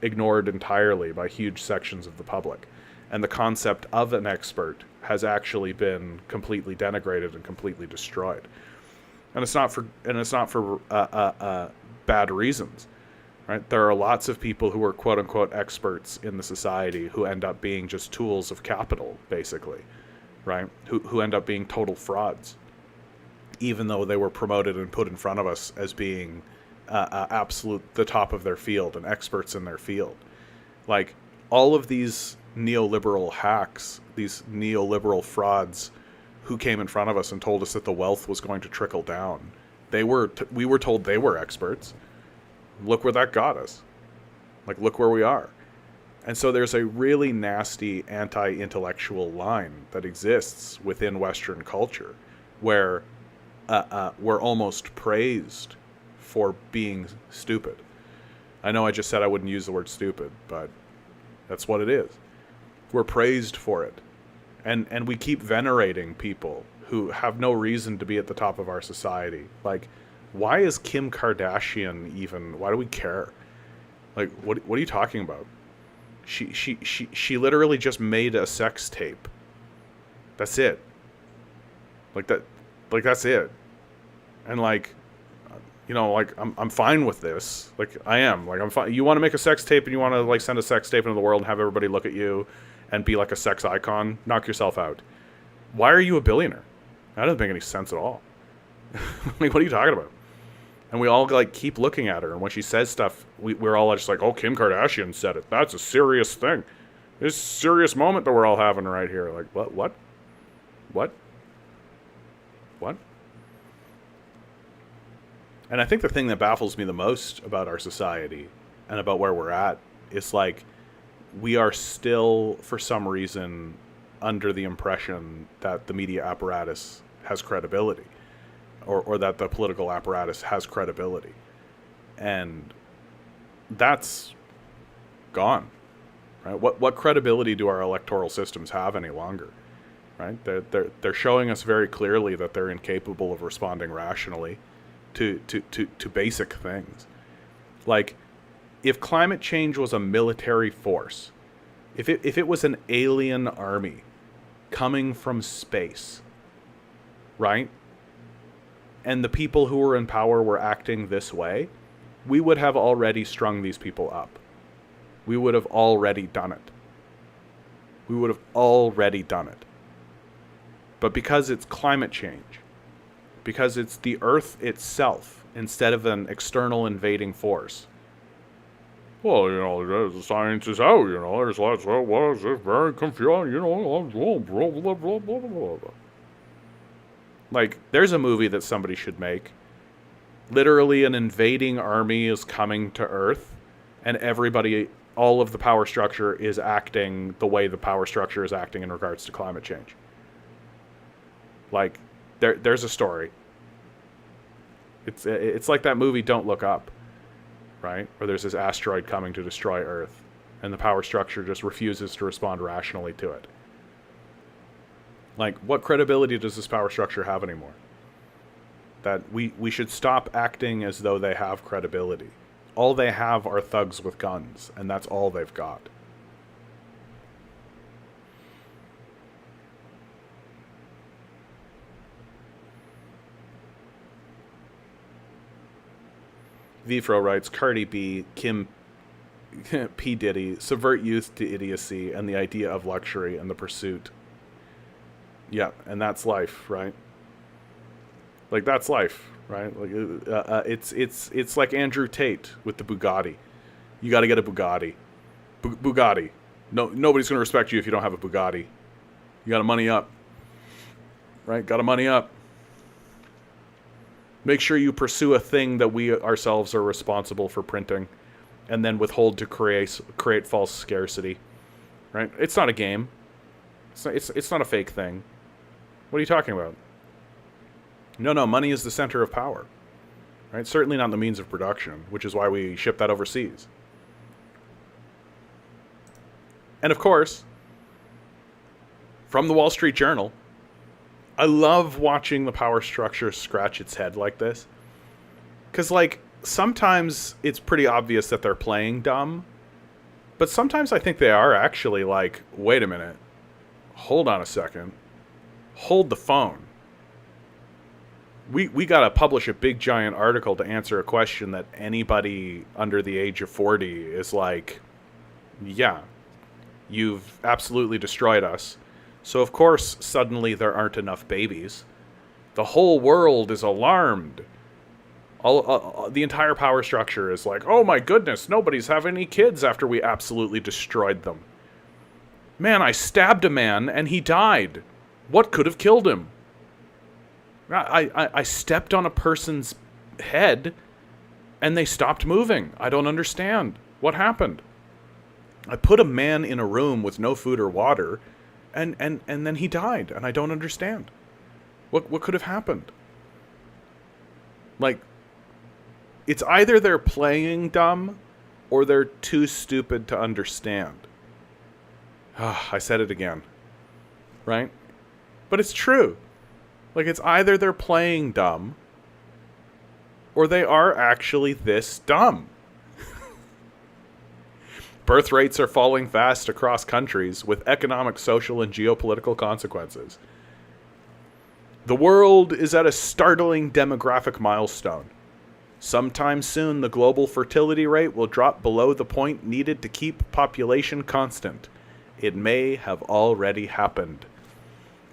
ignored entirely by huge sections of the public. And the concept of an expert has actually been completely denigrated and completely destroyed. And it's not for bad reasons, right? There are lots of people who are quote unquote experts in the society who end up being just tools of capital, basically, right? Who end up being total frauds, even though they were promoted and put in front of us as being the top of their field and experts in their field. Like, all of these neoliberal hacks, these neoliberal frauds who came in front of us and told us that the wealth was going to trickle down, we were told they were experts. Look where that got us. Like, look where we are. And so there's a really nasty anti-intellectual line that exists within Western culture where we're almost praised for being stupid. I know I just said I wouldn't use the word stupid, but that's what it is. We're praised for it. And we keep venerating people who have no reason to be at the top of our society. Like, why is Kim Kardashian even, why do we care? Like, what are you talking about? She literally just made a sex tape. That's it. That's it. And like, you know, like, I'm fine with this. Like, I am. Like, I'm fine. You want to make a sex tape and you want to, like, send a sex tape into the world and have everybody look at you and be like a sex icon? Knock yourself out. Why are you a billionaire? That doesn't make any sense at all. Like, what are you talking about? And we all, like, keep looking at her. And when she says stuff, we're all just like, oh, Kim Kardashian said it. That's a serious thing. This serious moment that we're all having right here. Like, what? And I think the thing that baffles me the most about our society and about where we're at is, like, we are still, for some reason, under the impression that the media apparatus has credibility, or that the political apparatus has credibility. And that's gone, right? What credibility do our electoral systems have any longer, right? They're showing us very clearly that they're incapable of responding rationally to basic things. Like, if climate change was a military force, if it was an alien army coming from space, right? And the people who were in power were acting this way, we would have already strung these people up. We would have already done it. But because it's climate change, because it's the Earth itself instead of an external invading force. Well, you know, the science is out, you know, there's lots of, well, it's just very confusing, you know, blah, blah, blah, blah, blah, blah. Like, there's a movie that somebody should make. Literally, an invading army is coming to Earth, and everybody, all of the power structure is acting the way the power structure is acting in regards to climate change. Like, there's a story. It's like that movie Don't Look Up, right? Where there's this asteroid coming to destroy Earth, and the power structure just refuses to respond rationally to it. Like, what credibility does this power structure have anymore? That we should stop acting as though they have credibility. All they have are thugs with guns, and that's all they've got. Vifro writes, Cardi B, Kim P. Diddy, subvert youth to idiocy and the idea of luxury and the pursuit. Yeah, and that's life, right? Like, that's life, right? Like, it's like Andrew Tate with the Bugatti. You got to get a Bugatti. Bugatti. No, nobody's going to respect you if you don't have a Bugatti. You got to money up, right? Got to money up. Make sure you pursue a thing that we ourselves are responsible for printing, and then withhold to create false scarcity, right? It's not a game. It's not a fake thing. What are you talking about? No, money is the center of power, right? Certainly not the means of production, which is why we ship that overseas. And of course, from the Wall Street Journal, I love watching the power structure scratch its head like this. Because, like, sometimes it's pretty obvious that they're playing dumb, but sometimes I think they are actually like, wait a minute, hold on a second, hold the phone. We got to publish a big giant article to answer a question that anybody under the age of 40 is like, yeah, you've absolutely destroyed us. So of course suddenly there aren't enough babies. The whole world is alarmed. The entire power structure is like, oh my goodness, nobody's having any kids after we absolutely destroyed them. Man, I stabbed a man and he died. What could have killed him? I stepped on a person's head and they stopped moving. I don't understand. What happened? I put a man in a room with no food or water and then he died, and I don't understand. What could have happened? Like, it's either they're playing dumb or they're too stupid to understand. I said it again. Right? But it's true. Like, it's either they're playing dumb or they are actually this dumb. Birth rates are falling fast across countries with economic, social, and geopolitical consequences. The world is at a startling demographic milestone. Sometime soon, the global fertility rate will drop below the point needed to keep population constant. It may have already happened.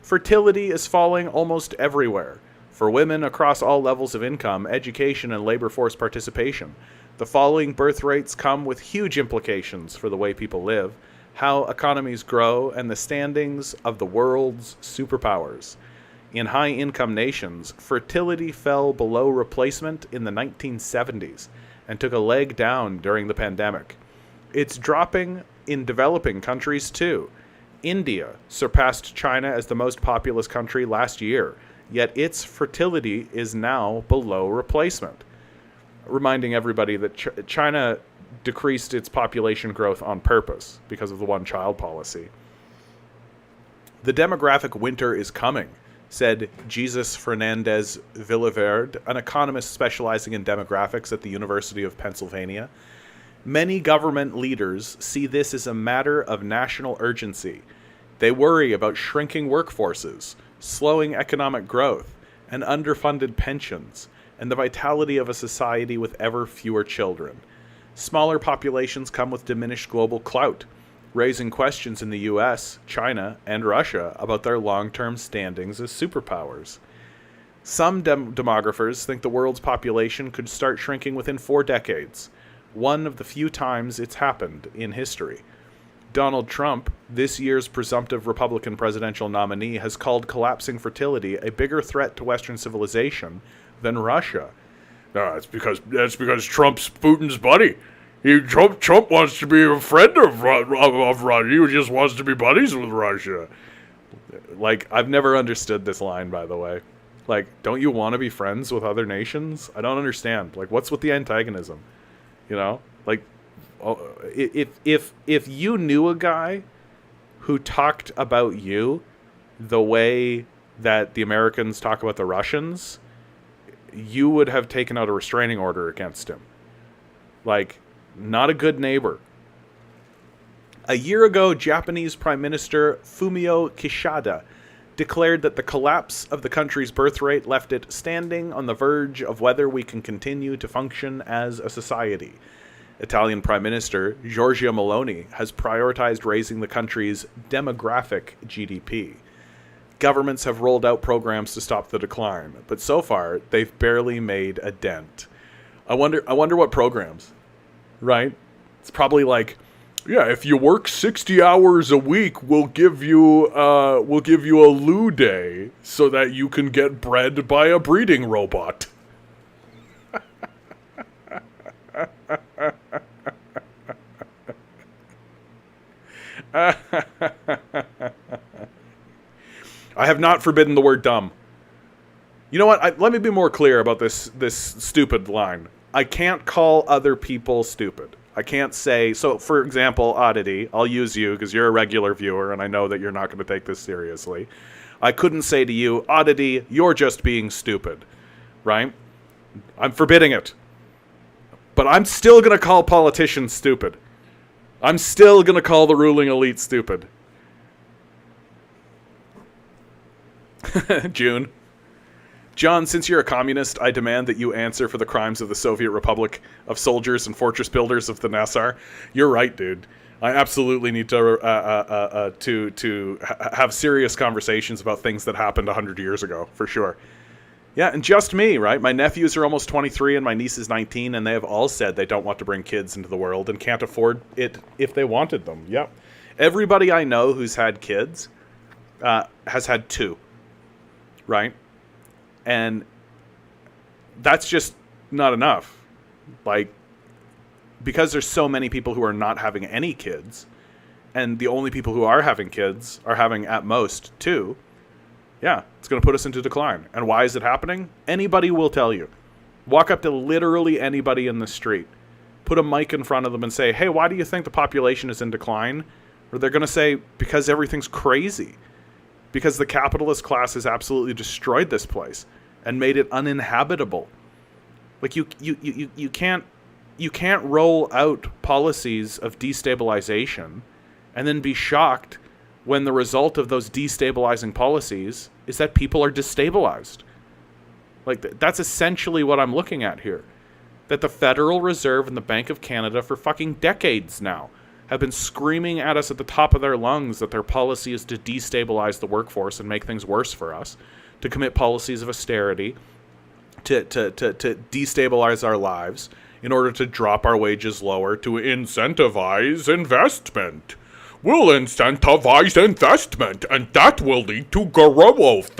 Fertility is falling almost everywhere. For women across all levels of income, education, and labor force participation, the falling birth rates come with huge implications for the way people live, how economies grow, and the standings of the world's superpowers. In high-income nations, fertility fell below replacement in the 1970s and took a leg down during the pandemic. It's dropping in developing countries too. India surpassed China as the most populous country last year, yet its fertility is now below replacement. Reminding everybody that China decreased its population growth on purpose because of the one-child policy. The demographic winter is coming, said Jesus Fernandez Villaverde, an economist specializing in demographics at the University of Pennsylvania. Many government leaders see this as a matter of national urgency. They worry about shrinking workforces, slowing economic growth, and underfunded pensions, and the vitality of a society with ever fewer children. Smaller populations come with diminished global clout, raising questions in the US, China, and Russia about their long-term standings as superpowers. Some demographers think the world's population could start shrinking within 4 decades, one of the few times it's happened in history. Donald Trump, this year's presumptive Republican presidential nominee, has called collapsing fertility a bigger threat to Western civilization than Russia. That's because Trump's Putin's buddy. Trump wants to be a friend of Russia. He just wants to be buddies with Russia. Like, I've never understood this line, by the way. Like, don't you want to be friends with other nations? I don't understand. Like, what's with the antagonism? You know, like, if you knew a guy who talked about you the way that the Americans talk about the Russians, you would have taken out a restraining order against him. Like, not a good neighbor. A year ago, Japanese Prime Minister Fumio Kishida declared that the collapse of the country's birth rate left it standing on the verge of whether we can continue to function as a society. Italian Prime Minister Giorgia Meloni has prioritized raising the country's demographic GDP. Governments have rolled out programs to stop the decline, but so far they've barely made a dent. I wonder what programs, right? It's probably like, yeah, if you work 60 hours a week, we'll give you a loo day so that you can get bred by a breeding robot. I have not forbidden the word dumb. You know what? Let me be more clear about this stupid line. I can't call other people stupid. I can't say... So, for example, Oddity, I'll use you because you're a regular viewer and I know that you're not going to take this seriously. I couldn't say to you, Oddity, you're just being stupid. Right? I'm forbidding it. But I'm still going to call politicians stupid. I'm still going to call the ruling elite stupid. June. John, since you're a communist, I demand that you answer for the crimes of the Soviet Republic of soldiers and fortress builders of the Nassar. You're right, dude. I absolutely need to have serious conversations about things that happened 100 years ago, for sure. Yeah, and just me, right? My nephews are almost 23 and my niece is 19, and they have all said they don't want to bring kids into the world and can't afford it if they wanted them. Yep. Everybody I know who's had kids has had 2, right? And that's just not enough. Like, because there's so many people who are not having any kids, and the only people who are having kids are having at most 2, yeah, it's going to put us into decline. And why is it happening? Anybody will tell you. Walk up to literally anybody in the street, put a mic in front of them and say, hey, why do you think the population is in decline? Or they're going to say, because everything's crazy. Because the capitalist class has absolutely destroyed this place and made it uninhabitable. Like, you can't roll out policies of destabilization and then be shocked when the result of those destabilizing policies is that people are destabilized. Like, that's essentially what I'm looking at here. That the Federal Reserve and the Bank of Canada for fucking decades now have been screaming at us at the top of their lungs that their policy is to destabilize the workforce and make things worse for us, to commit policies of austerity, to destabilize our lives in order to drop our wages lower, to incentivize investment. We'll incentivize investment, and that will lead to growth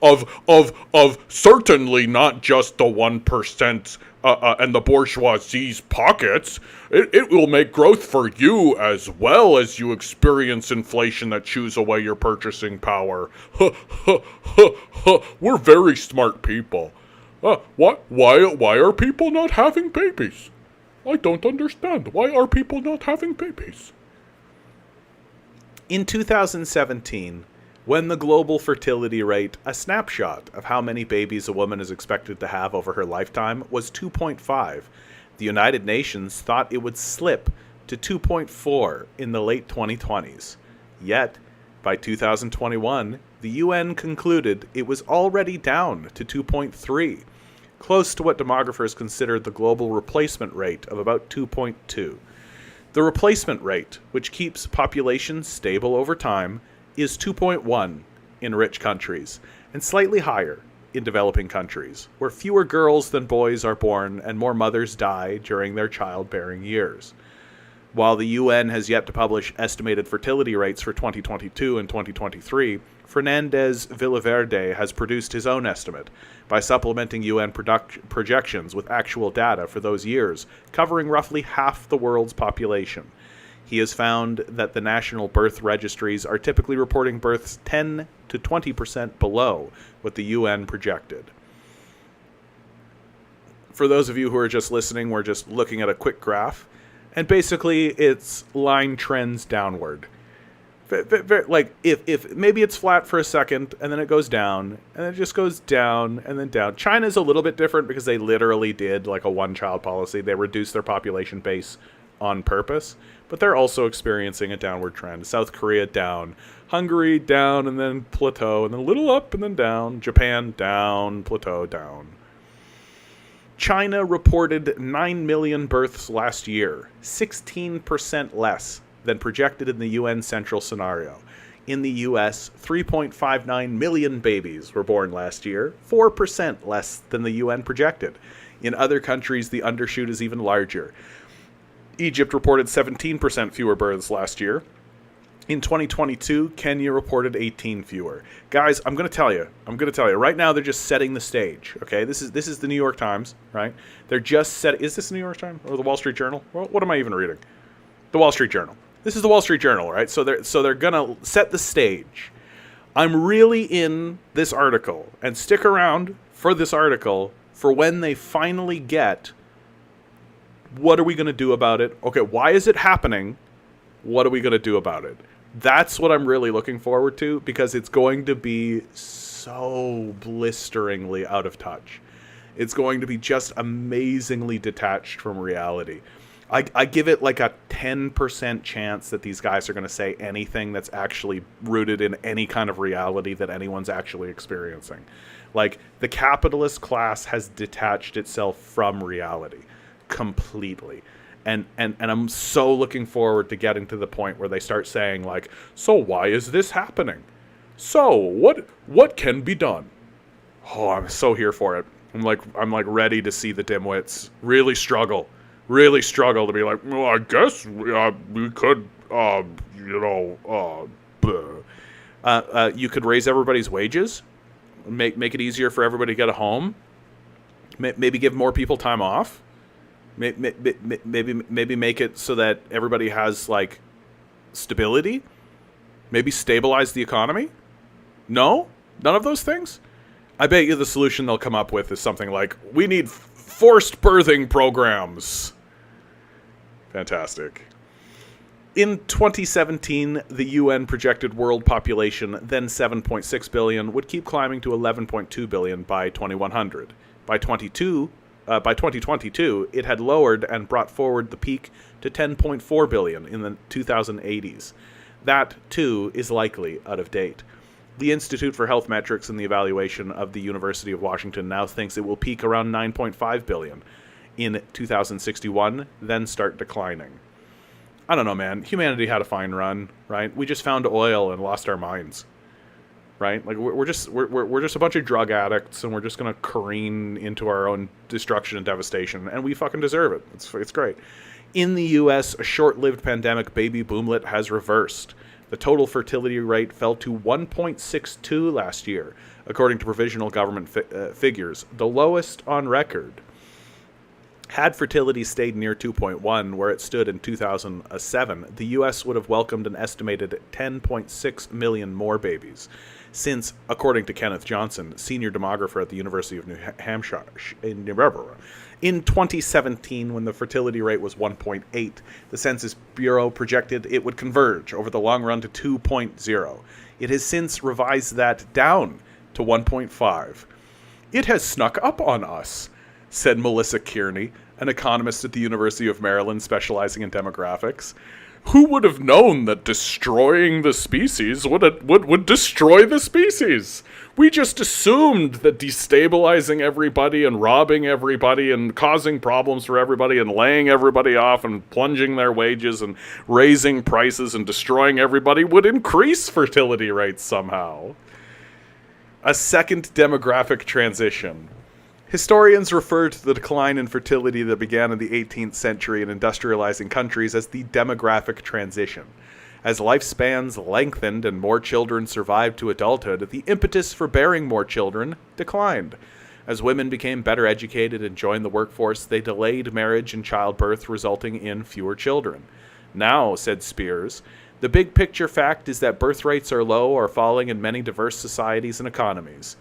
of certainly not just the 1% and the bourgeoisie's pockets. It will make growth for you as well as you experience inflation that chews away your purchasing power. We're very smart people. Why are people not having babies? I don't understand. Why are people not having babies? In 2017, when the global fertility rate, a snapshot of how many babies a woman is expected to have over her lifetime, was 2.5, the United Nations thought it would slip to 2.4 in the late 2020s. Yet, by 2021, the UN concluded it was already down to 2.3, close to what demographers considered the global replacement rate of about 2.2. The replacement rate, which keeps populations stable over time, is 2.1 in rich countries, and slightly higher in developing countries, where fewer girls than boys are born and more mothers die during their childbearing years. While the UN has yet to publish estimated fertility rates for 2022 and 2023, Fernandez Villaverde has produced his own estimate by supplementing UN projections with actual data for those years, covering roughly half the world's population. He has found that the national birth registries are typically reporting births 10 to 20% below what the UN projected. For those of you who are just listening, we're just looking at a quick graph, and basically it's line trends downward. Like, if maybe it's flat for a second, and then it goes down, and then it just goes down, and then down. China's a little bit different because they literally did like a one-child policy. They reduced their population base on purpose, but they're also experiencing a downward trend. South Korea down, Hungary down, and then plateau, and then a little up, and then down. Japan down, plateau, down. China reported 9 million births last year, 16% less than projected in the UN Central Scenario. In the US, 3.59 million babies were born last year, 4% less than the UN projected. In other countries, the undershoot is even larger. Egypt reported 17% fewer births last year. In 2022, Kenya reported 18 fewer. Guys, I'm going to tell you. Right now, they're just setting the stage, okay? This is the New York Times, right? They're just is this the New York Times or the Wall Street Journal? Well, what am I even reading? The Wall Street Journal. This is the Wall Street Journal, right? So they're going to set the stage. I'm really in this article, and stick around for this article for when they finally get, what are we going to do about it? Okay, why is it happening? What are we going to do about it? That's what I'm really looking forward to, because it's going to be so blisteringly out of touch. It's going to be just amazingly detached from reality. I give it like a 10% chance that these guys are going to say anything that's actually rooted in any kind of reality that anyone's actually experiencing. Like, the capitalist class has detached itself from reality completely. And I'm so looking forward to getting to the point where they start saying, like, so why is this happening? So what can be done? Oh, I'm so here for it. I'm like ready to see the dimwits really struggle to be like, well, I guess we could, you could raise everybody's wages, make it easier for everybody to get a home, maybe give more people time off, maybe make it so that everybody has, like, stability, maybe stabilize the economy. No? None of those things? I bet you the solution they'll come up with is something like, we need forced birthing programs. Fantastic. In 2017, the UN projected world population, then 7.6 billion, would keep climbing to 11.2 billion by 2100. By 2022, it had lowered and brought forward the peak to 10.4 billion in the 2080s. That, too, is likely out of date. The Institute for Health Metrics and the Evaluation of the University of Washington now thinks it will peak around 9.5 billion in 2061, then start declining. I don't know, man. Humanity had a fine run, right? We just found oil and lost our minds, right? Like, we're just a bunch of drug addicts, and we're just gonna careen into our own destruction and devastation, and we fucking deserve it. It's great. In the U.S., a short-lived pandemic baby boomlet has reversed. The total fertility rate fell to 1.62 last year, according to provisional government figures, the lowest on record. Had fertility stayed near 2.1, where it stood in 2007, the U.S. would have welcomed an estimated 10.6 million more babies. Since, according to Kenneth Johnson, senior demographer at the University of New Hampshire, in 2017, when the fertility rate was 1.8, the Census Bureau projected it would converge over the long run to 2.0. It has since revised that down to 1.5. It has snuck up on us, said Melissa Kearney, an economist at the University of Maryland specializing in demographics. Who would have known that destroying the species would destroy the species? We just assumed that destabilizing everybody and robbing everybody and causing problems for everybody and laying everybody off and plunging their wages and raising prices and destroying everybody would increase fertility rates somehow. A second demographic transition. Historians refer to the decline in fertility that began in the 18th century in industrializing countries as the demographic transition. As lifespans lengthened and more children survived to adulthood, the impetus for bearing more children declined. As women became better educated and joined the workforce, they delayed marriage and childbirth, resulting in fewer children. Now, said Spears, the big picture fact is that birth rates are low or falling in many diverse societies and economies.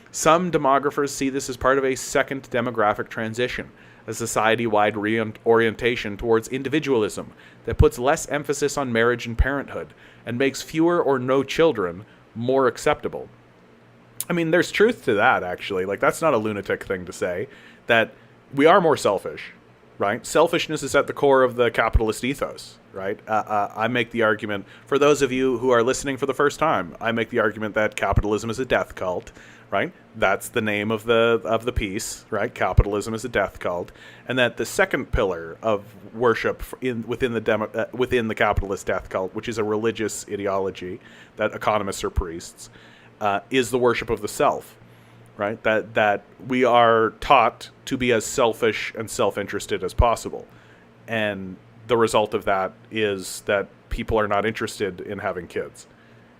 Some demographers see this as part of a second demographic transition, a society-wide reorientation towards individualism that puts less emphasis on marriage and parenthood and makes fewer or no children more acceptable. I mean, there's truth to that, actually. Like, that's not a lunatic thing to say, that we are more selfish, right? Selfishness is at the core of the capitalist ethos, right? I make the argument, for those of you who are listening for the first time, I make the argument that capitalism is a death cult, right? That's the name of the piece, right? Capitalism is a death cult, and that the second pillar of worship within the capitalist death cult, which is a religious ideology that economists are priests, is the worship of the self, right? That we are taught to be as selfish and self-interested as possible, and the result of that is that people are not interested in having kids.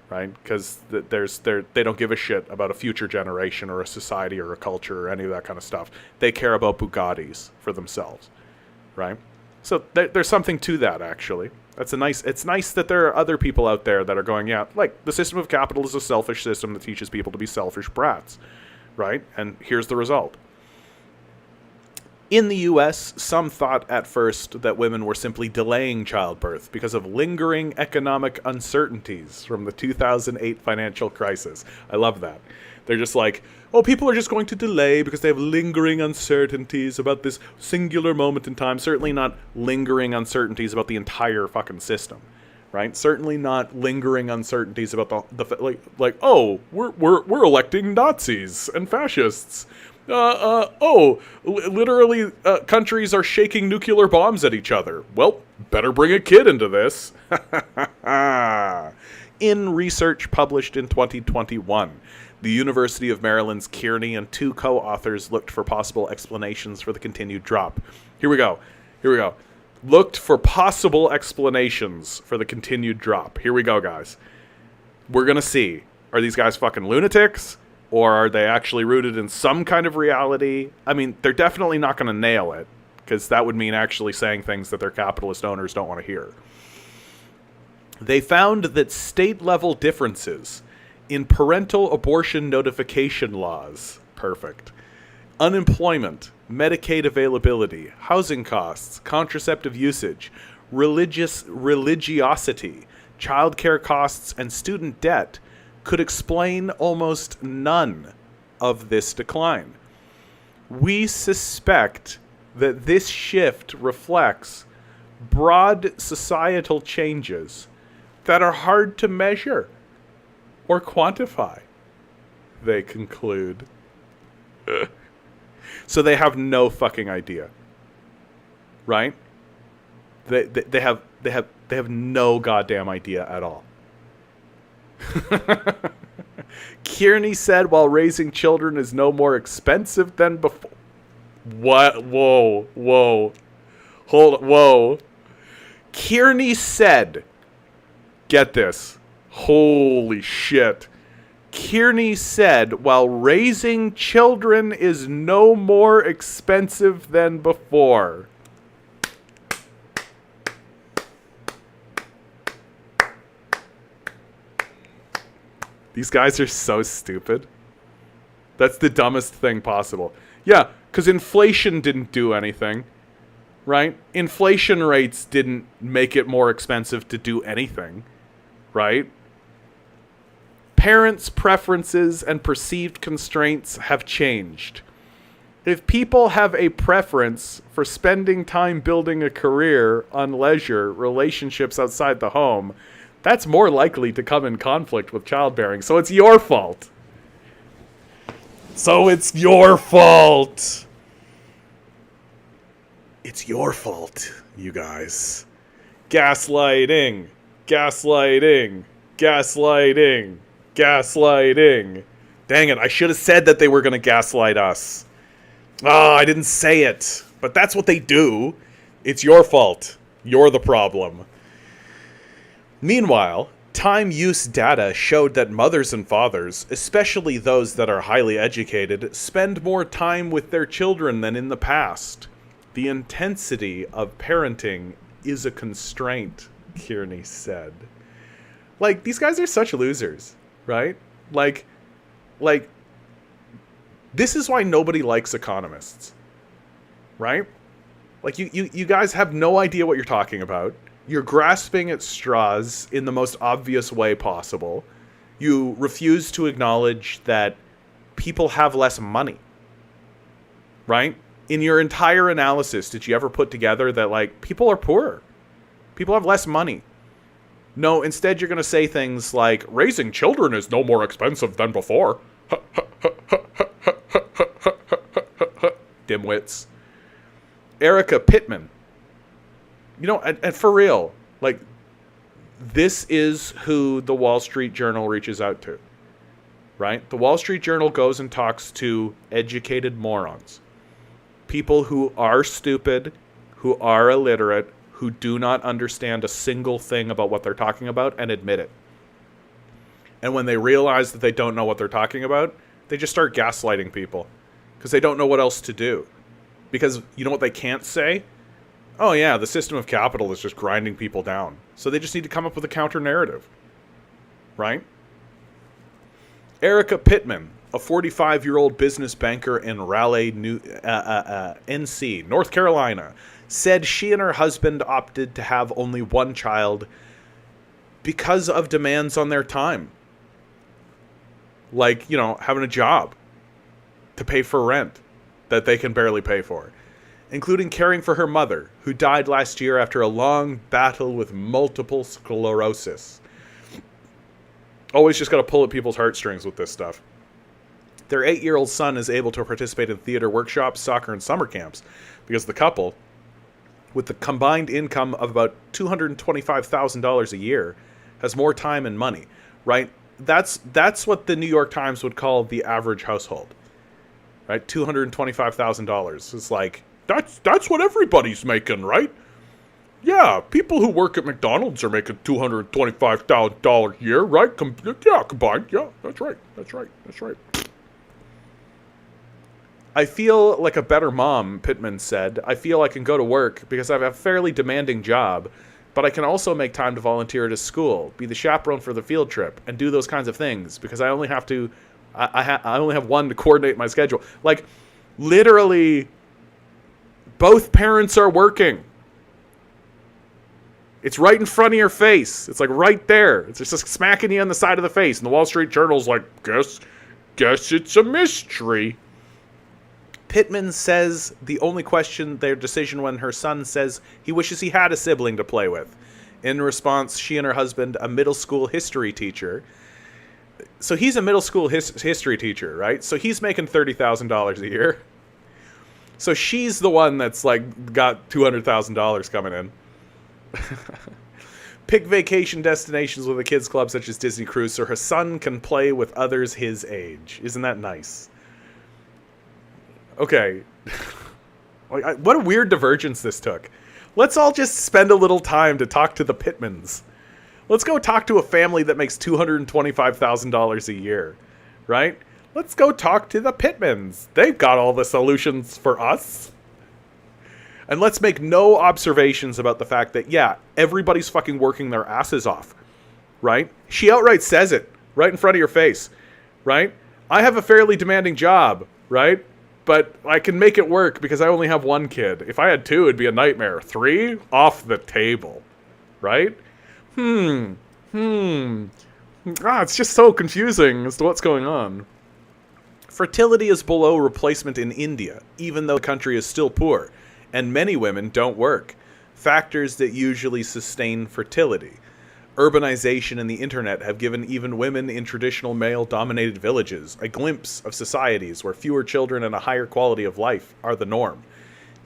Right? Because they don't give a shit about a future generation or a society or a culture or any of that kind of stuff. They care about Bugattis for themselves, right? So there's something to that, actually. It's nice that there are other people out there that are going, yeah, like, the system of capital is a selfish system that teaches people to be selfish brats, right? And here's the result. In the U.S., some thought at first that women were simply delaying childbirth because of lingering economic uncertainties from the 2008 financial crisis. I love that. They're just like, oh, people are just going to delay because they have lingering uncertainties about this singular moment in time. Certainly not lingering uncertainties about the entire fucking system, right? Certainly not lingering uncertainties about the oh, we're electing Nazis and fascists. Literally, countries are shaking nuclear bombs at each other. Well, better bring a kid into this. In research published in 2021, the University of Maryland's Kearney and two co-authors looked for possible explanations for the continued drop. Here we go. Looked for possible explanations for the continued drop. Here we go, guys. We're going to see. Are these guys fucking lunatics? Or are they actually rooted in some kind of reality? I mean, they're definitely not going to nail it, because that would mean actually saying things that their capitalist owners don't want to hear. They found that state-level differences in parental abortion notification laws, perfect, unemployment, Medicaid availability, housing costs, contraceptive usage, religiosity, childcare costs, and student debt could explain almost none of this decline. We suspect that this shift reflects broad societal changes that are hard to measure or quantify, they conclude. So they have no fucking idea, right? They have no goddamn idea at all. Kearney said while raising children is no more expensive than before. What? Whoa. Whoa. Kearney said, get this. Holy shit. Kearney said while raising children is no more expensive than before. These guys are so stupid. That's the dumbest thing possible. Yeah, because inflation didn't do anything, right? Inflation rates didn't make it more expensive to do anything, right? Parents' preferences and perceived constraints have changed. If people have a preference for spending time building a career on leisure, relationships outside the home, that's more likely to come in conflict with childbearing. So it's your fault. It's your fault, you guys. Gaslighting. Dang it, I should have said that they were going to gaslight us. I didn't say it. But that's what they do. It's your fault. You're the problem. Meanwhile, time use data showed that mothers and fathers, especially those that are highly educated, spend more time with their children than in the past. The intensity of parenting is a constraint, Kearney said. Like, these guys are such losers, right? Like, this is why nobody likes economists, right? Like, you guys have no idea what you're talking about. You're grasping at straws in the most obvious way possible. You refuse to acknowledge that people have less money, right? In your entire analysis, did you ever put together that, like, people are poorer? People have less money. No, instead you're going to say things like, raising children is no more expensive than before. Dimwits. Erica Pittman. You know, and for real, like, this is who the Wall Street Journal reaches out to, right? The Wall Street Journal goes and talks to educated morons. People who are stupid, who are illiterate, who do not understand a single thing about what they're talking about and admit it. And when they realize that they don't know what they're talking about, they just start gaslighting people because they don't know what else to do. Because you know what they can't say? Oh yeah, the system of capital is just grinding people down. So they just need to come up with a counter narrative. Right? Erica Pittman, a 45-year-old business banker in Raleigh, NC, North Carolina, said she and her husband opted to have only one child because of demands on their time. like, having a job to pay for rent that they can barely pay for, including caring for her mother, who died last year after a long battle with multiple sclerosis. Always just got to pull at people's heartstrings with this stuff. Their 8-year-old son is able to participate in theater workshops, soccer, and summer camps because the couple, with the combined income of about $225,000 a year, has more time and money, right? That's what the New York Times would call the average household, right? $225,000. It's like, that's what everybody's making, right? Yeah, people who work at McDonald's are making $225,000 a year, right? Combined. Yeah, that's right. I feel like a better mom, Pittman said. I feel I can go to work because I have a fairly demanding job, but I can also make time to volunteer at a school, be the chaperone for the field trip, and do those kinds of things because I only have to, I only have one to coordinate my schedule. Like, literally, both parents are working. It's right in front of your face. It's like right there. It's just smacking you on the side of the face. And the Wall Street Journal's like, guess it's a mystery. Pittman says the only question their decision when her son says he wishes he had a sibling to play with. In response, she and her husband, a middle school history teacher. So he's a middle school history teacher, right? So he's making $30,000 a year. So she's the one that's like got $200,000 coming in. Pick vacation destinations with a kids club such as Disney Cruise so her son can play with others his age. Isn't that nice? Okay. What a weird divergence this took. Let's all just spend a little time to talk to the Pittmans. Let's go talk to a family that makes $225,000 a year, right? Let's go talk to the Pittmans. They've got all the solutions for us. And let's make no observations about the fact that, yeah, everybody's fucking working their asses off, right? She outright says it right in front of your face, right? I have a fairly demanding job, right? But I can make it work because I only have one kid. If I had two, it'd be a nightmare. 3? Off the table, right? It's just so confusing as to what's going on. Fertility is below replacement in India, even though the country is still poor, and many women don't work. Factors that usually sustain fertility. Urbanization and the internet have given even women in traditional male-dominated villages a glimpse of societies where fewer children and a higher quality of life are the norm.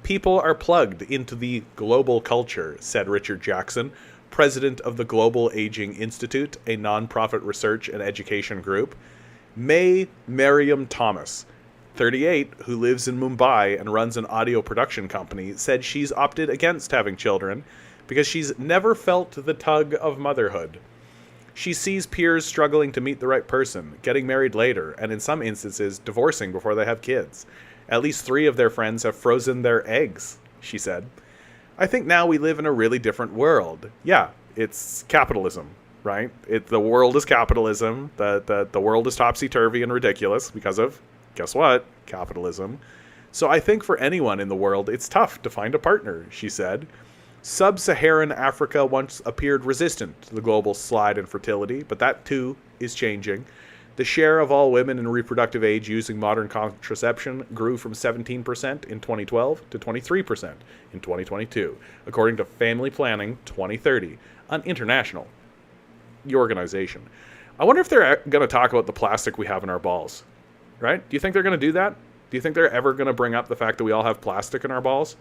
People are plugged into the global culture, said Richard Jackson, president of the Global Aging Institute, a nonprofit research and education group. May Mariam Thomas, 38, who lives in Mumbai and runs an audio production company, said she's opted against having children because she's never felt the tug of motherhood. She sees peers struggling to meet the right person, getting married later, and in some instances, divorcing before they have kids. At least 3 of their friends have frozen their eggs, she said. I think now we live in a really different world. Yeah, it's capitalism, right? The world is capitalism. The world is topsy-turvy and ridiculous because of, guess what? Capitalism. So I think for anyone in the world, it's tough to find a partner, she said. Sub-Saharan Africa once appeared resistant to the global slide in fertility, but that too is changing. The share of all women in reproductive age using modern contraception grew from 17% in 2012 to 23% in 2022, according to Family Planning 2030, an international organization. I wonder if they're going to talk about the plastic we have in our balls, right? Do you think they're going to do that? Do you think they're ever going to bring up the fact that we all have plastic in our balls?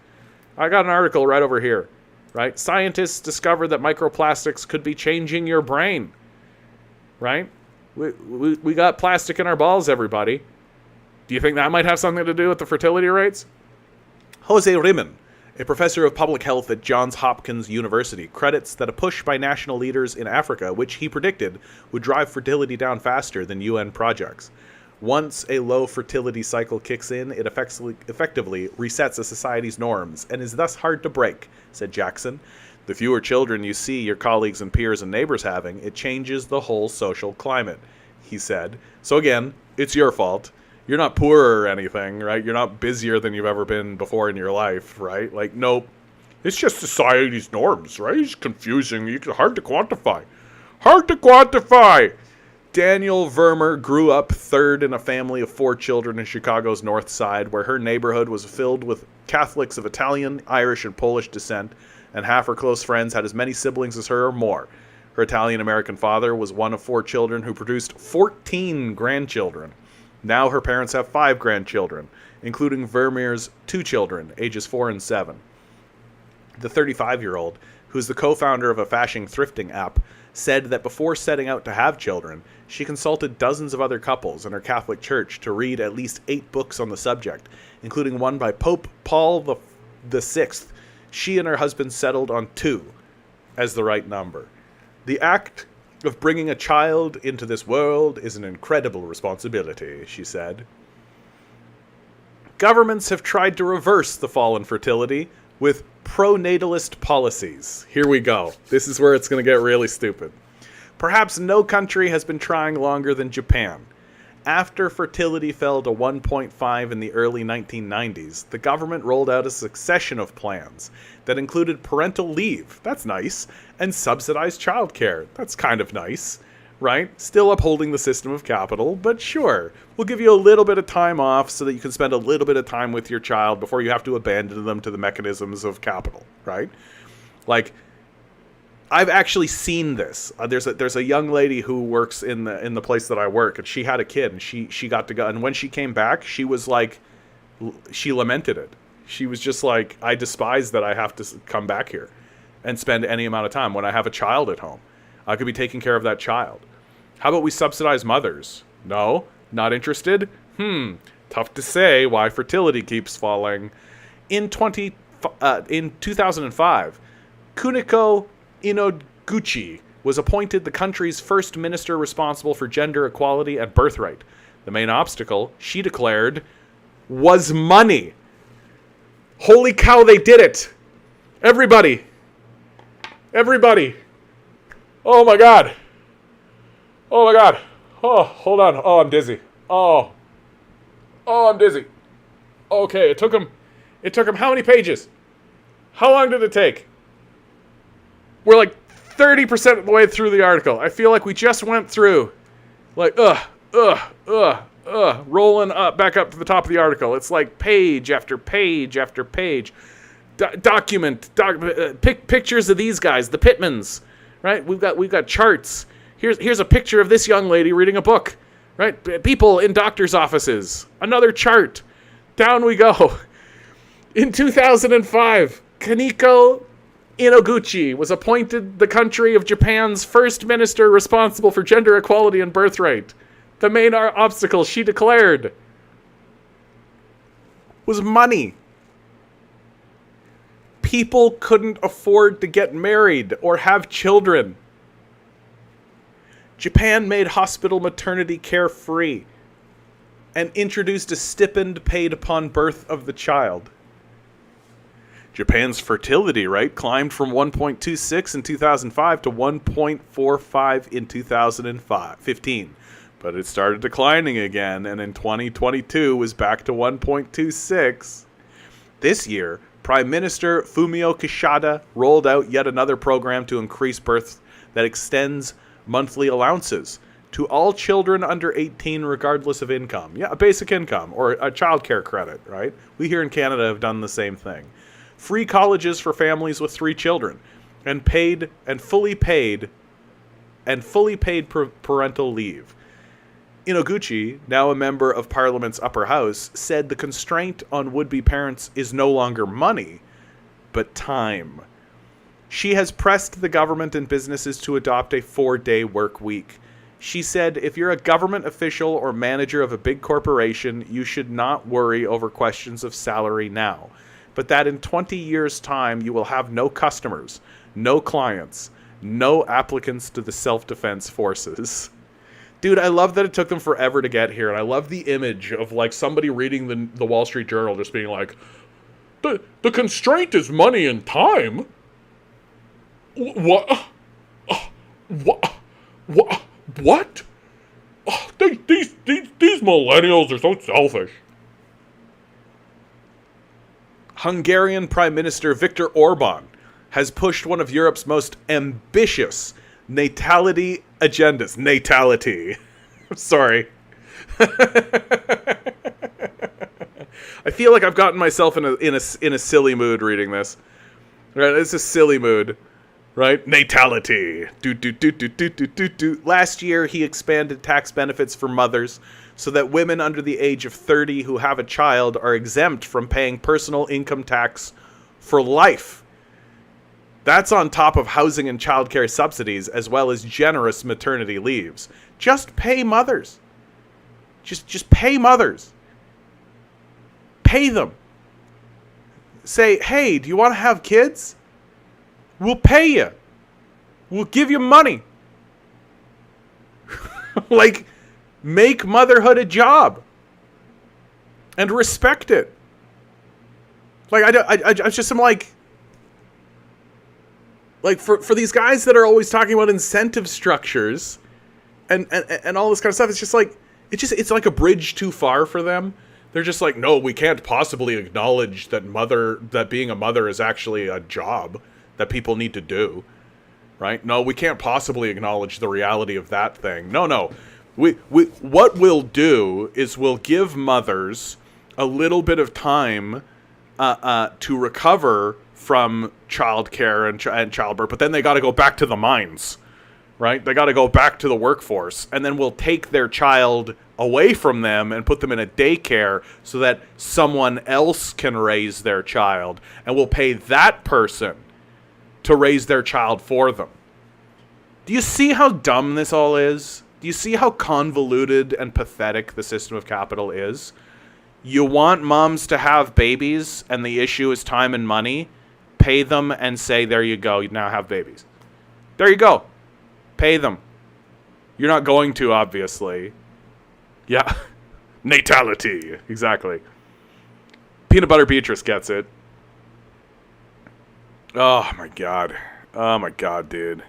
I got an article right over here. Right? Scientists discovered that microplastics could be changing your brain. Right? We got plastic in our balls, everybody. Do you think that might have something to do with the fertility rates? Jose Riman, a professor of public health at Johns Hopkins University, credits that a push by national leaders in Africa, which he predicted would drive fertility down faster than UN projects. Once a low fertility cycle kicks in, it effectively resets a society's norms and is thus hard to break, said Jackson. The fewer children you see your colleagues and peers and neighbors having, it changes the whole social climate, he said. So again, it's your fault. You're not poorer or anything, right? You're not busier than you've ever been before in your life, right? Like, nope. It's just society's norms, right? It's confusing. It's hard to quantify. Hard to quantify! Daniel Vermeer grew up third in a family of 4 children in Chicago's North Side, where her neighborhood was filled with Catholics of Italian, Irish, and Polish descent, and half her close friends had as many siblings as her or more. Her Italian-American father was one of 4 children who produced 14 grandchildren. Now her parents have 5 grandchildren, including Vermeer's 2 children, ages 4 and 7. The 35-year-old, who's the co-founder of a fashion thrifting app, said that before setting out to have children, she consulted dozens of other couples in her Catholic church to read at least 8 books on the subject, including one by Pope Paul VI. She and her husband settled on 2 as the right number. The act of bringing a child into this world is an incredible responsibility, she said. Governments have tried to reverse the fall in fertility with pro-natalist policies. Here we go. This is where it's going to get really stupid. Perhaps no country has been trying longer than Japan. After fertility fell to 1.5 in the early 1990s, the government rolled out a succession of plans that included parental leave, that's nice, and subsidized childcare, that's kind of nice, right? Still upholding the system of capital, but sure, we'll give you a little bit of time off so that you can spend a little bit of time with your child before you have to abandon them to the mechanisms of capital, right? Like, I've actually seen this. There's a young lady who works in the place that I work, and she had a kid, and she got to go. And when she came back, she was like, she lamented it. She was just like, I despise that I have to come back here and spend any amount of time when I have a child at home. I could be taking care of that child. How about we subsidize mothers? No, not interested. Tough to say why fertility keeps falling. In 2005, Kuniko Inoguchi was appointed the country's first minister responsible for gender equality and birthright. The main obstacle, she declared, was money. Holy cow, they did it! Everybody! Oh my god! Oh, hold on. Oh, I'm dizzy. Oh, I'm dizzy. Okay, it took him how many pages? How long did it take? We're like 30% of the way through the article. I feel like we just went through, like, rolling up, back up to the top of the article. It's like page after page after page. Pictures of these guys, the Pittmans, right? We've got charts. Here's a picture of this young lady reading a book, right? People in doctors' offices. Another chart. Down we go. In 2005, Kaneko Inoguchi was appointed the country of Japan's first minister responsible for gender equality and birthright. The main obstacle, she declared, was money. People couldn't afford to get married or have children. Japan made hospital maternity care free and introduced a stipend paid upon birth of the child. Japan's fertility rate climbed from 1.26 in 2005 to 1.45 in 2015. But it started declining again, and in 2022 was back to 1.26. This year, Prime Minister Fumio Kishida rolled out yet another program to increase births that extends monthly allowances to all children under 18 regardless of income. Yeah, a basic income or a child care credit, right? We here in Canada have done the same thing. Free colleges for families with 3 children, and fully paid parental leave. Inoguchi, now a member of Parliament's upper house, said the constraint on would-be parents is no longer money, but time. She has pressed the government and businesses to adopt a 4-day work week. She said, if you're a government official or manager of a big corporation, you should not worry over questions of salary now. But that in 20 years' time, you will have no customers, no clients, no applicants to the self-defense forces. Dude, I love that it took them forever to get here, and I love the image of, like, somebody reading the Wall Street Journal just being like, the constraint is money and time? What? What? Oh, these millennials are so selfish. Hungarian Prime Minister Viktor Orban has pushed one of Europe's most ambitious Natality agendas. Natality. I'm sorry. I feel like I've gotten myself in a silly mood reading this. Right, it's a silly mood, right? Natality. Last year, he expanded tax benefits for mothers so that women under the age of 30 who have a child are exempt from paying personal income tax for life. That's on top of housing and childcare subsidies, as well as generous maternity leaves. Just pay mothers. Just pay mothers. Pay them. Say, hey, do you want to have kids? We'll pay you. We'll give you money. Like, make motherhood a job. And respect it. Like, I'm like, for these guys that are always talking about incentive structures and all this kind of stuff, it's just like, it's like a bridge too far for them. They're just like, no, we can't possibly acknowledge that being a mother is actually a job that people need to do, right? No, we can't possibly acknowledge the reality of that thing. No. What we'll do is we'll give mothers a little bit of time to recover from childcare and childbirth, but then they got to go back to the mines, right? They got to go back to the workforce, and then we'll take their child away from them and put them in a daycare so that someone else can raise their child, and we'll pay that person to raise their child for them. Do you see how dumb this all is? Do you see how convoluted and pathetic the system of capital is? You want moms to have babies, and the issue is time and money. Pay them and say, there you go, you now have babies. There you go. Pay them. You're not going to, obviously. Yeah. Natality. Exactly. Peanut Butter Beatrice gets it. Oh, my God. Oh, my God, dude.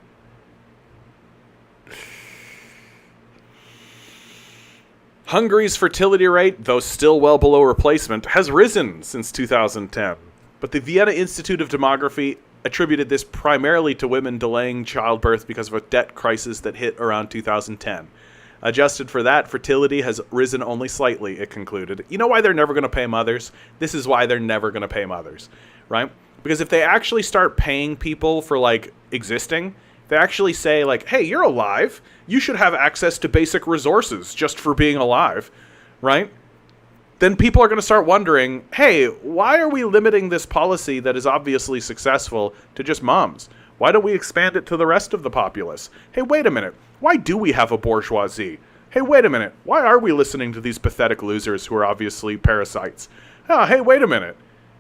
Hungary's fertility rate, though still well below replacement, has risen since 2010. But the Vienna Institute of Demography attributed this primarily to women delaying childbirth because of a debt crisis that hit around 2010. Adjusted for that, fertility has risen only slightly, it concluded. You know why they're never going to pay mothers? This is why they're never going to pay mothers, right? Because if they actually start paying people for, like, existing, they actually say, like, hey, you're alive. You should have access to basic resources just for being alive, right? Then people are going to start wondering, hey, why are we limiting this policy that is obviously successful to just moms? Why don't we expand it to the rest of the populace? Hey, wait a minute. Why do we have a bourgeoisie? Hey, wait a minute. Why are we listening to these pathetic losers who are obviously parasites? Oh, hey, wait a minute.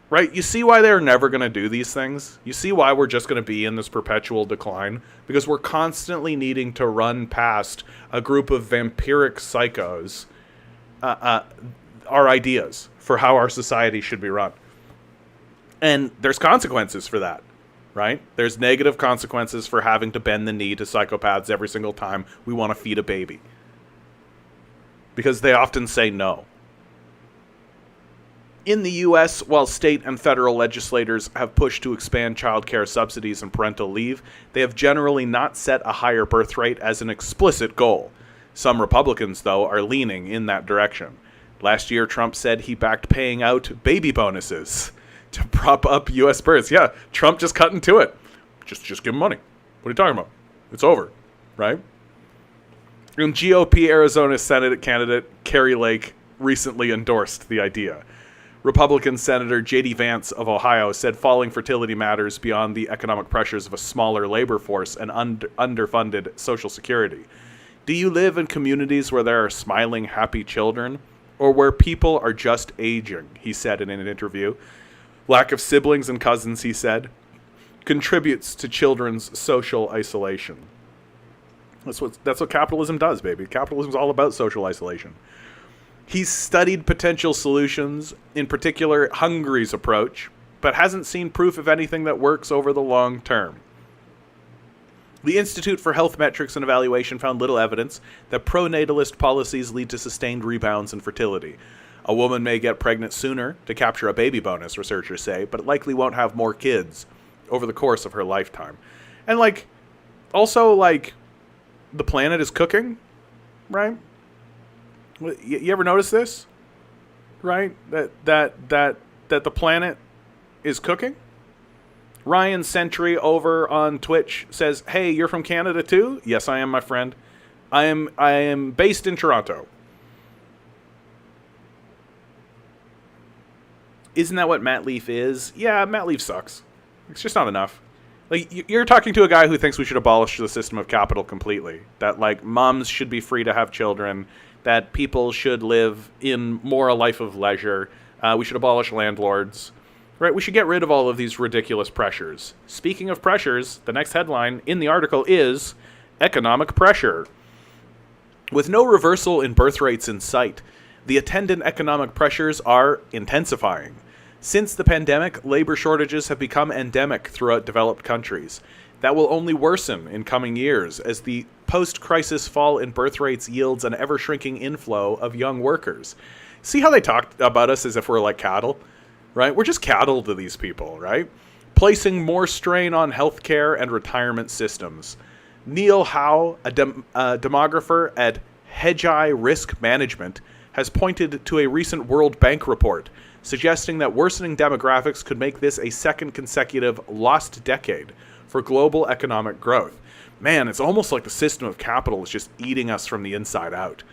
Right? You see why they're never going to do these things? You see why we're just going to be in this perpetual decline? Because we're constantly needing to run past a group of vampiric psychos our ideas for how our society should be run. And there's consequences for that, right? There's negative consequences for having to bend the knee to psychopaths every single time we want to feed a baby. Because they often say no. In the U.S., while state and federal legislators have pushed to expand child care subsidies and parental leave, they have generally not set a higher birth rate as an explicit goal. Some Republicans, though, are leaning in that direction. Last year, Trump said he backed paying out baby bonuses to prop up U.S. births. Yeah, Trump just cut into it. Just give him money. What are you talking about? It's over, right? And GOP Arizona Senate candidate Kari Lake recently endorsed the idea. Republican Senator J.D. Vance of Ohio said falling fertility matters beyond the economic pressures of a smaller labor force and underfunded Social Security. Do you live in communities where there are smiling, happy children, or where people are just aging? He said in an interview. Lack of siblings and cousins, he said, contributes to children's social isolation. That's what capitalism does, baby. Capitalism's all about social isolation. He's studied potential solutions, in particular Hungary's approach, but hasn't seen proof of anything that works over the long term. The Institute for Health Metrics and Evaluation found little evidence that pronatalist policies lead to sustained rebounds in fertility. A woman may get pregnant sooner to capture a baby bonus, researchers say, but likely won't have more kids over the course of her lifetime. And, like, Also, like, the planet is cooking, right? You ever notice this? Right? That the planet is cooking? Ryan Sentry over on Twitch says, "Hey, you're from Canada too?" Yes, I am, my friend. I am based in Toronto. Isn't that what Matt Leaf is? Yeah, Matt Leaf sucks. It's just not enough. Like, you're talking to a guy who thinks we should abolish the system of capital completely. That, like, moms should be free to have children. That people should live in more a life of leisure. We should abolish landlords. Right? We should get rid of all of these ridiculous pressures. Speaking of pressures, the next headline in the article is Economic Pressure. With no reversal in birth rates in sight, the attendant economic pressures are intensifying. Since the pandemic, labor shortages have become endemic throughout developed countries. That will only worsen in coming years as the post-crisis fall in birth rates yields an ever-shrinking inflow of young workers. See how they talk about us as if we're like cattle? Right? We're just cattle to these people, right? Placing more strain on healthcare and retirement systems. Neil Howe, a demographer at Hedgeye Risk Management, has pointed to a recent World Bank report suggesting that worsening demographics could make this a second consecutive lost decade for global economic growth. Man, it's almost like the system of capital is just eating us from the inside out,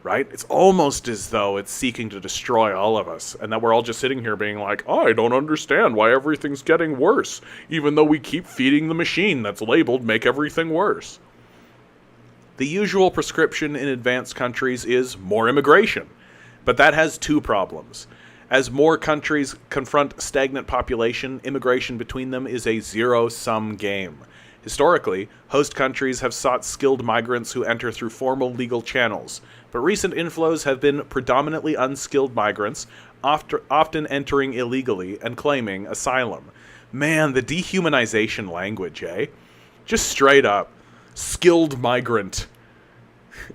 right? It's almost as though it's seeking to destroy all of us, and that we're all just sitting here being like, oh, I don't understand why everything's getting worse, even though we keep feeding the machine that's labeled make everything worse. The usual prescription in advanced countries is more immigration, but that has two problems. As more countries confront stagnant population, immigration between them is a zero-sum game. Historically, host countries have sought skilled migrants who enter through formal legal channels, but recent inflows have been predominantly unskilled migrants, often entering illegally and claiming asylum. Man, the dehumanization language, eh? Just straight up. Skilled migrant.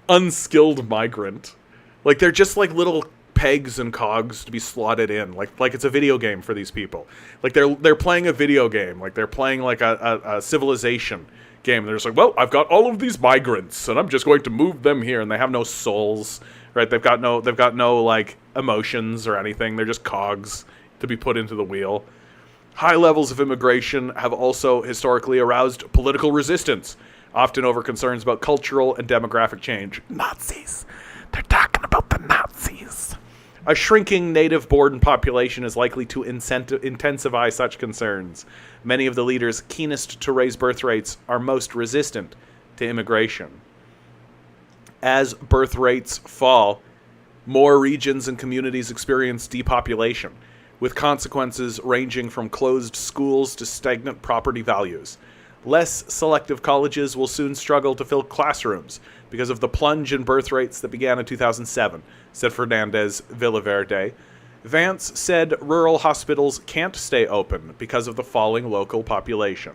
Unskilled migrant. Like, they're just like little pegs and cogs to be slotted in, like it's a video game for these people. Like they're playing a video game, like they're playing like a civilization game. They're just like, well, I've got all of these migrants, and I'm just going to move them here, and they have no souls, right? They've got no like emotions or anything. They're just cogs to be put into the wheel. High levels of immigration have also historically aroused political resistance, often over concerns about cultural and demographic change. Nazis. They're talking about the Nazis. A shrinking native-born population is likely to intensify such concerns. Many of the leaders keenest to raise birth rates are most resistant to immigration. As birth rates fall, more regions and communities experience depopulation, with consequences ranging from closed schools to stagnant property values. Less selective colleges will soon struggle to fill classrooms because of the plunge in birth rates that began in 2007, said Fernandez Villaverde. Vance said rural hospitals can't stay open because of the falling local population.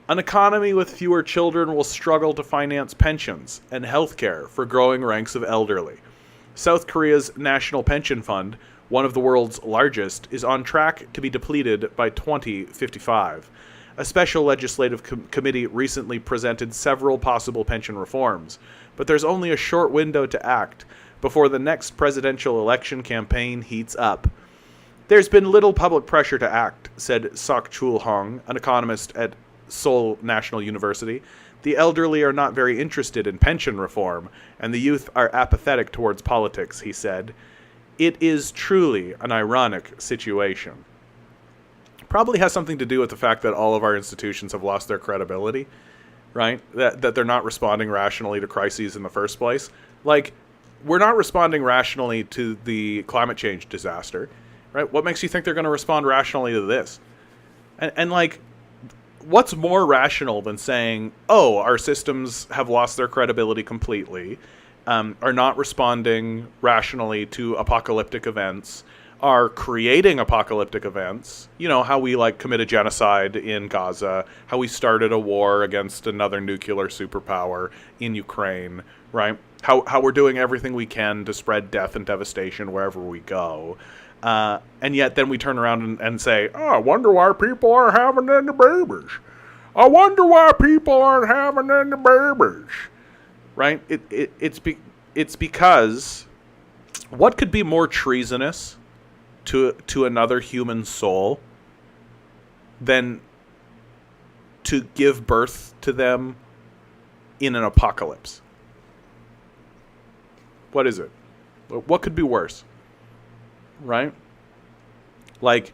An economy with fewer children will struggle to finance pensions and health care for growing ranks of elderly. South Korea's National Pension Fund, one of the world's largest, is on track to be depleted by 2055. A special legislative committee recently presented several possible pension reforms, but there's only a short window to act before the next presidential election campaign heats up. There's been little public pressure to act, said Sok Chul Hong, an economist at Seoul National University. The elderly are not very interested in pension reform, and the youth are apathetic towards politics, he said. It is truly an ironic situation. Probably has something to do with the fact that all of our institutions have lost their credibility, right? That they're not responding rationally to crises in the first place. Like, we're not responding rationally to the climate change disaster, right? What makes you think they're going to respond rationally to this? And like, what's more rational than saying, oh, our systems have lost their credibility completely, are not responding rationally to apocalyptic events, are creating apocalyptic events, you know, how we like commit a genocide in Gaza, how we started a war against another nuclear superpower in Ukraine, right? How we're doing everything we can to spread death and devastation wherever we go. And yet then we turn around and say, oh, I wonder why people are having any babies. I wonder why people aren't having any babies. Right? It's because what could be more treasonous to another human soul than to give birth to them in an apocalypse? What is it? What could be worse? Right? Like,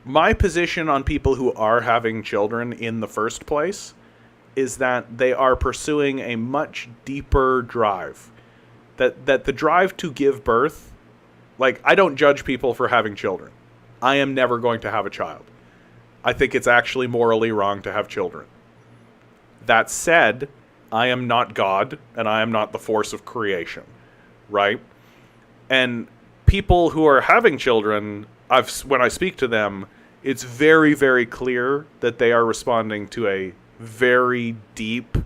my position on people who are having children in the first place is that they are pursuing a much deeper drive. That the drive to give birth, like, I don't judge people for having children. I am never going to have a child. I think it's actually morally wrong to have children. That said, I am not God, and I am not the force of creation, right? And people who are having children, when I speak to them, it's very, very clear that they are responding to a very deep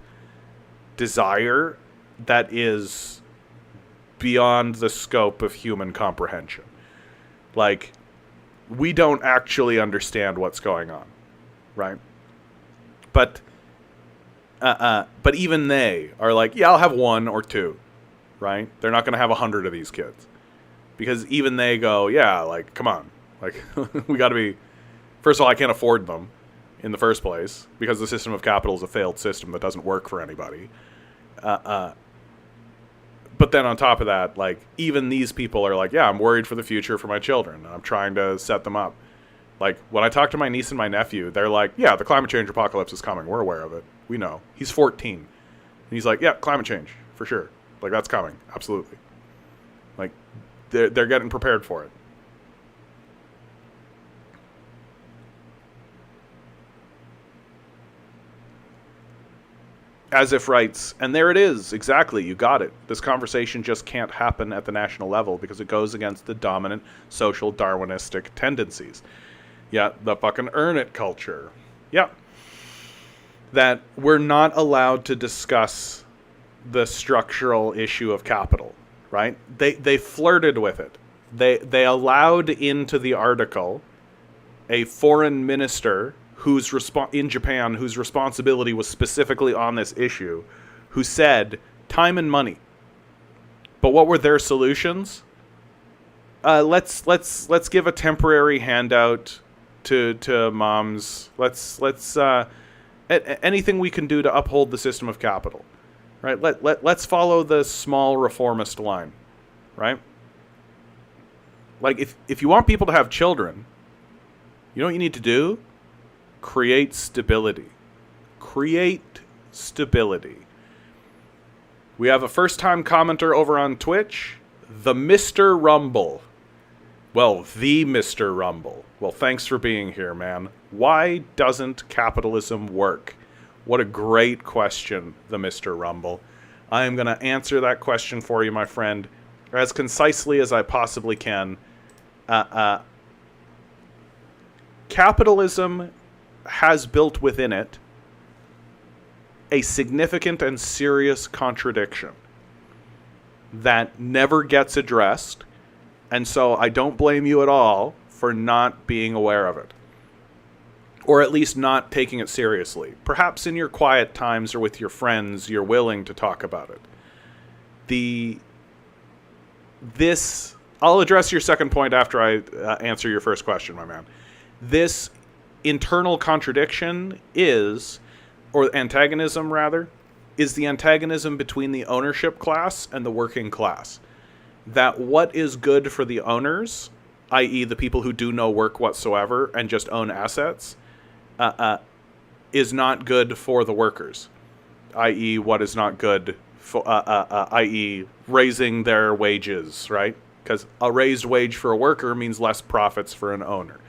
desire that is beyond the scope of human comprehension. Like, we don't actually understand what's going on, right? But even they are like, yeah, I'll have one or two, right? They're not going to have 100 of these kids. Because even they go, yeah, like, come on. Like, we got to be... First of all, I can't afford them in the first place, because the system of capital is a failed system that doesn't work for anybody. But then on top of that, like, even these people are like, yeah, I'm worried for the future for my children. I'm trying to set them up. Like, when I talk to my niece and my nephew, they're like, yeah, the climate change apocalypse is coming. We're aware of it. We know. He's 14. And he's like, yeah, climate change, for sure. Like, that's coming. Absolutely. Like, they're getting prepared for it. As if writes, and there it is, exactly, you got it. This conversation just can't happen at the national level because it goes against the dominant social Darwinistic tendencies. Yeah, the fucking earn it culture. Yeah. That we're not allowed to discuss the structural issue of capital, right? They flirted with it. They allowed into the article a foreign minister in Japan, whose responsibility was specifically on this issue, who said time and money. But what were their solutions? Let's give a temporary handout to moms. Let's anything we can do to uphold the system of capital, right? Let's follow the small reformist line, right? Like, if you want people to have children, you know what you need to do? Create stability. Create stability. We have a first-time commenter over on Twitch, the Mr. Rumble. Well, the Mr. Rumble. Well, thanks for being here, man. Why doesn't capitalism work? What a great question, the Mr. Rumble. I am going to answer that question for you, my friend, as concisely as I possibly can. Capitalism has built within it a significant and serious contradiction that never gets addressed, and so I don't blame you at all for not being aware of it, or at least not taking it seriously. Perhaps in your quiet times or with your friends, you're willing to talk about it. I'll address your second point after I answer your first question, my man. This internal contradiction or antagonism rather, is the antagonism between the ownership class and the working class. That what is good for the owners, i.e. the people who do no work whatsoever and just own assets, is not good for the workers, i.e. what is not good for, i.e. raising their wages, right? Because a raised wage for a worker means less profits for an owner.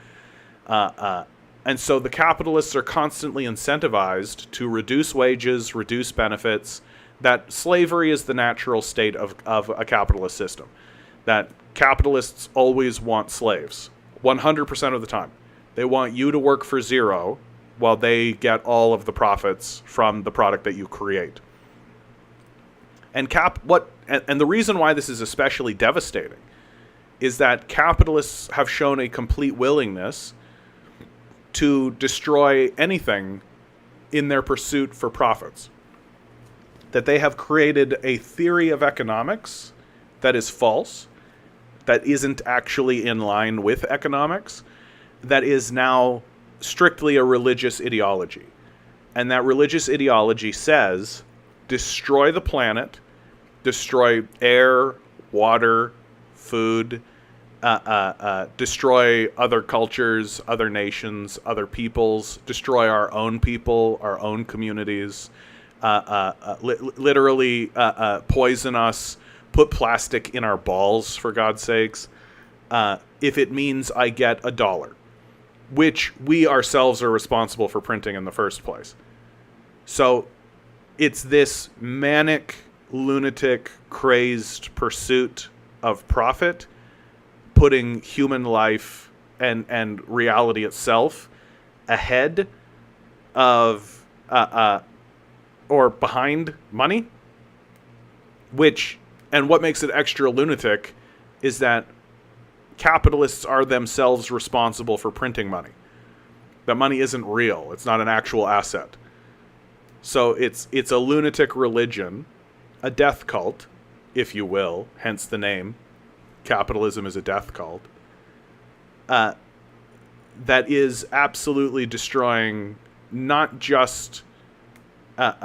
And so the capitalists are constantly incentivized to reduce wages, reduce benefits, that slavery is the natural state of a capitalist system. That capitalists always want slaves, 100% of the time. They want you to work for zero while they get all of the profits from the product that you create. And the reason why this is especially devastating is that capitalists have shown a complete willingness to destroy anything in their pursuit for profits. That they have created a theory of economics that is false, that isn't actually in line with economics, that is now strictly a religious ideology. And that religious ideology says, destroy the planet, destroy air, water, food, destroy other cultures, other nations, other peoples, destroy our own people, our own communities, literally poison us, put plastic in our balls, for God's sakes, if it means I get $1, which we ourselves are responsible for printing in the first place. So it's this manic, lunatic, crazed pursuit of profit, putting human life and reality itself ahead of or behind money, and what makes it extra lunatic is that capitalists are themselves responsible for printing money. That money isn't real. It's not an actual asset. So it's a lunatic religion, a death cult, if you will, hence the name. Capitalism is a death cult. That is absolutely destroying not just our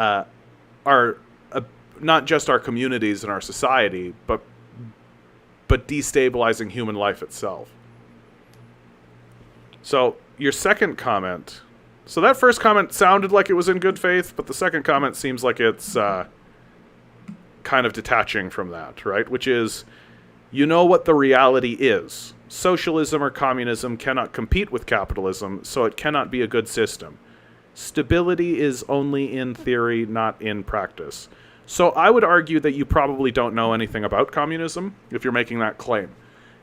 communities and our society, but destabilizing human life itself. So your second comment. So that first comment sounded like it was in good faith, but the second comment seems like it's kind of detaching from that, right? Which is, you know what the reality is. Socialism or communism cannot compete with capitalism, so it cannot be a good system. Stability is only in theory, not in practice. So I would argue that you probably don't know anything about communism if you're making that claim,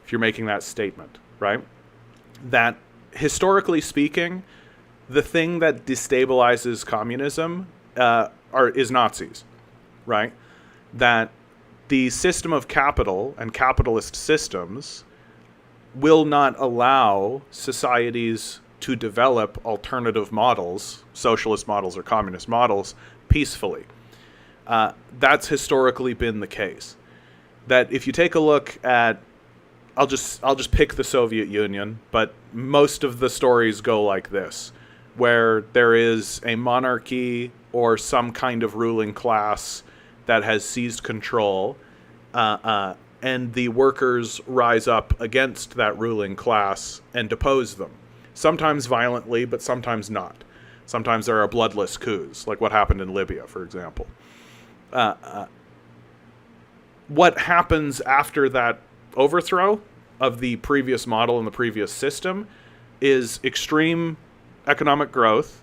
if you're making that statement, right? That historically speaking, the thing that destabilizes communism is Nazis, right? That the system of capital and capitalist systems will not allow societies to develop alternative models, socialist models or communist models, peacefully. That's historically been the case. That if you take a look at, I'll just pick the Soviet Union, but most of the stories go like this, where there is a monarchy or some kind of ruling class that has seized control, and the workers rise up against that ruling class and depose them. Sometimes violently, but sometimes not. Sometimes there are bloodless coups, like what happened in Libya, for example. What happens after that overthrow of the previous model and the previous system is extreme economic growth,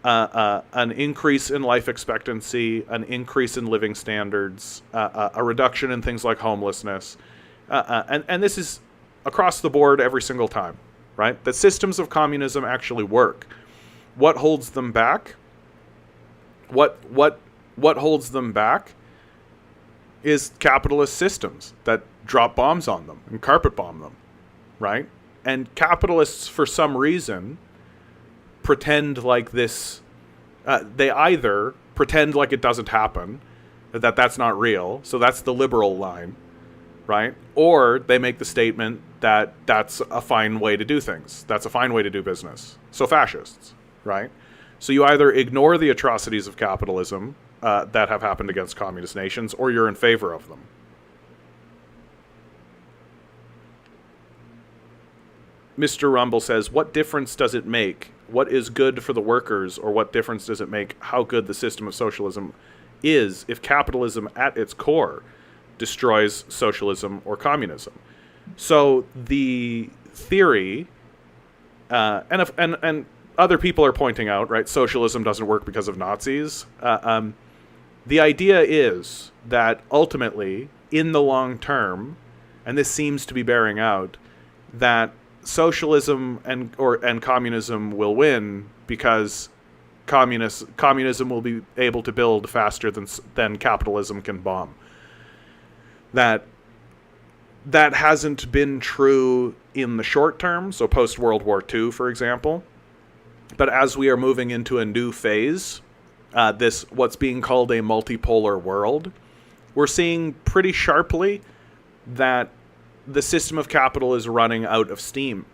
an increase in life expectancy, an increase in living standards, a reduction in things like homelessness. And this is across the board every single time, right? The systems of communism actually work. What holds them back? What holds them back is capitalist systems that drop bombs on them and carpet bomb them, right? And capitalists, for some reason, pretend like this. They either pretend like it doesn't happen, that that's not real, so that's the liberal line, right? Or they make the statement that that's a fine way to do things. That's a fine way to do business. So fascists, right? So you either ignore the atrocities of capitalism that have happened against communist nations, or you're in favor of them. Mr. Rumble says, what difference does it make? What is good for the workers, or what difference does it make how good the system of socialism is if capitalism at its core destroys socialism or communism? So the theory, and other people are pointing out, right, socialism doesn't work because of Nazis. The idea is that ultimately, in the long term, and this seems to be bearing out, that socialism and communism will win because communism will be able to build faster than capitalism can bomb. That hasn't been true in the short term, so post World War II, for example. But as we are moving into a new phase this what's being called a multipolar world, we're seeing pretty sharply that the system of capital is running out of steam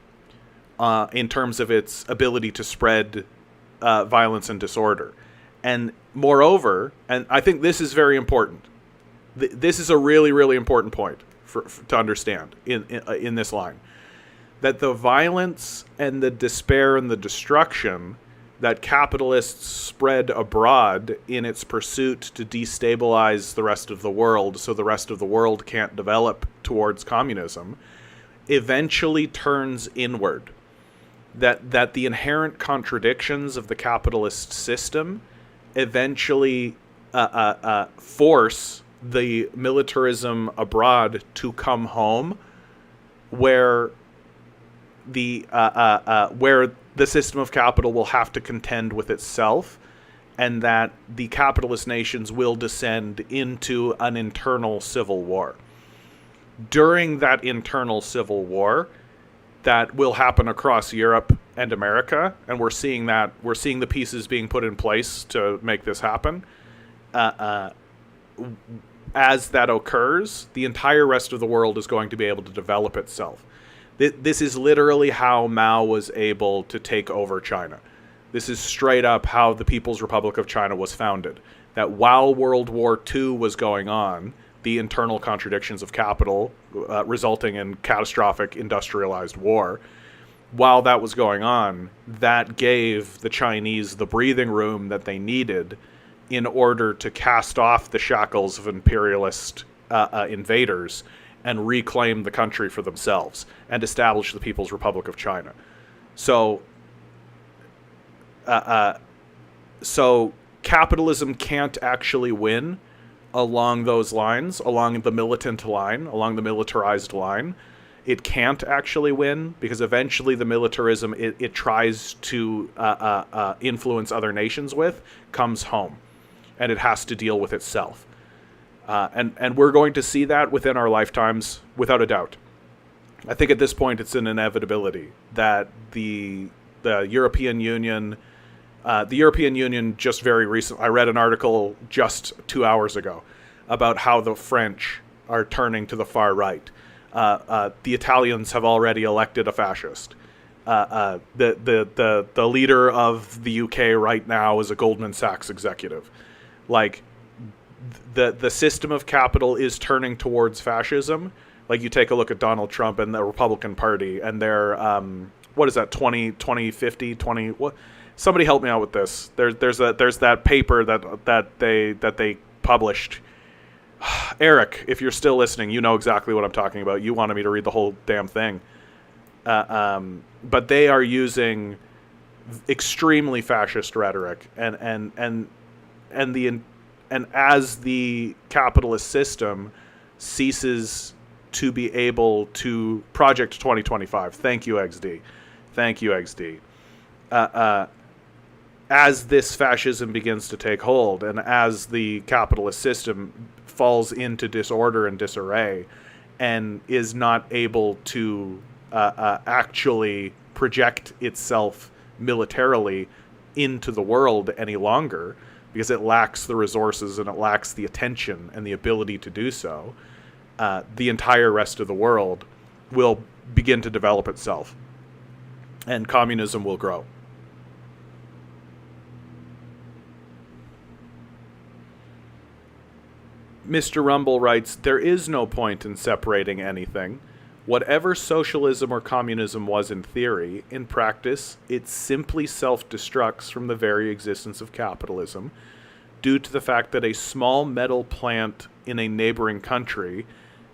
in terms of its ability to spread violence and disorder. And moreover, and I think this is very important, this is a really, really important point to understand in this line, that the violence and the despair and the destruction that capitalists spread abroad in its pursuit to destabilize the rest of the world so the rest of the world can't develop towards communism eventually turns inward. That the inherent contradictions of the capitalist system eventually force the militarism abroad to come home, where the system of capital will have to contend with itself, and that the capitalist nations will descend into an internal civil war. During that internal civil war that will happen across Europe and America, and we're seeing the pieces being put in place to make this happen. As that occurs, the entire rest of the world is going to be able to develop itself. This is literally how Mao was able to take over China. This is straight up how the People's Republic of China was founded. That while World War II was going on, the internal contradictions of capital resulting in catastrophic industrialized war, while that was going on, that gave the Chinese the breathing room that they needed in order to cast off the shackles of imperialist invaders and reclaim the country for themselves and establish the People's Republic of China. So capitalism can't actually win along those lines, along the militant line, along the militarized line. It can't actually win because eventually the militarism it tries to influence other nations with comes home, and it has to deal with itself. And we're going to see that within our lifetimes, without a doubt. I think at this point it's an inevitability that the European Union just very recently, I read an article just 2 hours ago about how the French are turning to the far right. The Italians have already elected a fascist. The leader of the UK right now is a Goldman Sachs executive. Like, the system of capital is turning towards fascism. Like, you take a look at Donald Trump and the Republican Party and their what is that, 2050 what? Somebody help me out with this. There's that paper that they published. Eric, if you're still listening, you know exactly what I'm talking about. You wanted me to read the whole damn thing. But they are using extremely fascist rhetoric, and as the capitalist system ceases to be able to Project 2025. Thank you, XD. Thank you, XD. As this fascism begins to take hold, and as the capitalist system falls into disorder and disarray, and is not able to actually project itself militarily into the world any longer, because it lacks the resources and it lacks the attention and the ability to do so, the entire rest of the world will begin to develop itself, and communism will grow. Mr. Rumble writes, there is no point in separating anything. Whatever socialism or communism was in theory, in practice, it simply self-destructs from the very existence of capitalism due to the fact that a small metal plant in a neighboring country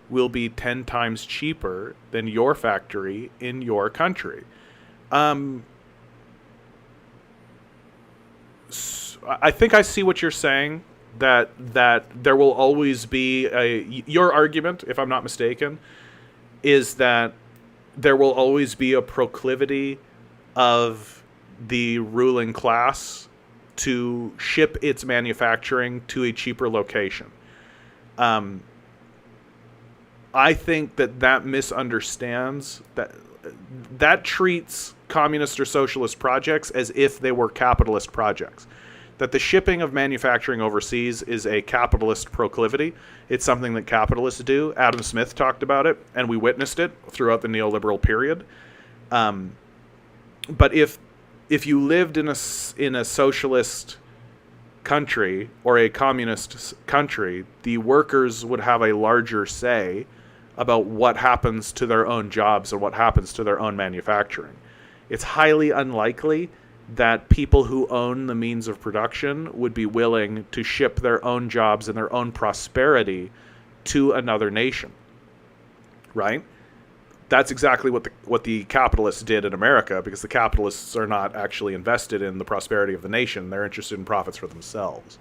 will be 10 times cheaper than your factory in your country. I think I see what you're saying. That there will always be your argument, if I'm not mistaken, is that there will always be a proclivity of the ruling class to ship its manufacturing to a cheaper location. I think that misunderstands, that treats communist or socialist projects as if they were capitalist projects. that the shipping of manufacturing overseas is a capitalist proclivity. It's something that capitalists do. Adam Smith talked about it, and we witnessed it throughout the neoliberal period. But if you lived in a socialist country or a communist country, the workers would have a larger say about what happens to their own jobs and what happens to their own manufacturing. It's highly unlikely that people who own the means of production would be willing to ship their own jobs and their own prosperity to another nation, right? That's exactly what the capitalists did in America, because the capitalists are not actually invested in the prosperity of the nation. They're interested in profits for themselves.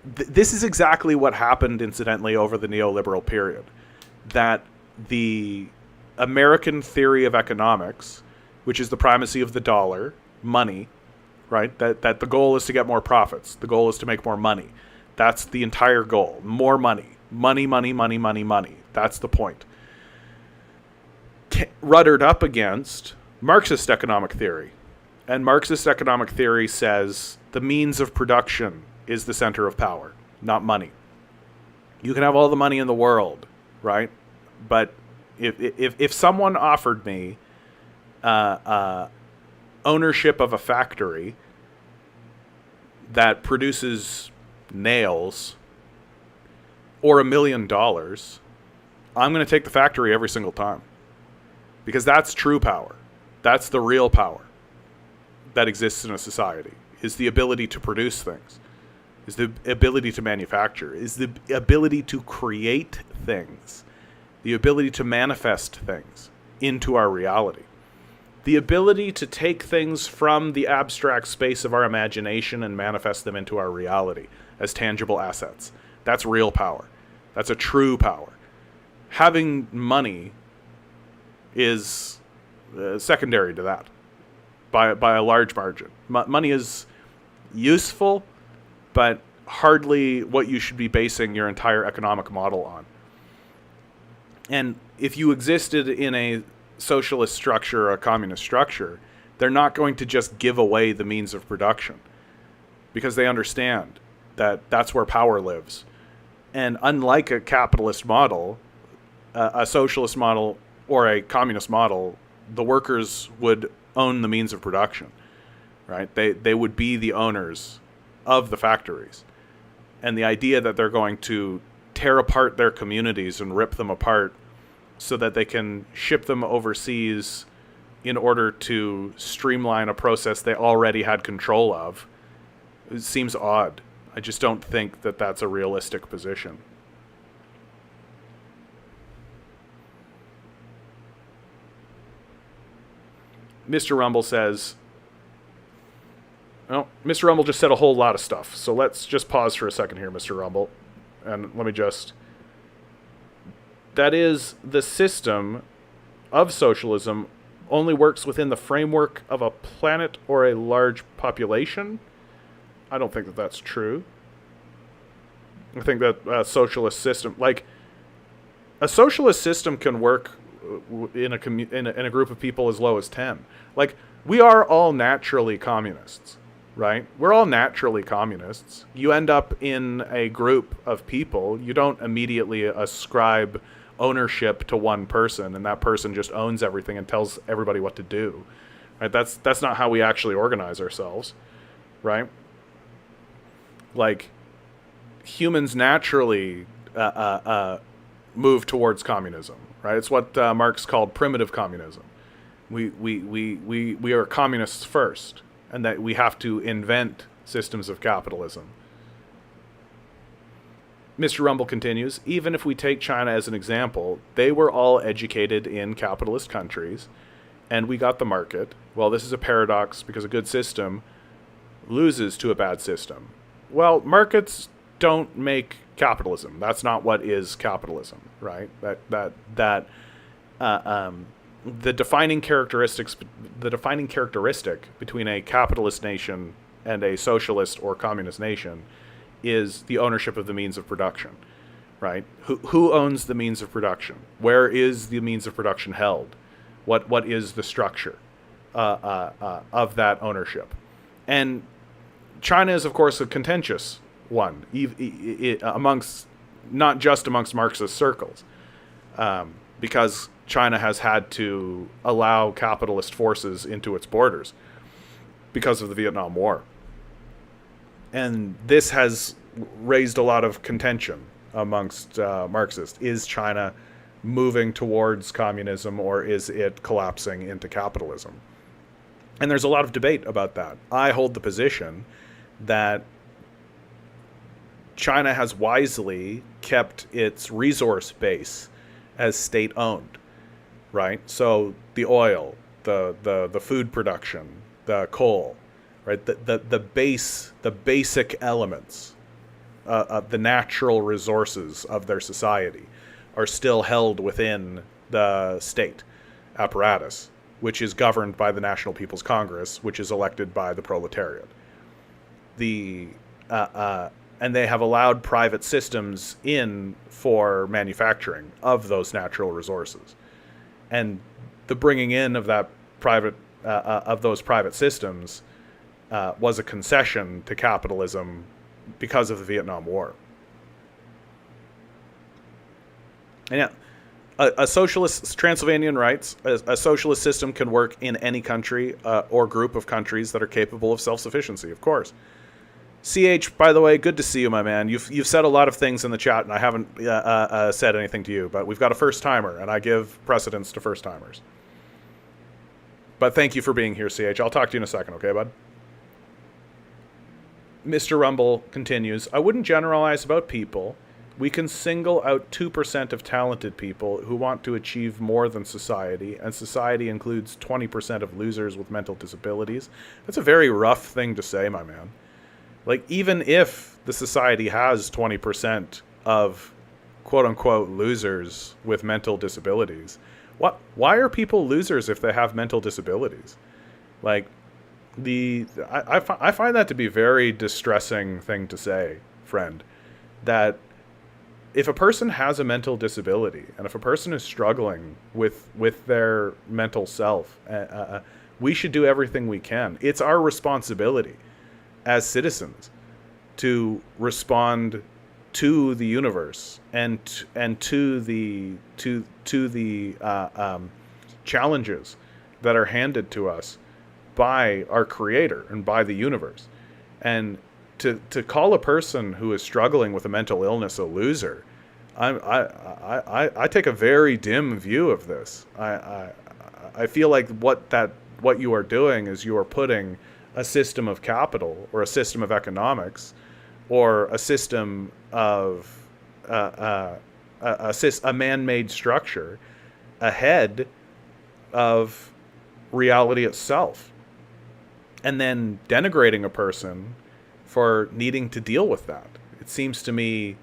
This is exactly what happened, incidentally, over the neoliberal period. That the American theory of economics, which is the primacy of the dollar, money, right? That the goal is to get more profits. The goal is to make more money. That's the entire goal. More money. Money, money, money, money, money. That's the point. Ruddered up against Marxist economic theory. And Marxist economic theory says the means of production is the center of power, not money. You can have all the money in the world, right? But if someone offered me ownership of a factory that produces nails or $1 million, I'm going to take the factory every single time, because that's true power. That's the real power that exists in a society, is the ability to produce things, is the ability to manufacture, is the ability to create things, the ability to manifest things into our reality, the ability to take things from the abstract space of our imagination and manifest them into our reality as tangible assets. That's real power. That's a true power. Having money is secondary to that by a large margin. Money is useful, but hardly what you should be basing your entire economic model on. And if you existed in a socialist structure or a communist structure, they're not going to just give away the means of production, because they understand that that's where power lives. And unlike a capitalist model, a socialist model or a communist model, the workers would own the means of production, right? They would be the owners of the factories. And the idea that they're going to tear apart their communities and rip them apart so that they can ship them overseas in order to streamline a process they already had control of, it seems odd. I just don't think that that's a realistic position. Mr. Rumble says, well, Mr. Rumble just said a whole lot of stuff. So let's just pause for a second here, Mr. Rumble. And let me just... That is, the system of socialism only works within the framework of a planet or a large population. I don't think that that's true. I think that a socialist system, like a socialist system, can work in a group of people as low as 10. Like, we are all naturally communists, right? We're all naturally communists. You end up in a group of people, you don't immediately ascribe ownership to one person and that person just owns everything and tells everybody what to do, right? That's not how we actually organize ourselves, right? Like, humans naturally move towards communism, right? It's what Marx called primitive communism. We are communists first, and that we have to invent systems of capitalism. Mr. Rumble continues, even if we take China as an example, they were all educated in capitalist countries, and we got the market. Well, this is a paradox, because a good system loses to a bad system. Well, markets don't make capitalism. That's not what is capitalism, right? The defining characteristic between a capitalist nation and a socialist or communist nation is the ownership of the means of production, right? Who owns the means of production? Where is the means of production held? What is the structure of that ownership? And China is, of course, a contentious one, amongst not just amongst Marxist circles, because China has had to allow capitalist forces into its borders because of the Vietnam War. And this has raised a lot of contention amongst Marxists. Is China moving towards communism, or is it collapsing into capitalism? And there's a lot of debate about that. I hold the position that China has wisely kept its resource base as state-owned, right? So the oil, the food production, the coal, right? The basic elements of the natural resources of their society are still held within the state apparatus, which is governed by the National People's Congress, which is elected by the proletariat. And they have allowed private systems in for manufacturing of those natural resources, and the bringing in of that those private systems was a concession to capitalism because of the Vietnam War. And yeah, a socialist, Transylvanian writes, a socialist system can work in any country or group of countries that are capable of self-sufficiency, of course. CH, by the way, good to see you, my man. You've said a lot of things in the chat, and I haven't said anything to you, but we've got a first-timer, and I give precedence to first-timers. But thank you for being here, CH. I'll talk to you in a second, okay, bud? Mr. Rumble continues, I wouldn't generalize about people. We can single out 2% of talented people who want to achieve more than society, and society includes 20% of losers with mental disabilities. That's a very rough thing to say, my man. Like, even if the society has 20% of quote-unquote losers with mental disabilities, why are people losers if they have mental disabilities? Like, I find that to be a very distressing thing to say, friend, that if a person has a mental disability and if a person is struggling with their mental self, we should do everything we can. It's our responsibility as citizens to respond to the universe and to the challenges that are handed to us by our creator and by the universe. And to call a person who is struggling with a mental illness a loser, I take a very dim view of this. I feel like what you are doing is you are putting a system of capital or a system of economics or a system of a man-made structure ahead of reality itself, and then denigrating a person for needing to deal with that. It seems to me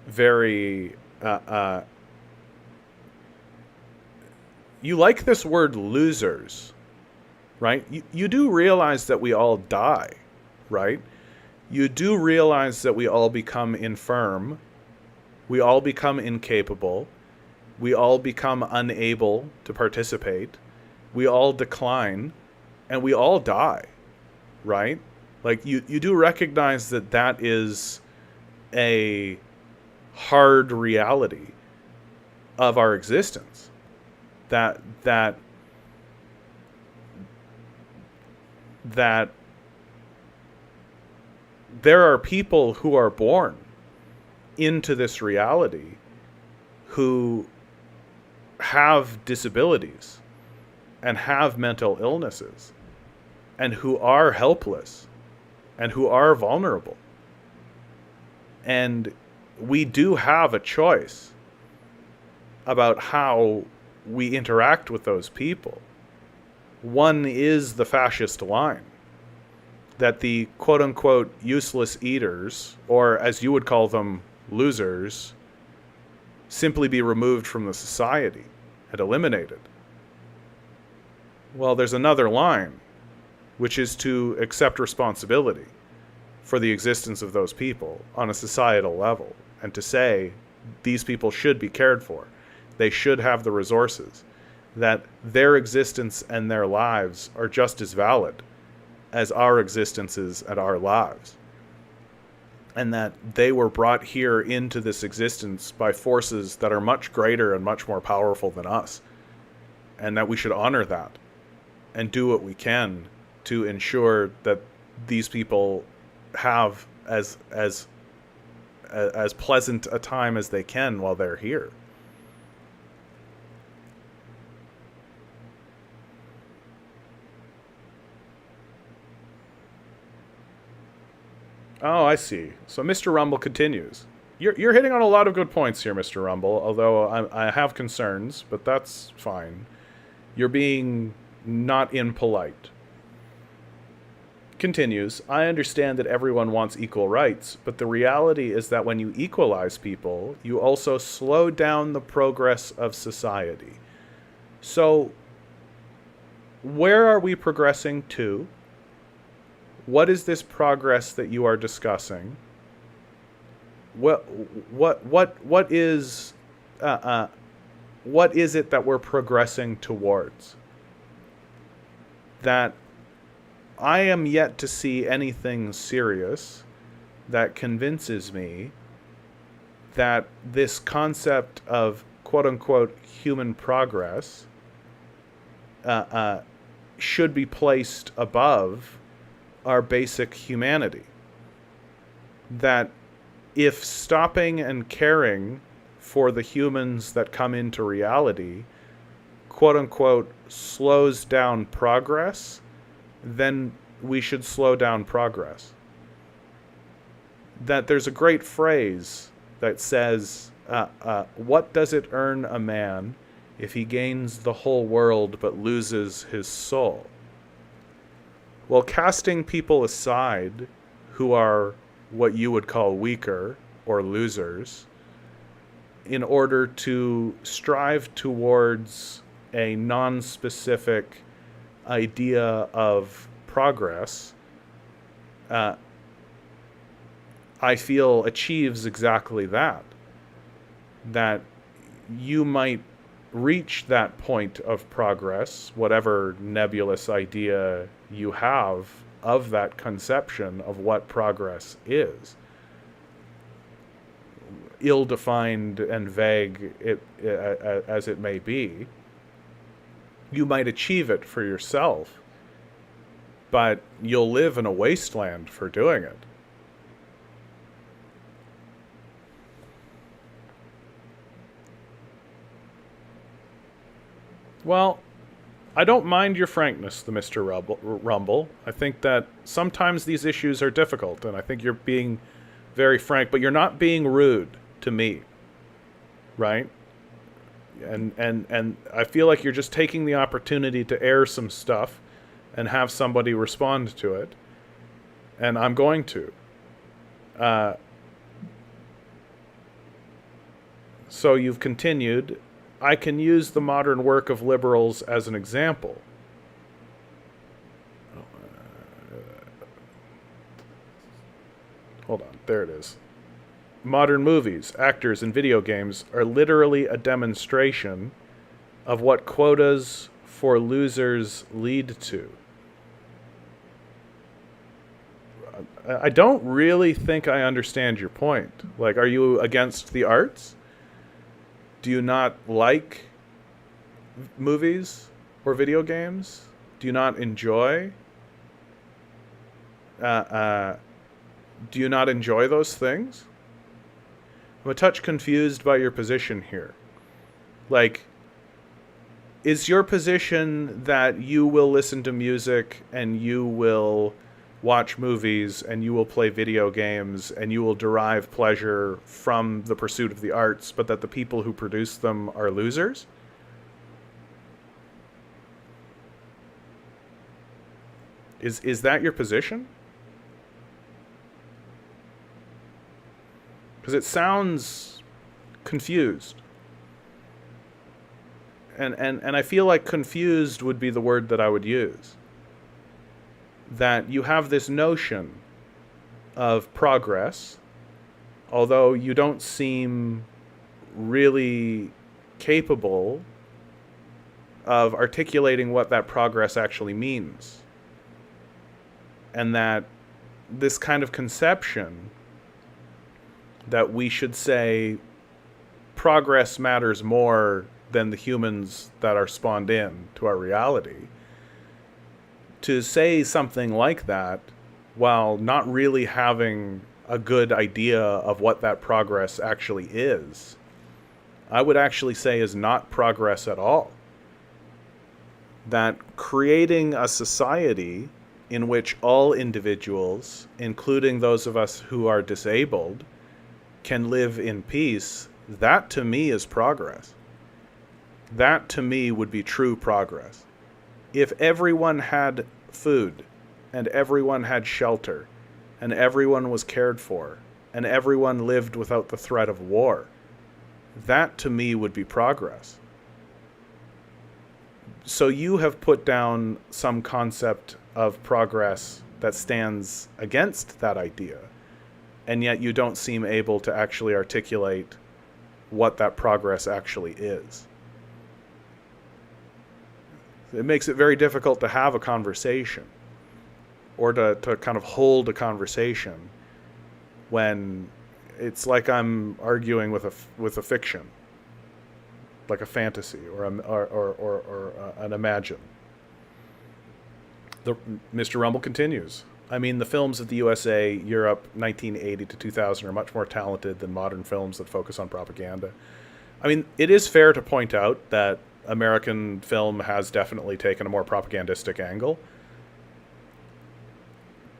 very you like this word losers, right? You do realize that we all die, right? You do realize that we all become infirm, we all become incapable, we all become unable to participate, we all decline, and we all die, right? Like, you do recognize that is a hard reality of our existence. That there are people who are born into this reality who have disabilities and have mental illnesses and who are helpless and who are vulnerable. And we do have a choice about how we interact with those people. One is the fascist line, that the quote-unquote useless eaters, or as you would call them, losers, simply be removed from the society and eliminated. Well, there's another line, which is to accept responsibility for the existence of those people on a societal level, and to say these people should be cared for. They should have the resources, that their existence and their lives are just as valid as our existences and our lives. And that they were brought here into this existence by forces that are much greater and much more powerful than us. And that we should honor that and do what we can to ensure that these people have as pleasant a time as they can while they're here. Oh, I see. So Mr. Rumble continues. You're hitting on a lot of good points here, Mr. Rumble, although I have concerns, but that's fine. You're being not impolite. Continues, I understand that everyone wants equal rights, but the reality is that when you equalize people, you also slow down the progress of society. So, where are we progressing to? What is this progress that you are discussing? What is it that we're progressing towards? That I am yet to see anything serious that convinces me that this concept of quote-unquote human progress should be placed above our basic humanity. That if stopping and caring for the humans that come into reality, quote-unquote, slows down progress, then we should slow down progress. That there's a great phrase that says, what does it earn a man if he gains the whole world but loses his soul? Well, casting people aside who are what you would call weaker or losers, in order to strive towards a non-specific idea of progress, I feel achieves exactly that. That you might reach that point of progress, whatever nebulous idea you have of that conception of what progress is. Ill-defined and vague as it may be, you might achieve it for yourself, but you'll live in a wasteland for doing it. Well, I don't mind your frankness, the Mr. Rumble. I think that sometimes these issues are difficult, and I think you're being very frank, but you're not being rude to me, right? And I feel like you're just taking the opportunity to air some stuff and have somebody respond to it, and I'm going to. So you've continued. I can use the modern work of liberals as an example. Hold on, there it is. Modern movies, actors, and video games are literally a demonstration of what quotas for losers lead to. I don't really think I understand your point. Like, are you against the arts? Do you not like movies or video games? Do you not enjoy? Do you not enjoy those things? I'm a touch confused by your position here. Like, is your position that you will listen to music and you will watch movies and you will play video games and you will derive pleasure from the pursuit of the arts, but that the people who produce them are losers? Is that your position? Because it sounds confused. And I feel like confused would be the word that I would use. That you have this notion of progress, although you don't seem really capable of articulating what that progress actually means. and that this kind of conception that we should say progress matters more than the humans that are spawned in to our reality, to say something like that while not really having a good idea of what that progress actually is, I would actually say is not progress at all. That creating a society in which all individuals, including those of us who are disabled, can live in peace, that to me is progress. That to me would be true progress. If everyone had food, and everyone had shelter, and everyone was cared for, and everyone lived without the threat of war, that to me would be progress. So you have put down some concept of progress that stands against that idea, and yet you don't seem able to actually articulate what that progress actually is. It makes it very difficult to have a conversation, or to kind of hold a conversation, when it's like I'm arguing with a fiction, like a fantasy or an imagine. Mr. Rumble continues. I mean, the films of the USA, Europe, 1980 to 2000 are much more talented than modern films that focus on propaganda. I mean, it is fair to point out that American film has definitely taken a more propagandistic angle.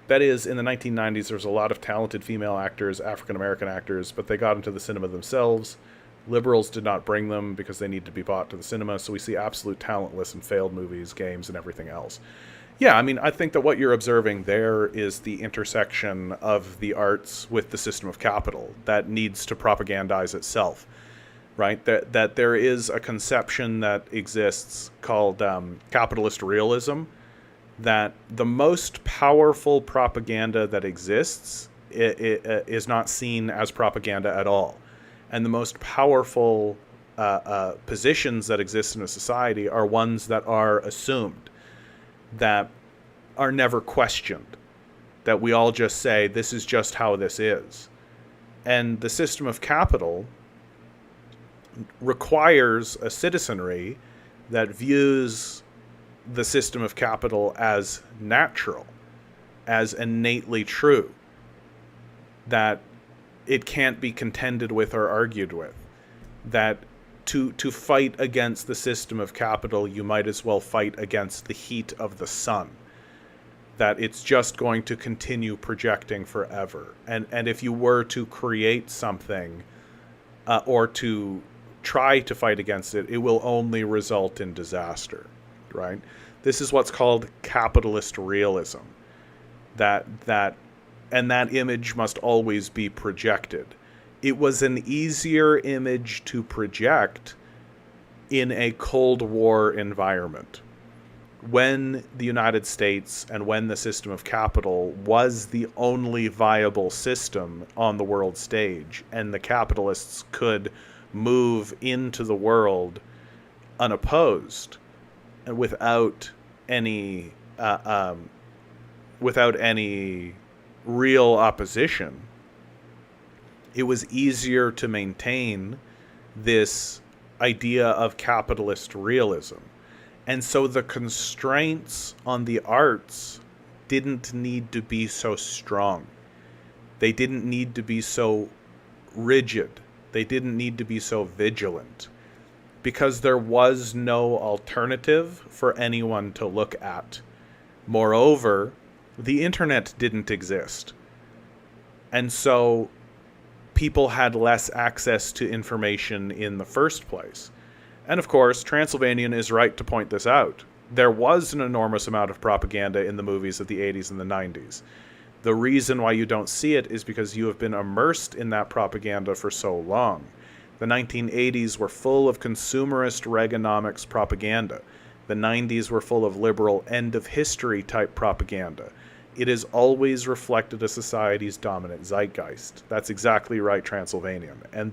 That is, in the 1990s, there was a lot of talented female actors, African-American actors, but they got into the cinema themselves. Liberals did not bring them because they need to be bought to the cinema, so we see absolute talentless and failed movies, games, and everything else. Yeah, I mean, I think that what you're observing there is the intersection of the arts with the system of capital that needs to propagandize itself, right? That there is a conception that exists called capitalist realism, that the most powerful propaganda that exists is not seen as propaganda at all. And the most powerful positions that exist in a society are ones that are assumed, that are never questioned, that we all just say, this is just how this is. And the system of capital requires a citizenry that views the system of capital as natural, as innately true, that it can't be contended with or argued with, that to fight against the system of capital, you might as well fight against the heat of the sun, that it's just going to continue projecting forever. And if you were to create something or to try to fight against it, it will only result in disaster, right? This is what's called capitalist realism, that image must always be projected. It was an easier image to project in a Cold War environment, when the United States and when the system of capital was the only viable system on the world stage, and the capitalists could move into the world unopposed and without any real opposition. It was easier to maintain this idea of capitalist realism. And so the constraints on the arts didn't need to be so strong. They didn't need to be so rigid. They didn't need to be so vigilant, because there was no alternative for anyone to look at. Moreover, the internet didn't exist. And so people had less access to information in the first place. And of course, Transylvanian is right to point this out. There was an enormous amount of propaganda in the movies of the 80s and the 90s. The reason why you don't see it is because you have been immersed in that propaganda for so long. The 1980s were full of consumerist Reaganomics propaganda. The 90s were full of liberal end-of-history type propaganda. It has always reflected a society's dominant zeitgeist. That's exactly right, Transylvanian. And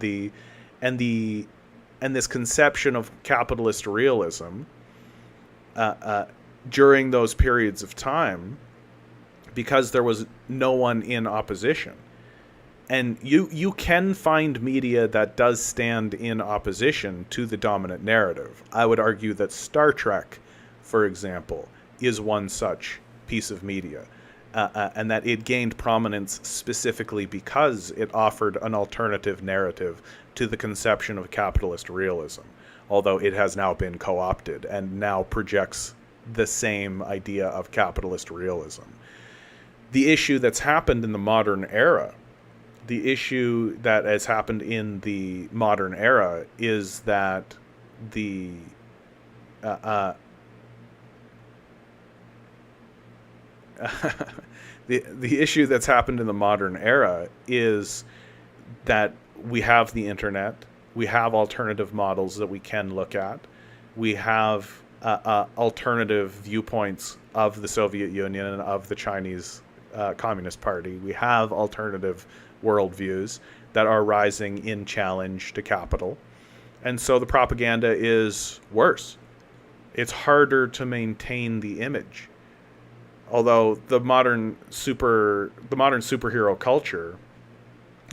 this conception of capitalist realism during those periods of time because there was no one in opposition. And you can find media that does stand in opposition to the dominant narrative. I would argue that Star Trek, for example, is one such piece of media, and that it gained prominence specifically because it offered an alternative narrative to the conception of capitalist realism, although it has now been co-opted and now projects the same idea of capitalist realism. The issue that's happened in the modern era The issue that has happened in the modern era is that the the issue that's happened in the modern era is that we have the internet, we have alternative models that we can look at, we have alternative viewpoints of the Soviet Union and of the Chinese Communist Party. We have alternative worldviews that are rising in challenge to capital. And so the propaganda is worse. It's harder to maintain the image. Although the modern superhero culture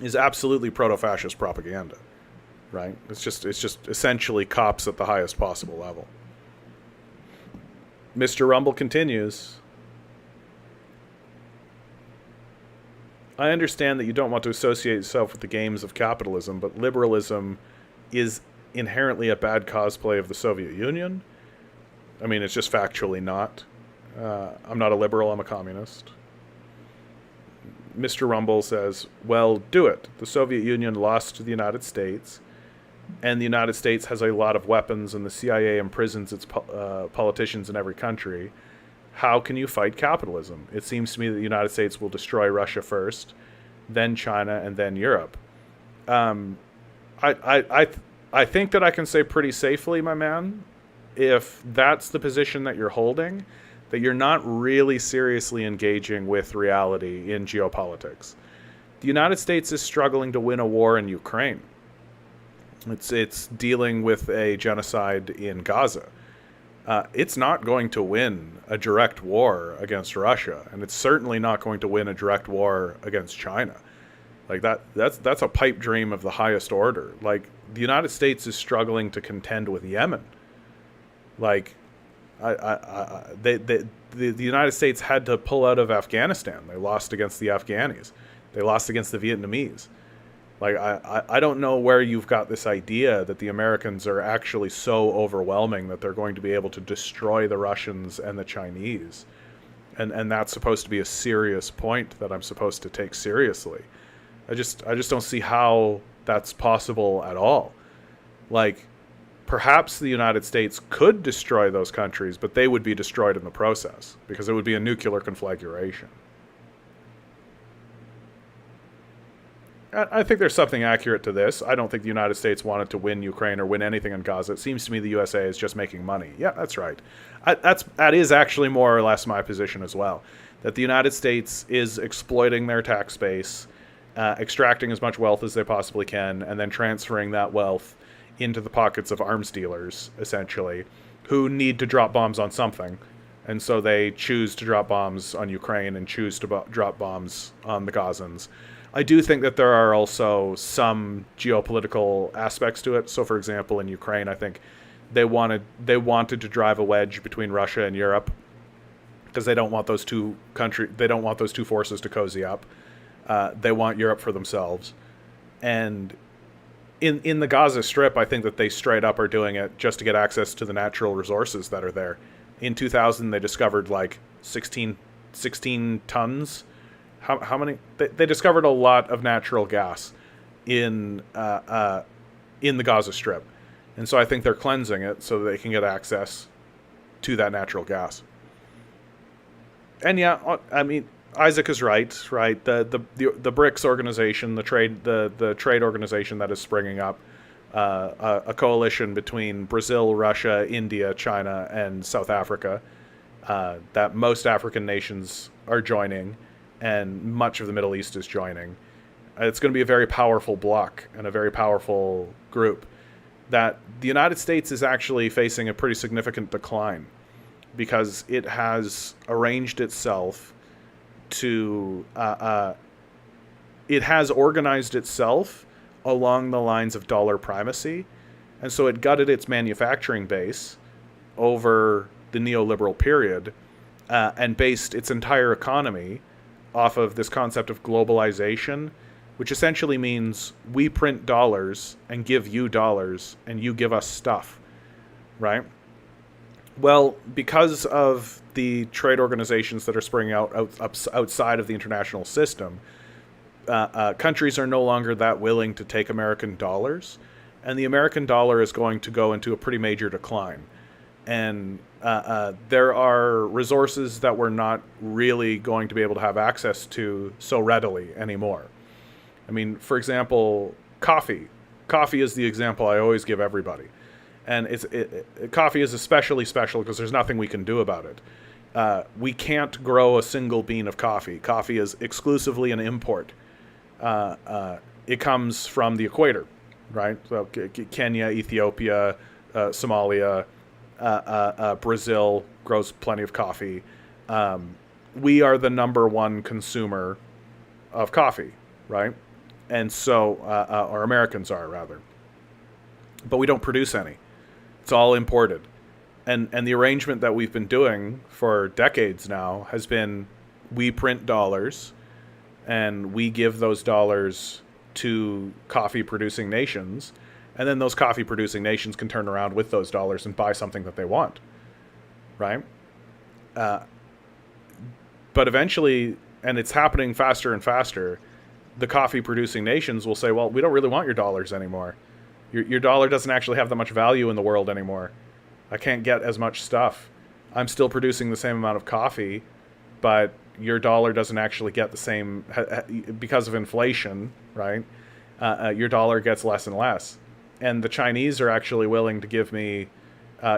is absolutely proto-fascist propaganda, right? It's just essentially cops at the highest possible level. Mr. Rumble continues. I understand that you don't want to associate yourself with the games of capitalism, but liberalism is inherently a bad cosplay of the Soviet Union. I mean, it's just factually not. I'm not a liberal, I'm a communist. Mr. Rumble says, well, do it. The Soviet Union lost to the United States, and the United States has a lot of weapons, and the CIA imprisons its politicians in every country. How can you fight capitalism? It seems to me that the United States will destroy Russia first, then China, and then Europe. I think that I can say pretty safely, my man, if that's the position that you're holding, that you're not really seriously engaging with reality in geopolitics. The United States is struggling to win a war in Ukraine. It's dealing with a genocide in Gaza. It's not going to win a direct war against Russia, and it's certainly not going to win a direct war against China. Like that's a pipe dream of the highest order. Like, the United States is struggling to contend with Yemen. Like, the United States had to pull out of Afghanistan. They lost against the Afghanis. They lost against the Vietnamese. Like, I don't know where you've got this idea that the Americans are actually so overwhelming that they're going to be able to destroy the Russians and the Chinese. And that's supposed to be a serious point that I'm supposed to take seriously. I just don't see how that's possible at all. Like, perhaps the United States could destroy those countries, but they would be destroyed in the process because it would be a nuclear conflagration. I think there's something accurate to this. I don't think the United States wanted to win Ukraine or win anything in Gaza. It seems to me the USA is just making money. Yeah, that's right. That is actually more or less my position as well, that the United States is exploiting their tax base, extracting as much wealth as they possibly can, and then transferring that wealth into the pockets of arms dealers, essentially, who need to drop bombs on something. And so they choose to drop bombs on Ukraine and choose to drop bombs on the Gazans. I do think that there are also some geopolitical aspects to it. So, for example, in Ukraine, I think they wanted to drive a wedge between Russia and Europe because they don't want those two forces to cozy up. They want Europe for themselves. And in the Gaza Strip, I think that they straight up are doing it just to get access to the natural resources that are there. In 2000, they discovered like 16 tons. How many? They discovered a lot of natural gas in the Gaza Strip. And so I think they're cleansing it so that they can get access to that natural gas. And yeah, I mean, Isaac is right? The BRICS organization, the trade organization that is springing up, a coalition between Brazil, Russia, India, China, and South Africa, that most African nations are joining, and much of the Middle East is joining. It's going to be a very powerful bloc and a very powerful group. That the United States is actually facing a pretty significant decline because it has arranged itself to it has organized itself along the lines of dollar primacy, and so it gutted its manufacturing base over the neoliberal period, and based its entire economy off of this concept of globalization, which essentially means we print dollars and give you dollars and you give us stuff, right? Well, because of the trade organizations that are springing outside of the international system, countries are no longer that willing to take American dollars, and the American dollar is going to go into a pretty major decline. And there are resources that we're not really going to be able to have access to so readily anymore. I mean, for example, coffee. Coffee is the example I always give everybody. And coffee is especially special because there's nothing we can do about it. We can't grow a single bean of coffee. Coffee is exclusively an import. It comes from the equator, right? So Kenya, Ethiopia, Somalia, Brazil grows plenty of coffee. We are the number one consumer of coffee, right? And so, or Americans are, rather. But we don't produce any. It's all imported. And the arrangement that we've been doing for decades now has been we print dollars and we give those dollars to coffee-producing nations, and then those coffee-producing nations can turn around with those dollars and buy something that they want, right? But eventually, and it's happening faster and faster, the coffee-producing nations will say, well, we don't really want your dollars anymore. Your dollar doesn't actually have that much value in the world anymore. I can't get as much stuff. I'm still producing the same amount of coffee, but your dollar doesn't actually get the same, because of inflation, right? Your dollar gets less and less. And the Chinese are actually willing to give me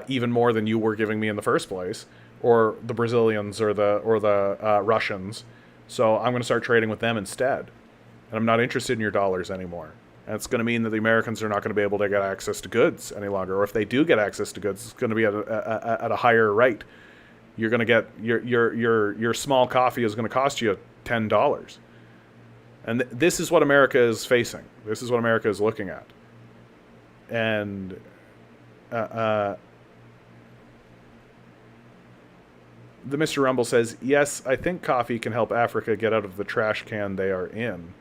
even more than you were giving me in the first place, or the Brazilians or the Russians. So I'm going to start trading with them instead. And I'm not interested in your dollars anymore. And it's going to mean that the Americans are not going to be able to get access to goods any longer. Or if they do get access to goods, it's going to be at a higher rate. You're going to get your small coffee is going to cost you $10. And this is what America is facing. This is what America is looking at. And the Mr. Rumble says, yes, I think coffee can help Africa get out of the trash can they are in.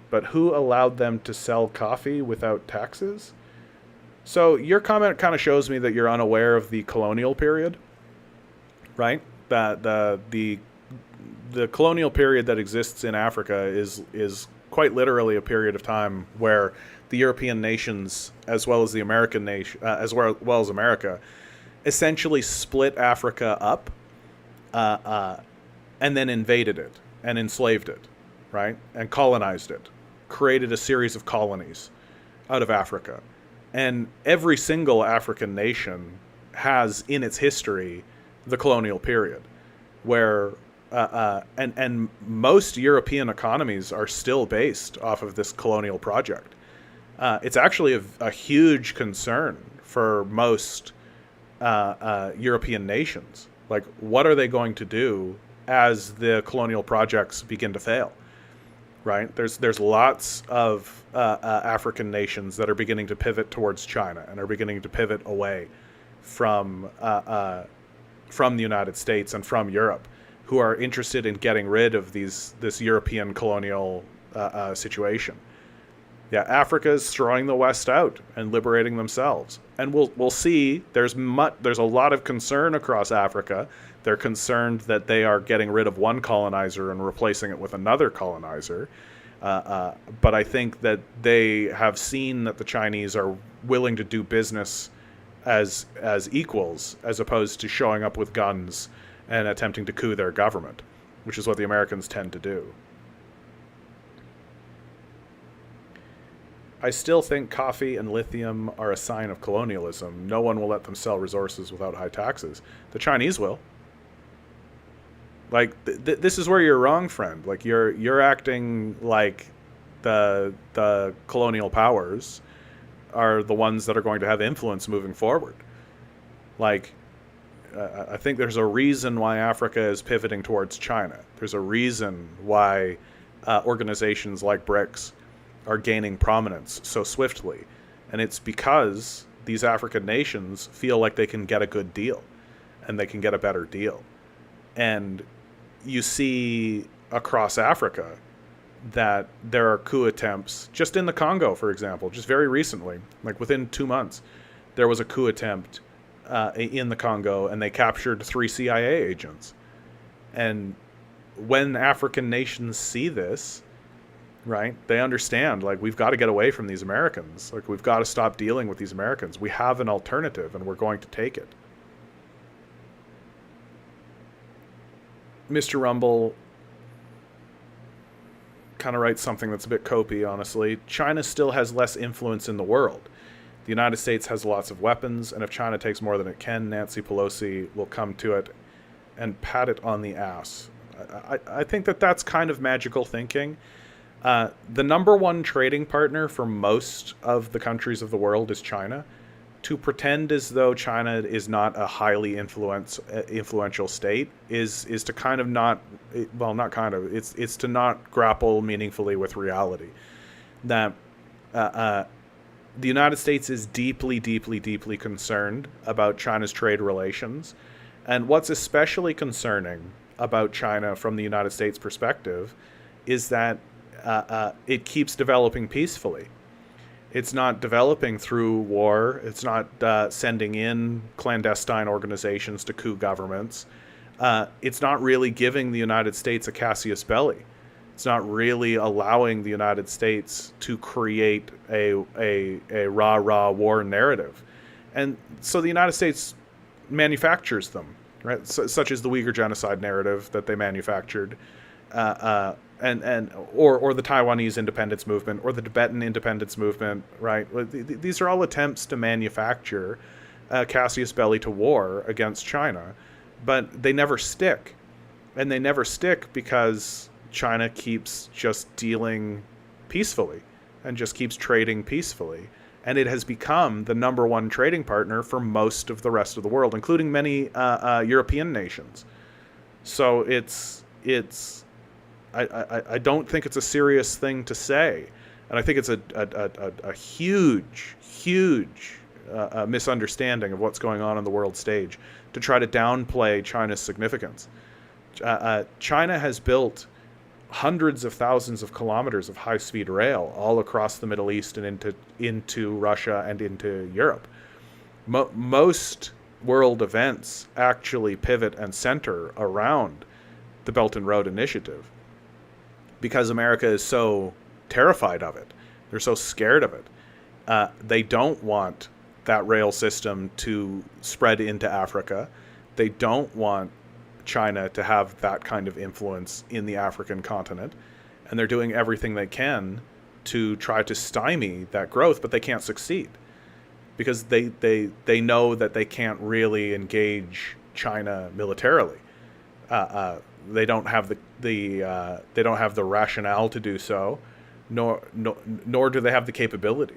But who allowed them to sell coffee without taxes? So your comment kind of shows me that you're unaware of the colonial period, right? The colonial period that exists in Africa is quite literally a period of time where the European nations, as well as the American nation, as well as America, essentially split Africa up, and then invaded it and enslaved it, right? And colonized it, created a series of colonies out of Africa. And every single African nation has in its history the colonial period, where and most European economies are still based off of this colonial project. It's actually a huge concern for most European nations. Like, what are they going to do as the colonial projects begin to fail? Right? There's lots of African nations that are beginning to pivot towards China and are beginning to pivot away from the United States and from Europe, who are interested in getting rid of this European colonial situation. Yeah, Africa is throwing the West out and liberating themselves, and we'll see. There's a lot of concern across Africa. They're concerned that they are getting rid of one colonizer and replacing it with another colonizer. But I think that they have seen that the Chinese are willing to do business as equals, as opposed to showing up with guns and attempting to coup their government, which is what the Americans tend to do. I still think coffee and lithium are a sign of colonialism. No one will let them sell resources without high taxes. The Chinese will. Like, this is where you're wrong, friend. Like, you're acting like the colonial powers are the ones that are going to have influence moving forward. Like, I think there's a reason why Africa is pivoting towards China. There's a reason why organizations like BRICS are gaining prominence so swiftly. And it's because these African nations feel like they can get a good deal and they can get a better deal. And you see across Africa that there are coup attempts, just in the Congo, for example, just very recently, like within 2 months, there was a coup attempt in the Congo, and they captured 3 CIA agents. And when African nations see this, right, they understand, like, we've got to get away from these Americans. Like, we've got to stop dealing with these Americans. We have an alternative, and we're going to take it. Mr. Rumble kind of writes something that's a bit copy, honestly. China still has less influence in the world. The United States has lots of weapons, and if China takes more than it can, Nancy Pelosi will come to it and pat it on the ass. I think that that's kind of magical thinking. The number one trading partner for most of the countries of the world is China. To pretend as though China is not a highly influential state is to kind of not, well, not kind of, it's to not grapple meaningfully with reality. That the United States is deeply, deeply, deeply concerned about China's trade relations. And what's especially concerning about China from the United States perspective is that it keeps developing peacefully. It's not developing through war. It's not sending in clandestine organizations to coup governments. It's not really giving the United States a casus belli. It's not really allowing the United States to create a rah-rah war narrative. And so the United States manufactures them, right? Such as the Uyghur genocide narrative that they manufactured, or the Taiwanese independence movement, or the Tibetan independence movement, right? These are all attempts to manufacture casus belli to war against China, but they never stick. And they never stick because China keeps just dealing peacefully and just keeps trading peacefully. And it has become the number one trading partner for most of the rest of the world, including many European nations. So I don't think it's a serious thing to say. And I think it's a huge, huge misunderstanding of what's going on the world stage to try to downplay China's significance. China has built hundreds of thousands of kilometers of high-speed rail all across the Middle East and into Russia and into Europe. Most world events actually pivot and center around the Belt and Road Initiative because America is so terrified of it. They're so scared of it. They don't want that rail system to spread into Africa. They don't want China to have that kind of influence in the African continent, and they're doing everything they can to try to stymie that growth, but they can't succeed because they know that they can't really engage China militarily. They don't have the rationale to do so, nor do they have the capability.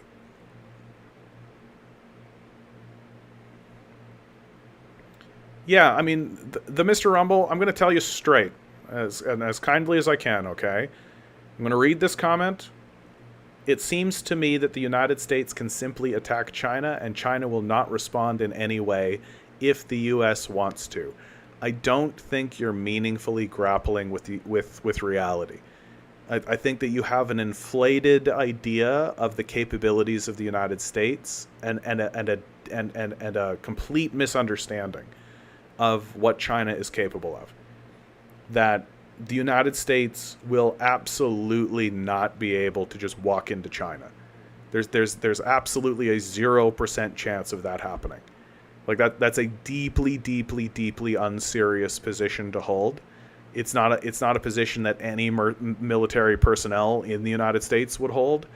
Yeah, I mean, the Mr. Rumble, I'm going to tell you straight, as kindly as I can, okay? I'm going to read this comment. It seems to me that the United States can simply attack China, and China will not respond in any way if the U.S. wants to. I don't think you're meaningfully grappling with reality. I think that you have an inflated idea of the capabilities of the United States and a complete misunderstanding of what China is capable of. That the United States will absolutely not be able to just walk into China. There's absolutely a 0% chance of that happening. Like that's a deeply, deeply, deeply unserious position to hold. It's not a position that any military personnel in the United States would hold.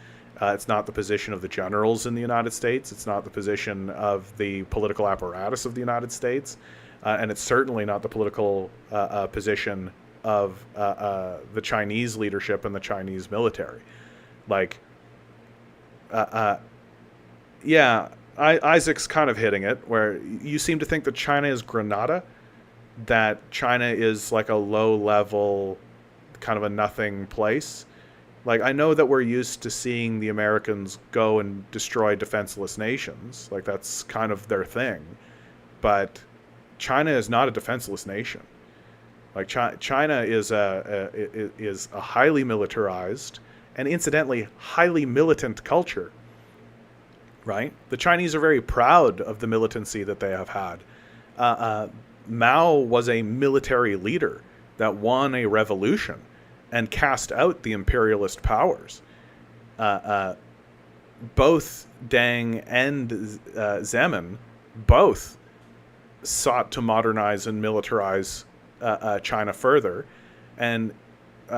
It's not the position of the generals in the United States. It's not the position of the political apparatus of the United States. And it's certainly not the political position of the Chinese leadership and the Chinese military. Like, yeah, Isaac's kind of hitting it, where you seem to think that China is Grenada, that China is like a low-level, kind of a nothing place. Like, I know that we're used to seeing the Americans go and destroy defenseless nations. Like, that's kind of their thing. But China is not a defenseless nation. Like, China is a highly militarized and, incidentally, highly militant culture. Right? The Chinese are very proud of the militancy that they have had. Mao was a military leader that won a revolution and cast out the imperialist powers. Both Deng and Zemin both sought to modernize and militarize China further, and Hu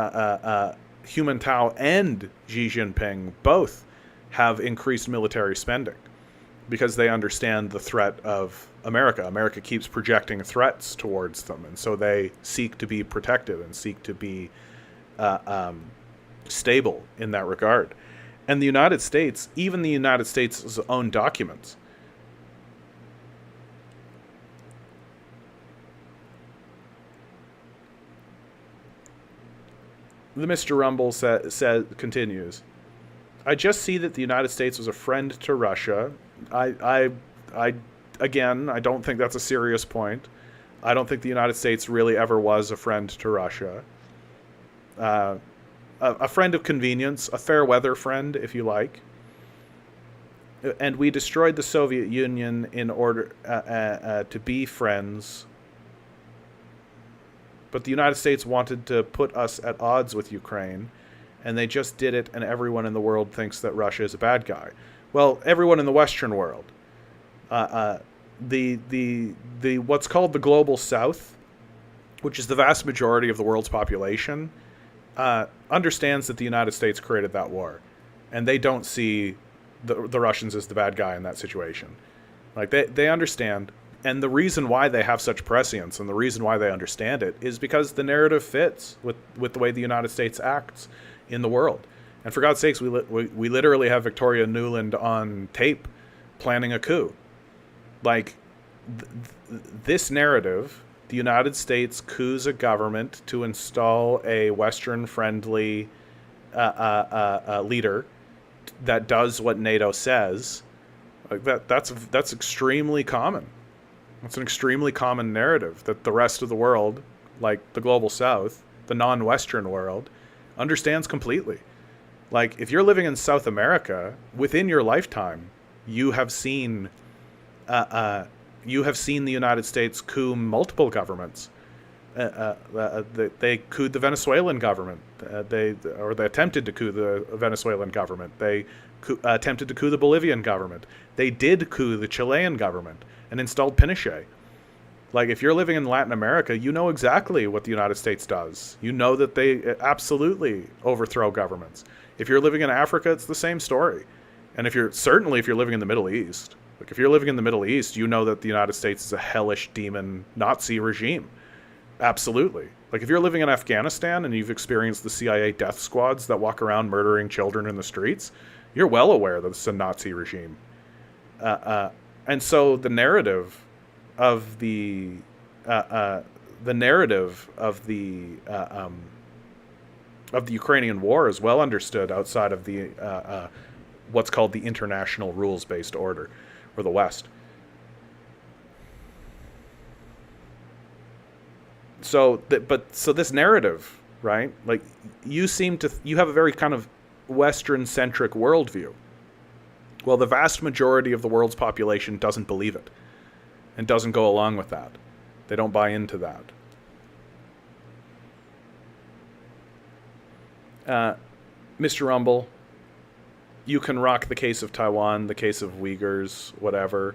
Jintao and Xi Jinping both have increased military spending because they understand the threat of America. America keeps projecting threats towards them, and so they seek to be protected and seek to be stable in that regard. And the United States, even the United States' own documents, the Mr. Rumble continues, I just see that the United States was a friend to Russia. Again, I don't think that's a serious point. I don't think the United States really ever was a friend to Russia. A friend of convenience, a fair weather friend, if you like. And we destroyed the Soviet Union in order to be friends. But the United States wanted to put us at odds with Ukraine, and they just did it, and everyone in the world thinks that Russia is a bad guy. Well, everyone in the Western world. The what's called the Global South, which is the vast majority of the world's population, understands that the United States created that war, and they don't see the Russians as the bad guy in that situation. Like, they understand, and the reason why they have such prescience and the reason why they understand it is because the narrative fits with the way the United States acts in the world. And for God's sakes, we literally have Victoria Nuland on tape planning a coup. Like, this narrative, the United States coups a government to install a Western-friendly leader that does what NATO says. Like, that's extremely common. It's an extremely common narrative that the rest of the world, like the Global South, the non-Western world, understands completely. Like, if you're living in South America, within your lifetime, you have seen the United States coup multiple governments. They couped the Venezuelan government. They attempted to coup the Venezuelan government. They attempted to coup the Bolivian government. They did coup the Chilean government and installed Pinochet. Like, if you're living in Latin America, you know exactly what the United States does. You know that they absolutely overthrow governments. If you're living in Africa, it's the same story. And if you're living in the Middle East, like, if you're living in the Middle East, you know that the United States is a hellish demon Nazi regime. Absolutely. Like, if you're living in Afghanistan and you've experienced the CIA death squads that walk around murdering children in the streets, you're well aware that it's a Nazi regime. And so the narrative of the Ukrainian war is well understood outside of the what's called the international rules-based order, or the West. So this narrative, right? Like, you have a very kind of Western-centric worldview. Well, the vast majority of the world's population doesn't believe it and doesn't go along with that. They don't buy into that. Mr. Rumble, you can rock the case of Taiwan, the case of Uyghurs, whatever.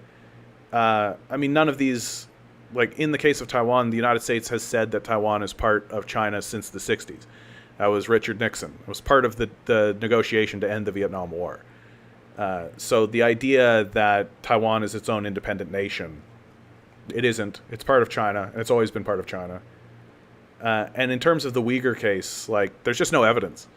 I mean, none of these, like, in the case of Taiwan, the United States has said that Taiwan is part of China since the 60s. That was Richard Nixon. It was part of the negotiation to end the Vietnam War. So the idea that Taiwan is its own independent nation, it isn't. It's part of China, and it's always been part of China. And in terms of the Uyghur case, like, there's just no evidence.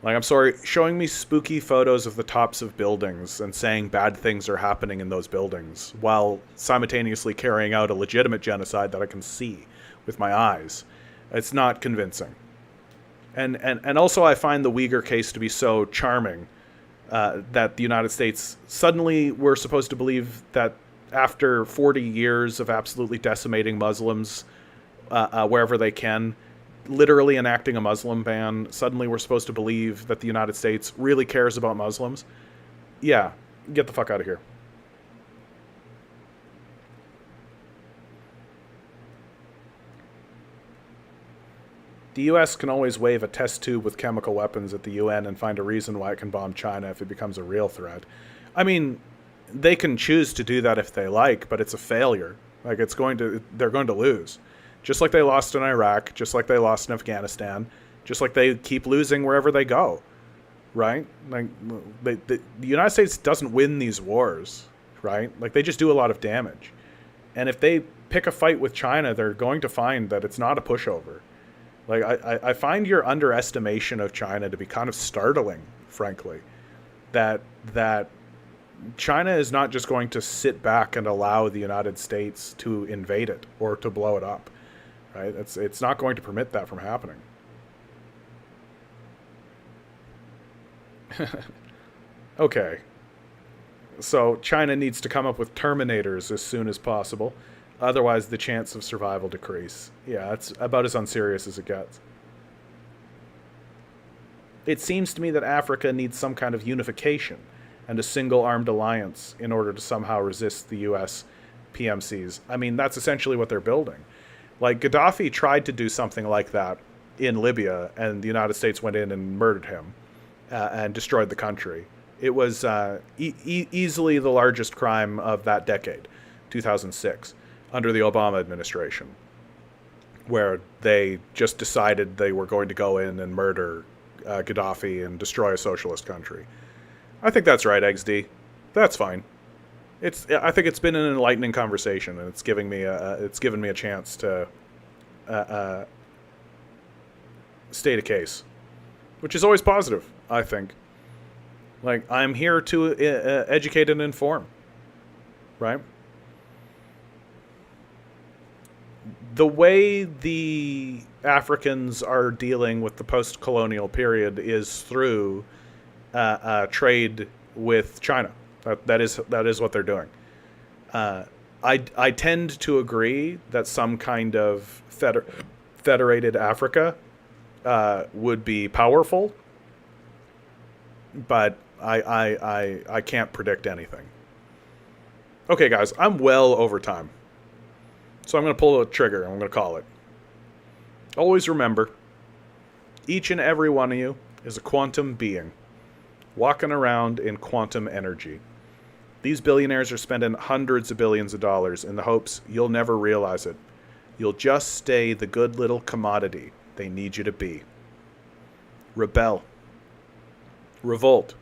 Like, I'm sorry, showing me spooky photos of the tops of buildings and saying bad things are happening in those buildings while simultaneously carrying out a legitimate genocide that I can see with my eyes. It's not convincing. And also I find the Uyghur case to be so charming that the United States suddenly we're supposed to believe that after 40 years of absolutely decimating Muslims wherever they can, literally enacting a Muslim ban, suddenly we're supposed to believe that the United States really cares about Muslims. Yeah, get the fuck out of here. The US can always wave a test tube with chemical weapons at the UN and find a reason why it can bomb China if it becomes a real threat. I mean, they can choose to do that if they like, but it's a failure. Like, they're going to lose. Just like they lost in Iraq, just like they lost in Afghanistan, just like they keep losing wherever they go, right? Like, the United States doesn't win these wars, right? Like, they just do a lot of damage. And if they pick a fight with China, they're going to find that it's not a pushover. Like, I find your underestimation of China to be kind of startling, frankly. That China is not just going to sit back and allow the United States to invade it or to blow it up, right? It's not going to permit that from happening. Okay. So China needs to come up with Terminators as soon as possible. Otherwise, the chance of survival decrease. Yeah, it's about as unserious as it gets. It seems to me that Africa needs some kind of unification and a single-armed alliance in order to somehow resist the U.S. PMCs. I mean, that's essentially what they're building. Like, Gaddafi tried to do something like that in Libya, and the United States went in and murdered him and destroyed the country. It was easily the largest crime of that decade, 2006. Under the Obama administration, where they just decided they were going to go in and murder Gaddafi and destroy a socialist country. I think that's right, XD. That's fine. I think it's been an enlightening conversation, and it's given me a chance to state a case, which is always positive, I think. Like, I'm here to educate and inform, right? The way the Africans are dealing with the post-colonial period is through trade with China. That is what they're doing. I tend to agree that some kind of federated Africa would be powerful, but I can't predict anything. Okay, guys, I'm well over time. So I'm going to pull a trigger, and I'm going to call it. Always remember, each and every one of you is a quantum being, walking around in quantum energy. These billionaires are spending hundreds of billions of dollars in the hopes you'll never realize it. You'll just stay the good little commodity they need you to be. Rebel. Revolt.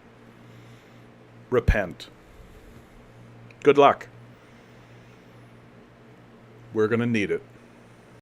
Repent. Good luck. We're going to need it.